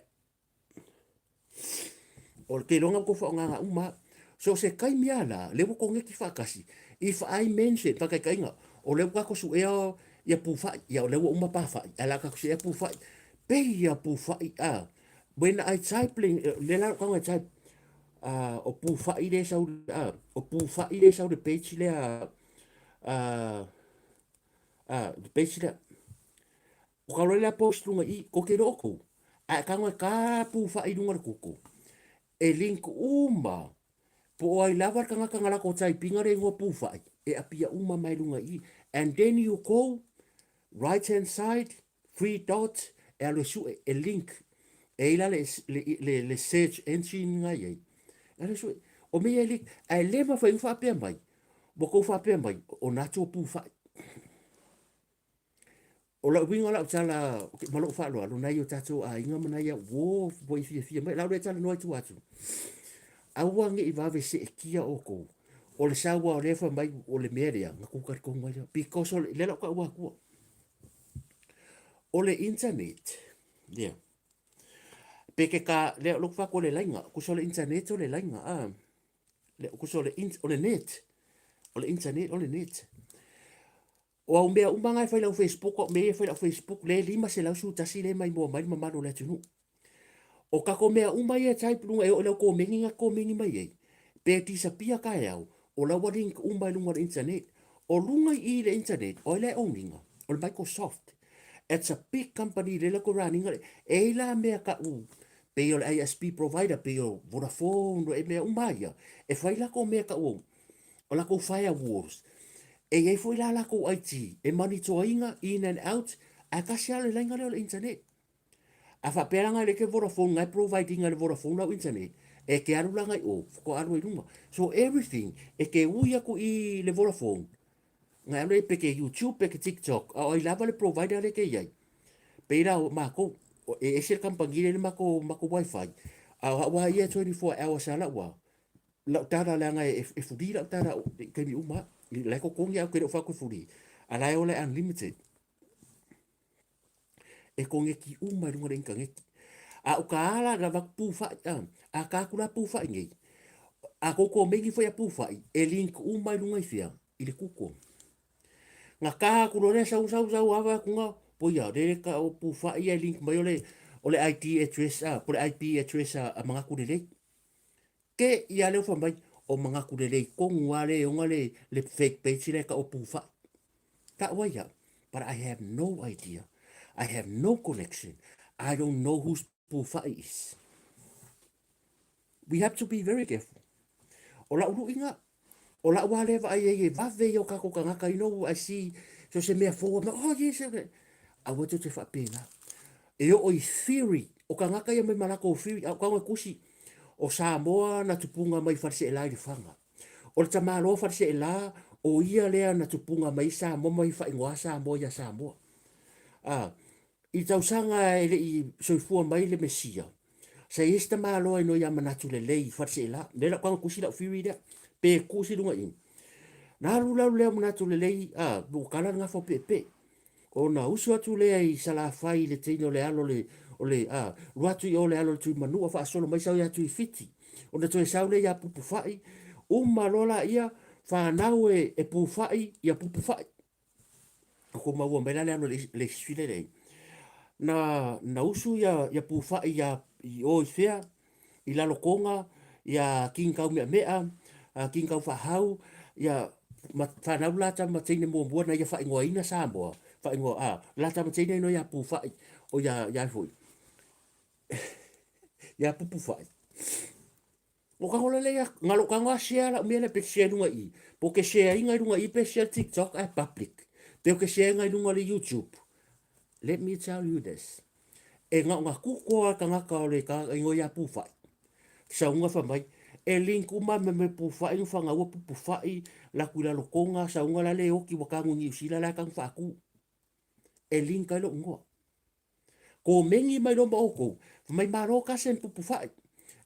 O ke longa ko fa nga uma. So se kai mia la, le ko ngeki fa kasi. If I mention pa kai nga, o le ko su ya pu fa ya le uma pa fa. Ala ka su ya pu fa. Pe ya pu fa a. When I typing le la ko nga type o pu fa i de sau o pu fa i de sau de page le de page le. O ka le post lunga i ko ke roko. A ka nga ka pu fa i lunga ko. E link uma po ai lava kanga kanga la ko tai pinga re ngo pufa e apia uma mai lunga i and then you go right hand side three dots e alo su e link e ila le search engine nga ye alo su o me e link e le ma fa infa pe mai bo ko fa pe mai o na cho pufa o la winga la tala malo fa lo na yo tato a inga mana ya wo boy fia mai la le tala no tu atu aua nge i wawe se e kia oko. O le sawa o lefa mai o le merea, nga kukar kong mai. Because o le lela ka ua kua. O le internet. Yeah. Peke ka lea luk wako le lainga. Kuso le internet o le lainga. Kuso o le net. O le internet o le net. O au mea umanga e whai lau Facebook. O mea e whai lau Facebook. Le lima se lau su tasi le mai mua mai mamano le tunu. O kako mea umai e tai plunga e o lau ko mengi nga ko mengi mai e. Pe tisa pia ka e au. O la waring umai lunga le internet. O lunga i le internet. O le owninga. O le Microsoft. It's a big company le la ko running. E la mea ka u. Pe o le ISP provider. Pe o Vodafone. E mea umai ya. E whai la ko mea ka u. O la ko firewalls. E e foi la ko IT. E manitoa inga in and out. A kasi ale lenga le internet. A fa peranga le ke Vodafone ngai providing le Vodafone na internet e ke aru langa o ko aru i runga so everything e ke uia ko i le Vodafone ngai le pe ke YouTube pe ke TikTok o i lava le provider le ke ai pe ra ma ko e se company le ma ko wifi a wa ia 24 hours ala wa la tara langa e fudi la tara ke mi uma le ko ko ngia ko fa ko fudi ala e ole unlimited e ko ngeki uma runga ringa ngeki a o ka ala na va pufa a ka kula pufa ngi a ko ko mengi foi a pufa e link uma runga fia i le kuko nga ka ku le sau ava kunga po ya de ka o pufa i e link mai ole IT address po le IP address a manga ku le ke ia le fa mai o manga ku le ko ngale o ngale le fake page le ka o pufa ka wa ya but I have no idea. I have no connection. I don't know whose pufa is. We have to be very careful. O la uru inga. O la ua lewa ai e vave o kako kangaka ino I see. So se mea fōa. Oh yes. A watu te whapena. E o i theory. O kangaka ia mai malako o theory. A kanga kusi. O Samoa na tupunga mai farse e lai whanga. O le tamalo farse e la. O ia lea na tupunga mai Samoa mai whaingoa Samoa ia Samoa. I tausanga e le i soifua mai le mesia. Sa esta malo no ya manatu le lei farse la. Le la kwanga kusi la fiwi da. Pe kusi lunga in. Na rula le manatu le lei bu kala nga fo pepe. O na usu atu le ai sala fai le tino le alo le o le ruatu i o le alo tu manu fa solo mai sa ya tu fiti. O na to sa le ya pupu fai. Malola ia fa nawe e pupu fai ya pupu fai. Ko ma wo mela le alo le sfile le. Na usu ya pufa ya i o fea i lalo konga ya king kau mea king kau fahau ya whanau lata matene mo mua na ya whaingoa ina Samoa whaingoa lata matene no ya pufa o ya hui ya pupufa o ka ngola le ngalo ka ngoa share la mele pe share nunga i po ke share inga nunga i pe share TikTok a public pe ke share inga nunga le YouTube. Let me tell you this. E nga kukoa ka ngaka o le ka ingo ya pufai. Sa unga fa mai. E link uma me pufai no fanga ua pufai la kuila lokonga sa unga la le oki waka ngungi usila la kang faku. E link ka lo ungo. Ko mengi mai lo maoko. Mai maro ka sen pufai.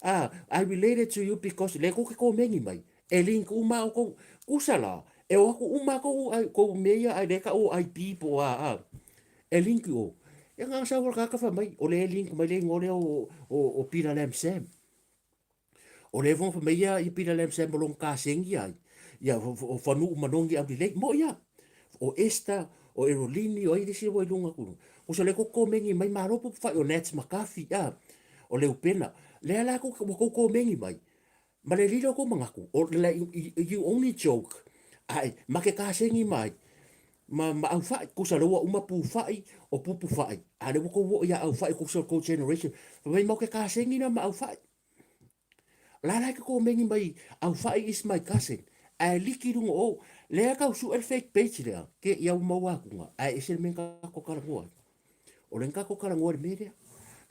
I related to you because le ko mengi mai. E link uma o kusala. E o aku uma ko meia ai leka o IP po e link o. e nga sa wal ka fa mai o le link mai le ngole o pila lem sem o le von fa mai ya i pila lem sem bolong ka sengi ai ya o fanu manongi au le mo ya o esta o erolini o iri si o ilunga kuru o se le ko mengi mai maropo fa o nets makafi ya o le upena le ala ko mengi mai ma le lilo ko mangaku o le you only joke ai ma ke ka sengi mai ma au fai ko sa loa uma pu fai o pupu fai ale ko wo ya au fai ko so ko generation mai mo ke ka sengi na ma au fai la la ko mengi mai au fai is my cousin ai liki rungo o le ka su el fake page le ke ya uma wa ku ai ese men ka ko kala ngo o len ka ko kala ngo media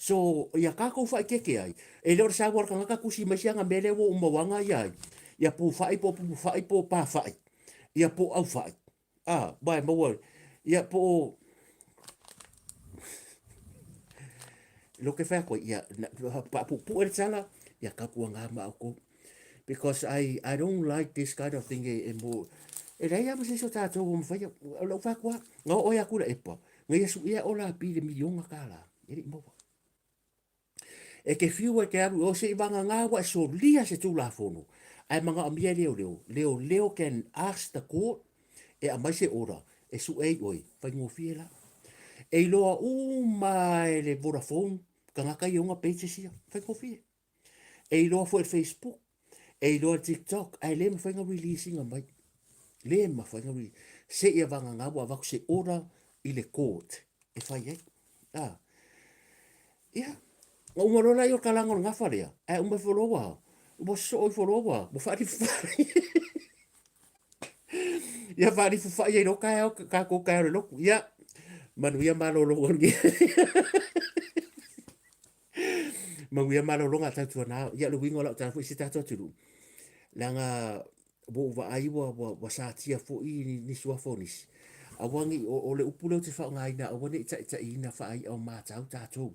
so ya ka ko fai ke ai e le sa war ka ku si mesianga mele wo uma wanga ya pu fai po pa fai ya po au fai bai mo ya po lo que fa ko ya pa pu el sala ya ka ku nga ma ko because I don't like this kind of thing e mo e le ya mo se so ta to mo fa lo fa ko no o ya ku le po ngai su ya ola pi de millionga kala e mo e ke fiu e ke aru o se i wanga ngā wa so lia se tū la fono ai manga amia leo can ask the court e a mai se ora e su ei oi fai ngō fiela e loa mai le Vodafone ka ngaka i onga page sia fai ngō fie e loa fo e Facebook e loa TikTok ai le fai ngā releasing a mai le ma fai ngā se i wanga ngā wa waku se ora i le court e fai ei ia o mo rola yo kalanga nga faria e o mo folowa mo so folowa mo fari fari ya fari fari no ka ko ka lo ya manu ya malo lo ngi manu ya malo lo nga ta tu na ya lo wingo la ta fu sita to tu langa bo va ai wa sa tia fo i ni sua fonis a wangi o le upulo te fa nga ina o woni ta ina fa ai o ma ta tu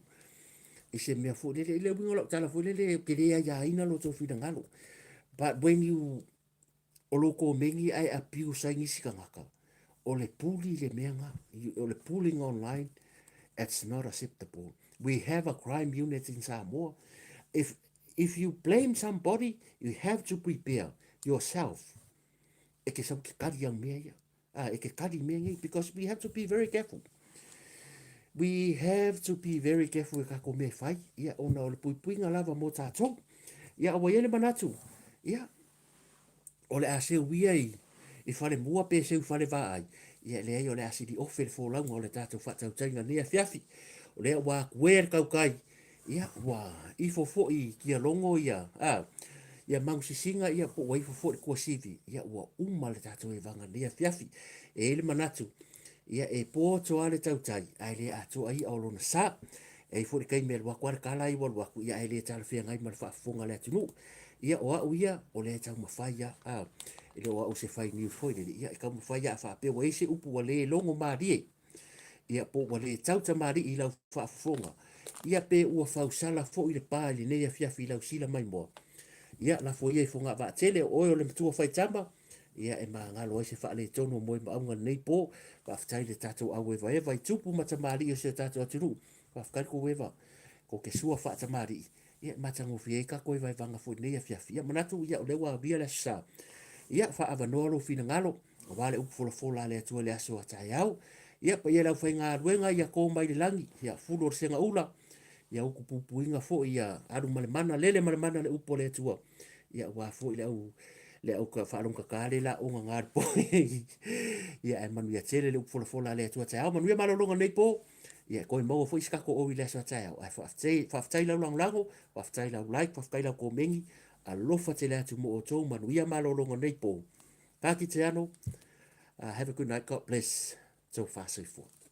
e se mea fu le wingo lo tala fu le ke le ya ina lo to fina ngalo but when you o lo ko mengi ai apiu sa ngi sikangaka o le puli le menga o le pulling online it's not acceptable we have a crime unit in Samoa if you blame somebody you have to prepare yourself e ke sam ke kari yang mea e ke kari mea because we have to be very careful we have to be very careful ka ko me fai ia ona o le puipuinga lava mo tātou ia o ele manatu ia o le ase wia i fale mua pe se fale va ai ia le ai o le ase di offer fo lang o le tātou fatau tainga nia fiafi o le wa kuer kau kai ia wa i fo i kia longo ia ia mang singa ia po wai fo ko sivi ia wa uma le tātou e vanga nia fiafi e ele manatu ia e po to ale tau tai ai le atu ai o lona sa e fo kai me wa kwar kala i wa ku ia ele tal fia ngai mal fa fonga le tunu ia o ia o le tau mafaya ele o se fai ni foi le ia ka mafaya fa pe we se upu le longo mari ia po wale tau ta mari i lau fa fonga ia pe u fa sala fo i le pa le ne fia fi lau sila mai mo ia la fo ia fonga va tele o le tu fai tamba ia e ma ngalo se fa le tono mo ma nga nei po va ftai le tato a we vai tupu mata mari o se tato atu va fkai ko weva ko ke sua fa ta mari ia mata ngo fie ka ko vai vanga fo nei fia fia manatu ia le wa via le sa ia fa ava no lo fina ngalo wale upu fo la le tu le aso ta yau ia pa ia lau fai ngā ruenga ia ko mai le langi ia fulo senga ula ia uku pupuinga fo ia aru malemana lele malemana le upo le tua ia wa fo le au ka whaalong ka kāre la o ngā po ia e manu ia tele le upo fola le tua tai au manu ia malolonga nei po ia koe maua fo iskako o i le sa tai au ai whaftai lau lang lango whaftai lau like whaftai lau ko mengi a lofa te le atu mo o tō manu ia malolonga nei po ka ki te ano have a good night God bless so far so forth